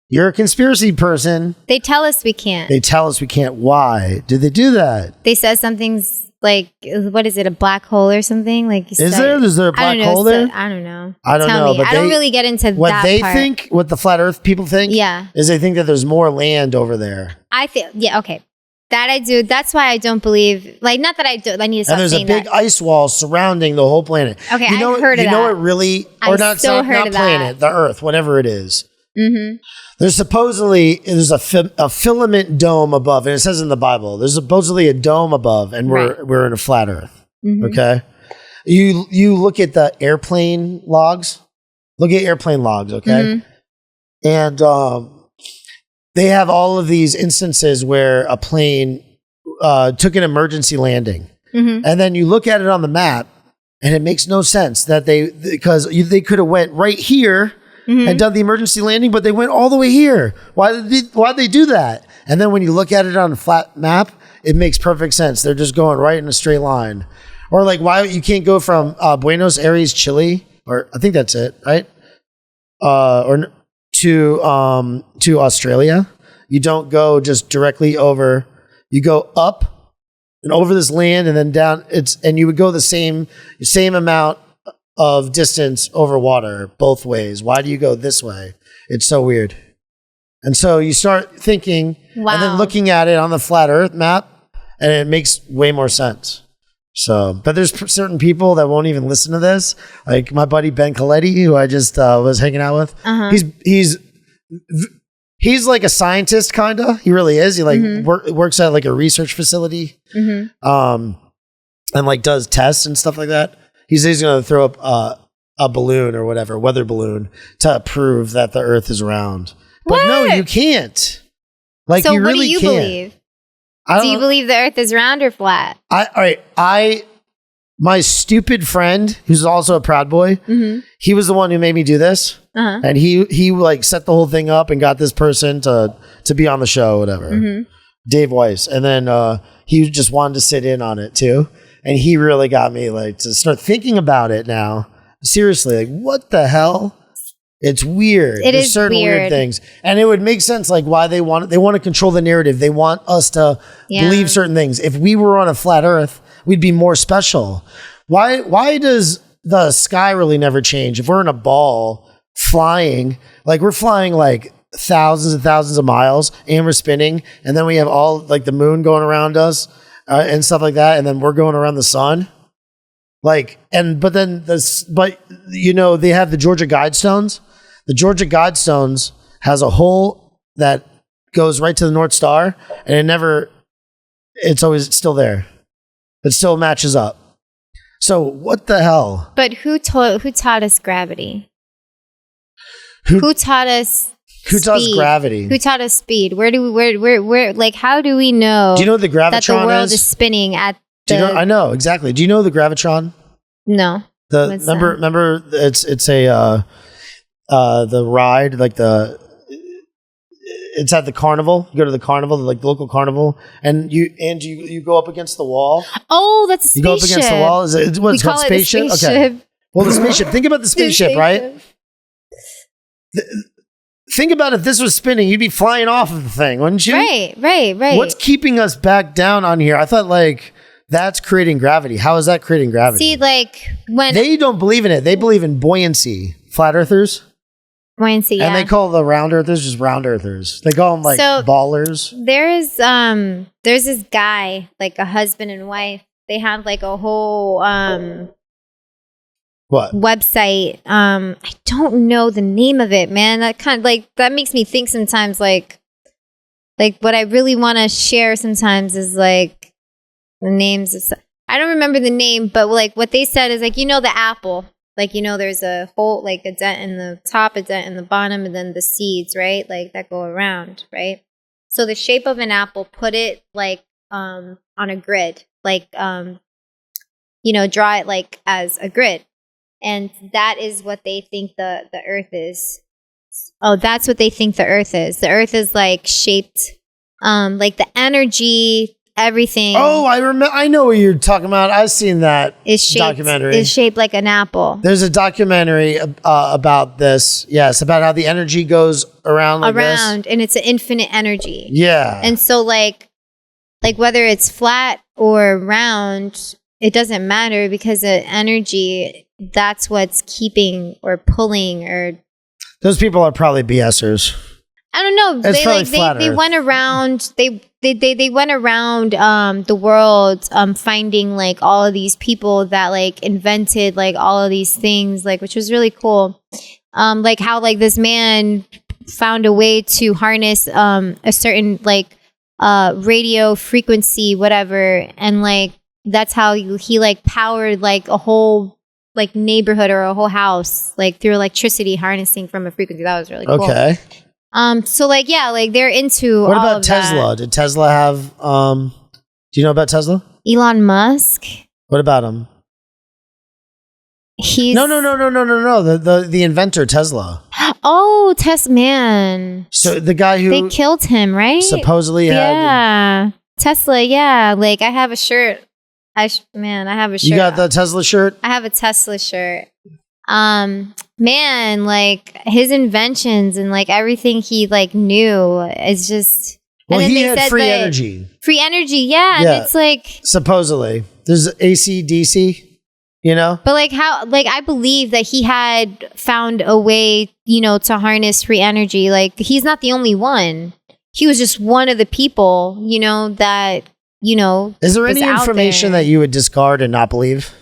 You're a conspiracy person. They tell us we can't. They tell us we can't. Why did they do that? They said something's like, what is it, a black hole or something? Like, Is there a black hole there? I don't know. I don't Tell know. me. But I don't really get into what that they part. think, what the flat Earth people think, Yeah. is they think that there's more land over there. I think, yeah, okay. That I do. That's why I don't believe, like, not that I do. I need to stop And there's a saying big that. ice wall surrounding the whole planet. Okay, you know, I've heard of You know that. it really, I or not, still not, heard not of that. planet, the Earth, whatever it is. Mm-hmm. There's a filament dome above, and it says in the Bible, there's supposedly a dome above, and we're in a flat Earth. Mhm. Okay, you look at the airplane logs. Look at airplane logs, okay, and they have all of these instances where a plane took an emergency landing, and then you look at it on the map, and it makes no sense that because they could have went right here. And done the emergency landing, but they went all the way here. Why'd they do that? And then when you look at it on a flat map, it makes perfect sense. They're just going right in a straight line. Or like, why you can't go from Buenos Aires, Chile, or I think that's it, right? Or to Australia. You don't go just directly over. You go up and over this land, and then down. And you would go the same amount of distance over water both ways. Why do you go this way? It's so weird. And so you start thinking and then looking at it on the flat Earth map, and it makes way more sense. So, but there's certain people that won't even listen to this. Like my buddy Ben Coletti, who I just was hanging out with. He's like a scientist, kinda. He really is. He like works at like a research facility, and like does tests and stuff like that. He's going to throw up a balloon or whatever, weather balloon, to prove that the Earth is round. But no, you can't. Like, so you what really do you can't. believe? Do you believe the Earth is round or flat? My stupid friend, who's also a Proud Boy, he was the one who made me do this. And he like set the whole thing up and got this person to be on the show, whatever. Dave Weiss. And then he just wanted to sit in on it too. And he really got me like to start thinking about it now. Seriously, like what the hell? It's weird. There's certain weird things. And it would make sense like why they want to control the narrative. They want us to believe certain things. If we were on a flat Earth, we'd be more special. Why does the sky really never change? If we're in a ball flying, like we're flying like thousands and thousands of miles and we're spinning, and then we have all like the moon going around us. And stuff like that, and then we're going around the sun, but you know they have the Georgia Guidestones. The Georgia Guidestones has a hole that goes right to the North Star, and it's always still there. It still matches up. So what the hell? But who taught us gravity? Who taught us? Who taught us gravity? Who taught us speed? Where like how do we know? Do you know what the gravitron that the world is spinning at the? I know exactly. Do you know the gravitron? No. Remember it's a the ride like it's at the carnival. You go to the carnival, like the local carnival, and you go up against the wall. Oh, that's a spaceship. You go up against the wall. Is it what's called spaceship? Okay. Well, the spaceship. Think about the spaceship, right? Think about if this was spinning, you'd be flying off of the thing, wouldn't you? Right. What's keeping us back down on here? I thought like that's creating gravity. How is that creating gravity? See, like when they don't believe in it, they believe in buoyancy. Flat earthers. Buoyancy, yeah. And they call the round earthers just round earthers. They call them like ballers. There's this guy, like a husband and wife. They have like a whole website. I don't know the name of it, man. That kind of like that makes me think sometimes like what I really want to share sometimes is like the names of I don't remember the name, but like what they said is like, you know, the apple. Like, you know, there's a hole, like a dent in the top, a dent in the bottom, and then the seeds, right? Like that go around, right? So the shape of an apple, put it like on a grid, like, you know, draw it like as a grid. And that is what they think the earth is. Oh, that's what they think the earth is. The earth is like shaped, like the energy, everything. Oh, I know what you're talking about. I've seen that documentary. It's shaped like an apple. There's a documentary about this. Yes, about how the energy goes around like this. And it's an infinite energy. Yeah. And so like whether it's flat or round, it doesn't matter because the energy, that's what's keeping or pulling or. Those people are probably BSers. I don't know. They went around. They went around the world finding like all of these people that like invented like all of these things, like, which was really cool. Like how like this man found a way to harness a certain like radio frequency, whatever, and like that's how he like powered like a whole like neighborhood or a whole house like through electricity harnessing from a frequency. That was really cool. Okay. So like, yeah, like they're into what all about of Tesla? That. Did Tesla have, do you know about Tesla? Elon Musk. What about him? He's No. The inventor, Tesla. Oh, man. So the guy who they killed him, right? Supposedly had Tesla, yeah. Like I have a shirt. I have a shirt. You got the Tesla shirt? I have a Tesla shirt. Man, like his inventions and like everything he like knew is just. Well, and then he they had said free energy. Free energy, yeah. And it's like supposedly there's AC, DC, you know. But like how, like I believe that he had found a way, you know, to harness free energy. Like he's not the only one. He was just one of the people, you know, that you know. Is there any information that you would discard and not believe?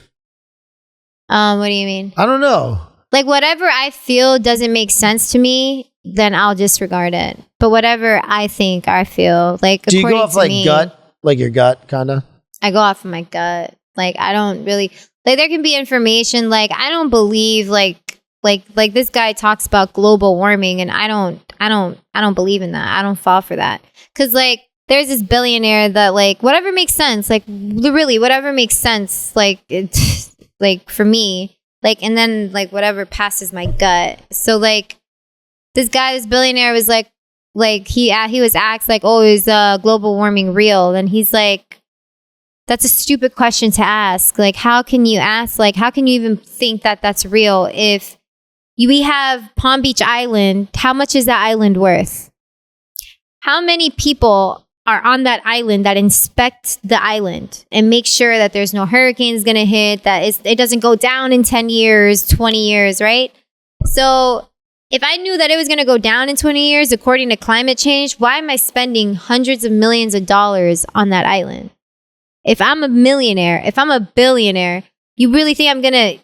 What do you mean? I don't know. Like whatever I feel doesn't make sense to me, then I'll disregard it. But whatever I think, I feel like. Do you go off like gut, like your gut, kind of? I go off of my gut. Like I don't really like. There can be information like I don't believe like this guy talks about global warming, and I don't believe in that. I don't fall for that because like there's this billionaire that like whatever makes sense, like really whatever makes sense, like it's like for me. Like, and then, like, whatever passes my gut. So, like, this billionaire was like he was asked, like, oh, is global warming real? And he's like, that's a stupid question to ask. Like, how can you ask, like, how can you even think that that's real if we have Palm Beach Island? How much is that island worth? How many people are on that island that inspect the island and make sure that there's no hurricanes going to hit, that it doesn't go down in 10 years, 20 years, right? So if I knew that it was going to go down in 20 years according to climate change, why am I spending hundreds of millions of dollars on that island? If I'm a millionaire, if I'm a billionaire, you really think I'm going to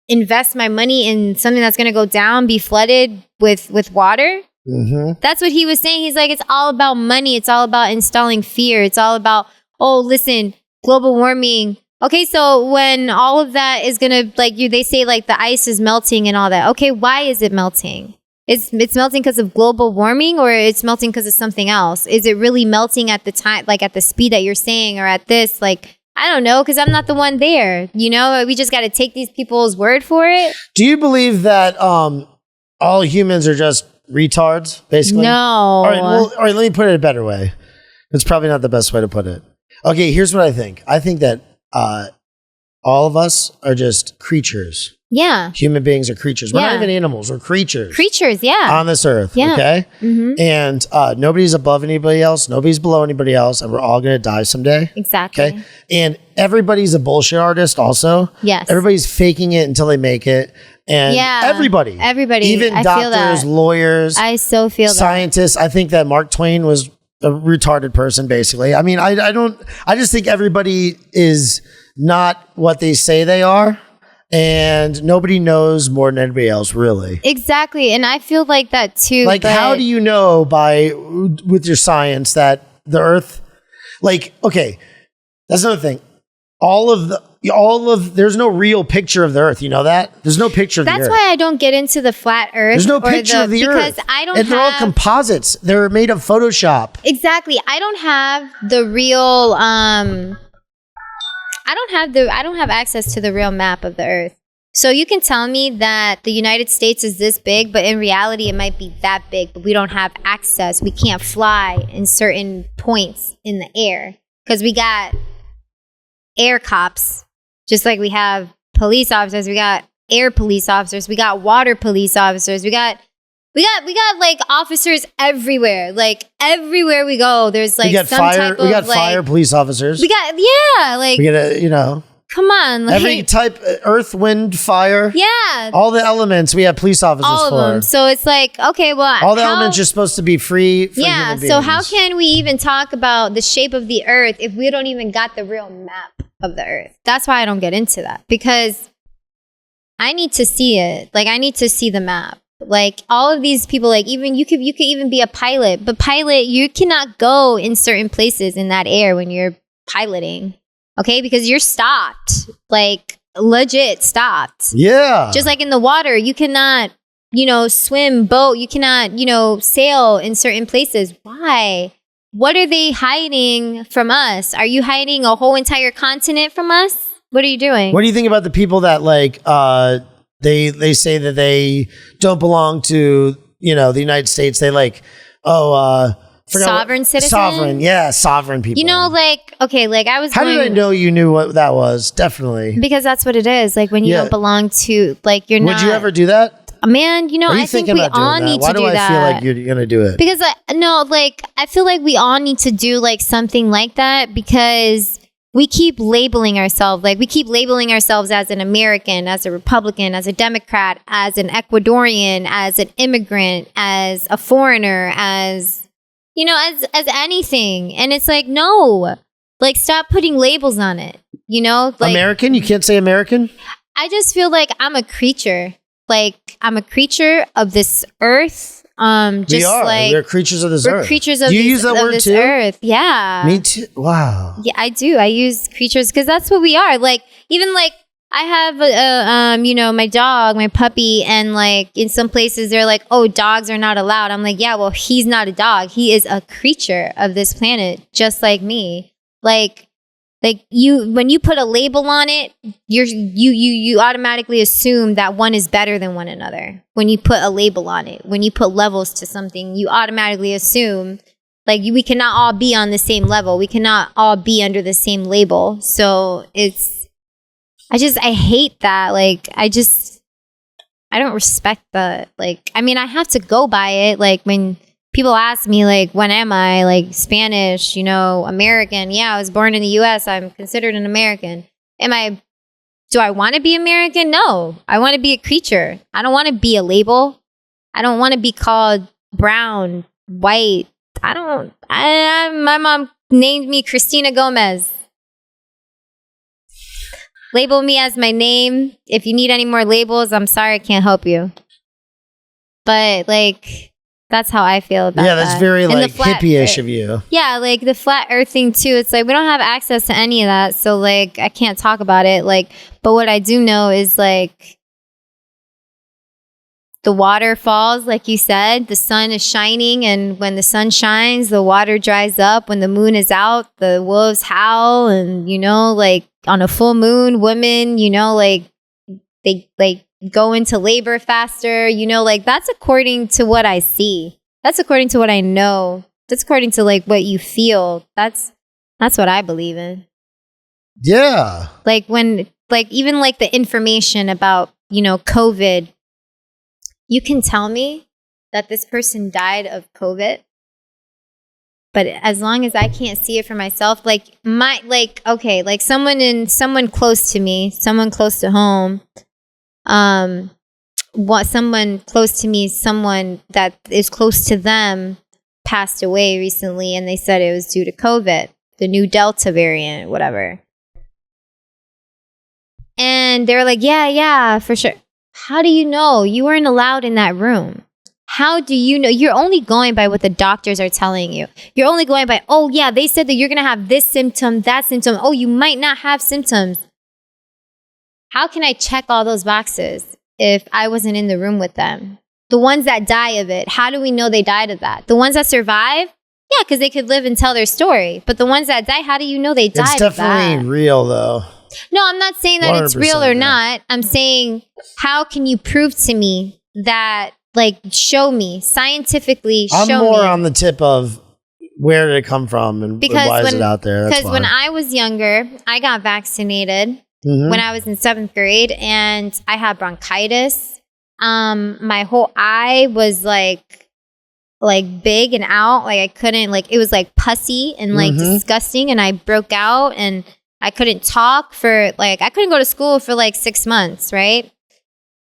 invest my money in something that's going to go down, be flooded with water? Mm-hmm. That's what he was saying. He's like, it's all about money. It's all about installing fear. It's all about, oh, listen, global warming. Okay, so when all of that is going to, like they say, like the ice is melting and all that. Okay, why is it melting? It's melting because of global warming, or it's melting because of something else? Is it really melting at the time, like at the speed that you're saying, or at this? Like, I don't know, because I'm not the one there. You know, we just got to take these people's word for it. Do you believe that all humans are just retards, basically? No. All right, let me put it a better way. It's probably not the best way to put it. Okay, here's what I think. I think that all of us are just creatures. Yeah. Human beings are creatures. We're not even animals. We're creatures. Creatures, yeah. On this earth, okay? Mm-hmm. And nobody's above anybody else. Nobody's below anybody else. And we're all going to die someday. Exactly. Okay? And everybody's a bullshit artist also. Yes. Everybody's faking it until they make it. And everybody. Even I doctors, feel that. lawyers. I so feel scientists. I think that Mark Twain was a retarded person, basically. I mean, I just think everybody is not what they say they are. And nobody knows more than anybody else, really. Exactly. And I feel like that too. Like, how do you know with your science that the earth, like, okay, that's another thing. There's no real picture of the earth. You know that? There's no picture of the earth. That's why I don't get into the flat earth. There's no picture of the earth. Because I don't and they're all composites. They're made of Photoshop. Exactly. I don't have the real, I don't have access to the real map of the earth. So you can tell me that the United States is this big, but in reality it might be that big, but we don't have access. We can't fly in certain points in the air because we got air cops, just like we have police officers. We got air police officers. We got water police officers. We got like officers everywhere. Like everywhere we go, there's like some type of fire police officers. We got come on, like, every type, earth, wind, fire. Yeah, all the elements we have police officers all of for. them. So it's like, okay, well, all the elements are supposed to be free. For yeah. human So beings. how can we even talk about the shape of the earth if we don't even got the real map of the earth? That's why I don't get into that, because I need to see it. Like, I need to see the map. Like, all of these people, like, even you could even be a pilot, but you cannot go in certain places in that air when you're piloting, okay? Because you're stopped, like, legit stopped. Yeah. Just like in the water, you cannot, swim, boat, you cannot, sail in certain places. Why? What are they hiding from us? Are you hiding a whole entire continent from us? What are you doing? What do you think about the people that, like, they say that they don't belong to, the United States? They like, sovereign citizen? Sovereign people. How did I know you knew what that was? Definitely. Because that's what it is. Like, when you don't belong to, like, you're not. Would you ever do that? Man, I think we all need to do that. Why do I feel like you're going to do it? Because, I feel like we all need to do, like, something like that, because we keep labeling ourselves. Like, we keep labeling ourselves as an American, as a Republican, as a Democrat, as an Ecuadorian, as an immigrant, as a foreigner, as anything. And it's like, no, like, stop putting labels on it, like, American? You can't say American? I just feel like I'm a creature. Like, I'm a creature of this earth. We're creatures of this earth. We're creatures of Do you use that word this too? earth. Yeah. Me too. Wow. Yeah, I do. I use creatures because that's what we are. Like, even like, I have my dog, my puppy, and like in some places they're like, oh, dogs are not allowed. I'm like, yeah, well, he's not a dog. He is a creature of this planet, just like me. Like when you put a label on it, you automatically assume that one is better than one another. When you put a label on it, when you put levels to something, you automatically assume like we cannot all be on the same level. We cannot all be under the same label. So I hate that. Like, I don't respect that. Like, I mean, I have to go by it. Like, when people ask me, like, when am I, like, Spanish, American? Yeah, I was born in the U.S. I'm considered an American. Do I want to be American? No. I want to be a creature. I don't want to be a label. I don't want to be called brown, white. My mom named me Cristina Gomez. Label me as my name. If you need any more labels, I'm sorry, I can't help you. But, like, that's how I feel about that. Yeah, that's very, like, hippie-ish of you. Yeah, like, the flat earth thing, too. It's like, we don't have access to any of that, so, like, I can't talk about it. Like, but what I do know is, like, the water falls, like you said. The sun is shining, and when the sun shines, the water dries up. When the moon is out, the wolves howl, and, like, on a full moon, women, like, they, like, go into labor faster. You know, like that's according to what I see. That's according to what I know. That's according to like what you feel. That's what I believe in. Yeah. Like when, like even like the information about, you know, COVID, you can tell me that this person died of COVID. But as long as I can't see it for myself, like someone close to me, someone close to home, someone close to me, someone that is close to them passed away recently, and they said it was due to COVID, the new Delta variant, whatever. And they were like, yeah, for sure. How do you know? You weren't allowed in that room. How do you know? You're only going by what the doctors are telling you. You're only going by, oh yeah, they said that you're going to have this symptom, that symptom. Oh, you might not have symptoms. How can I check all those boxes if I wasn't in the room with them? The ones that die of it, how do we know they died of that? The ones that survive? Yeah, because they could live and tell their story. But the ones that die, how do you know they died of that? It's definitely real though. No, I'm not saying that it's real or not. I'm saying, how can you prove to me that, like, show me, scientifically show me. I'm more on the tip of where did it come from and why is it out there? Because when I was younger, I got vaccinated when I was in 7th grade, and I had bronchitis. My whole eye was like big and out. Like I couldn't, like, it was like pussy and like disgusting, and I broke out and I couldn't talk for like, I couldn't go to school for like 6 months, right?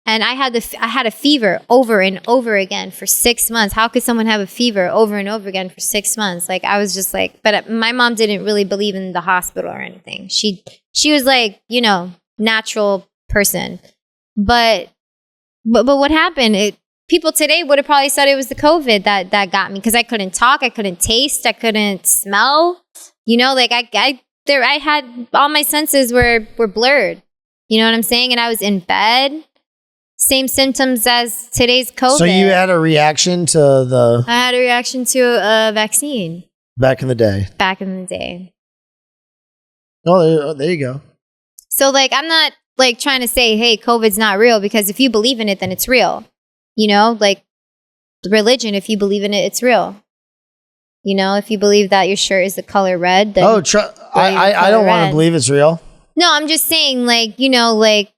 And I had a fever over and over again for 6 months. How could someone have a fever over and over again for 6 months? Like, I was just like, but my mom didn't really believe in the hospital or anything. She was like, you know, natural person. But what happened? People today would have probably said it was the COVID that got me, because I couldn't talk, I couldn't taste, I couldn't smell. You know, like I had all my senses were blurred. You know what I'm saying? And I was in bed. Same symptoms as today's COVID. So you had a reaction to the... I had a reaction to a vaccine. Back in the day. Oh, there you go. So, like, I'm not, like, trying to say, hey, COVID's not real, because if you believe in it, then it's real. You know? Like, religion, if you believe in it, it's real. You know? If you believe that your shirt is the color red, then... I don't want to believe it's real. No, I'm just saying, like, you know, like,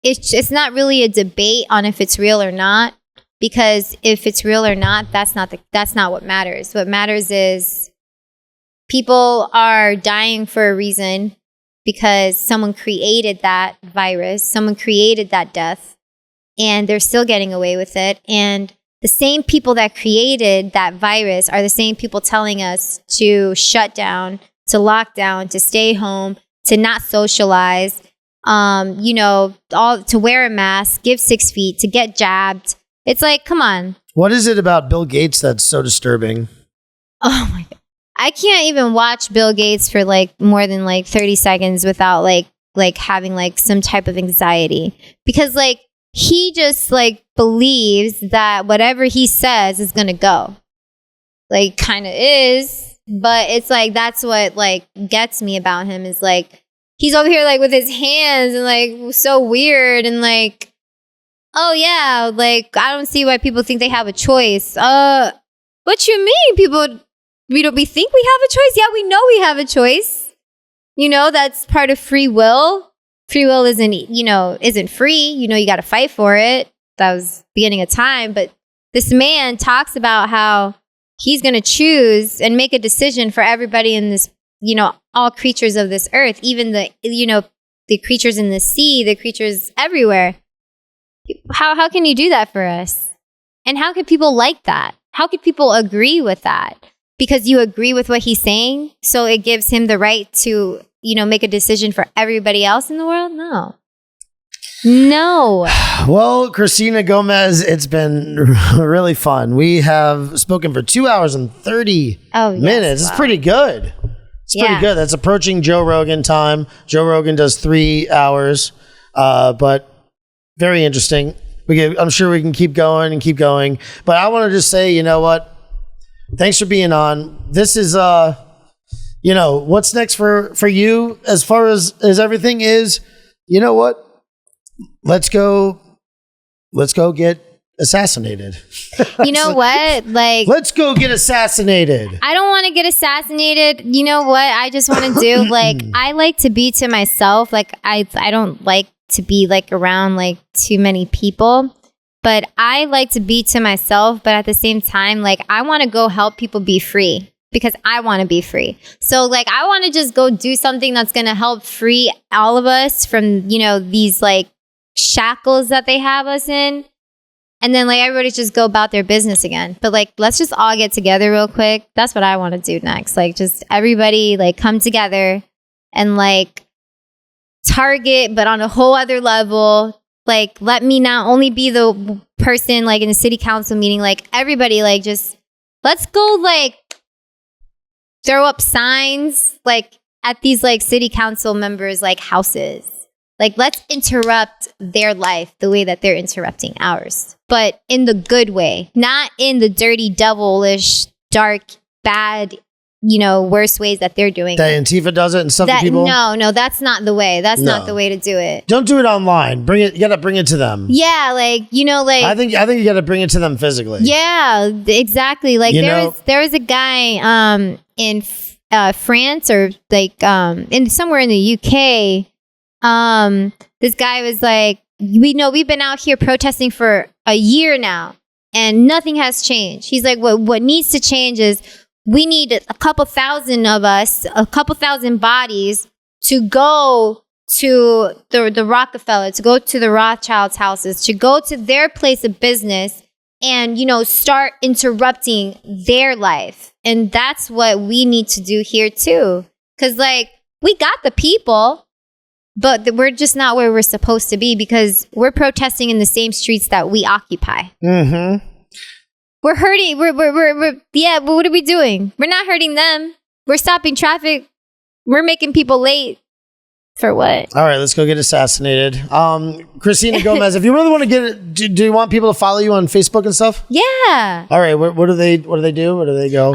it's not really a debate on if it's real or not, because if it's real or not, that's not what matters. What matters is people are dying for a reason, because someone created that virus, someone created that death, and they're still getting away with it. And the same people that created that virus are the same people telling us to shut down, to lock down, to stay home, to not socialize. You know, all to wear a mask, give 6 feet, to get jabbed. It's like, come on. What is it about Bill Gates that's so disturbing? Oh my God. I can't even watch Bill Gates for like more than like 30 seconds without like having like some type of anxiety, because like he just like believes that whatever he says is going to go. Like, kind of is, but it's like, that's what like gets me about him, is like, he's over here like with his hands and like so weird and like, oh yeah, like I don't see why people think they have a choice. What you mean? We think we have a choice? Yeah, we know we have a choice. You know, that's part of free will. Free will isn't free. You know, you got to fight for it. That was beginning of time. But this man talks about how he's going to choose and make a decision for everybody in this, you know, all creatures of this earth, even the creatures in the sea, the creatures everywhere. How can you do that for us? And how could people like that? How could people agree with that? Because you agree with what he's saying, so it gives him the right to, you know, make a decision for everybody else in the world? No. Well, Cristina Gomez, it's been really fun. We have spoken for 2 hours and 30 minutes. Wow. It's pretty good. It's pretty good. That's approaching Joe Rogan time. Joe Rogan does 3 hours, but very interesting. I'm sure we can keep going. But I want to just say, you know what? Thanks for being on. This is, you know, what's next for you as far as everything is, you know what? let's go get assassinated. You know what? Like, let's go get assassinated. I don't want to get assassinated. You know what? I just want to do, like, I like to be to myself. Like, I don't like to be like around like too many people, but I like to be to myself. But at the same time, like, I want to go help people be free because I want to be free. So like, I want to just go do something that's going to help free all of us from, you know, these like shackles that they have us in. And then like everybody just go about their business again. But like, let's just all get together real quick. That's what I want to do next. Like, just everybody like come together and like target, but on a whole other level. Like, let me not only be the person like in the city council meeting, like everybody like just let's go like throw up signs like at these like city council members like houses. Like, let's interrupt their life the way that they're interrupting ours, but in the good way, not in the dirty, devilish, dark, bad, you know, worse ways that they're doing That it. Antifa does it and stuff to people? No, that's not the way. That's not the way to do it. Don't do it online. Bring it. You got to bring it to them. Yeah, like, you know, like I think you got to bring it to them physically. Yeah, exactly. Like there was a guy in France or like in somewhere in the UK. This guy was like, we've been out here protesting for a year now and nothing has changed. He's like, what needs to change is we need a couple thousand of us, a couple thousand bodies to go to the Rockefeller, to go to the Rothschilds' houses, to go to their place of business and, you know, start interrupting their life. And that's what we need to do here too. 'Cause like, we got the people, but we're just not where we're supposed to be because we're protesting in the same streets that we occupy. Mm-hmm. We're hurting. Yeah, but what are we doing? We're not hurting them. We're stopping traffic. We're making people late. For what? All right, let's go get assassinated. Cristina Gomez, if you really want to get it, do you want people to follow you on Facebook and stuff? Yeah. All right, what do they do? Where do they go?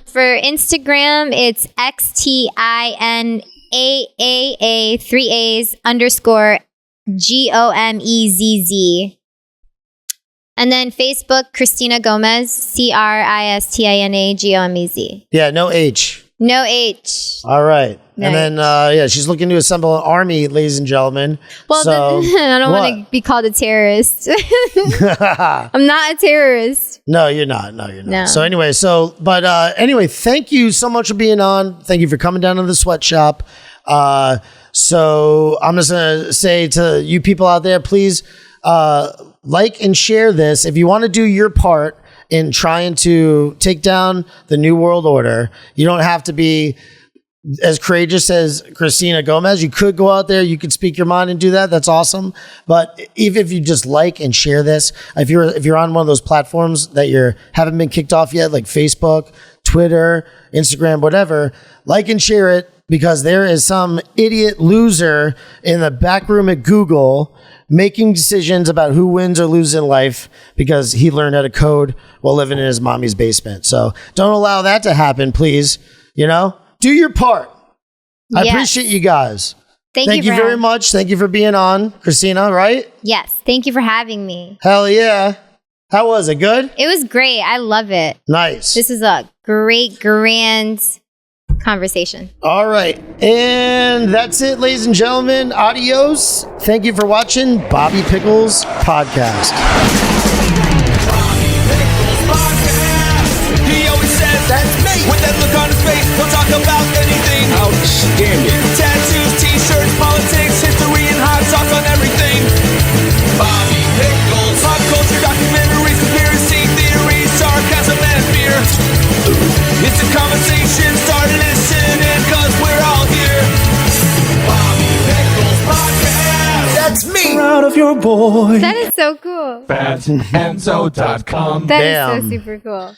For Instagram, it's XTINAAA 3 A's _ GOMEZZ. And then Facebook, Cristina Gomez, CRISTINA GOMEZ. Yeah, no H. No H. All right. No and then, she's looking to assemble an army, ladies and gentlemen. Well, so, I don't want to be called a terrorist. I'm not a terrorist. No, you're not. No, you're not. No. So anyway, anyway, thank you so much for being on. Thank you for coming down to the sweatshop. So I'm just going to say to you people out there, please like and share this. If you want to do your part in trying to take down the New World Order, you don't have to be as courageous as Cristina Gomez. You could go out there, you could speak your mind and do that. That's awesome. But even if you just like and share this, if you're on one of those platforms that haven't been kicked off yet, like Facebook, Twitter, Instagram, whatever, like and share it, because there is some idiot loser in the back room at Google making decisions about who wins or loses in life because he learned how to code while living in his mommy's basement. So don't allow that to happen, please. You know, do your part. I appreciate you guys. Thank you very much. Thank you for being on, Cristina, right? Yes. Thank you for having me. Hell yeah. How was it? Good? It was great. I love it. Nice. This is a great, grand conversation. All right. And that's it, ladies and gentlemen. Adios. Thank you for watching Bobby Pickles Podcast. He always says, that's me. With that look on his face, he'll talk about anything. Outstanding. Tattoos, t-shirts, politics, history, and hot sauce on everything. Bobby Pickles. Pop culture, documentaries, conspiracy theories, sarcasm, and fear. It's a conversation, start listening, cause we're all here. Bobby Pickles Podcast. That's me. Proud of your boy. That is so cool. BadEnzo.com. That is so super cool.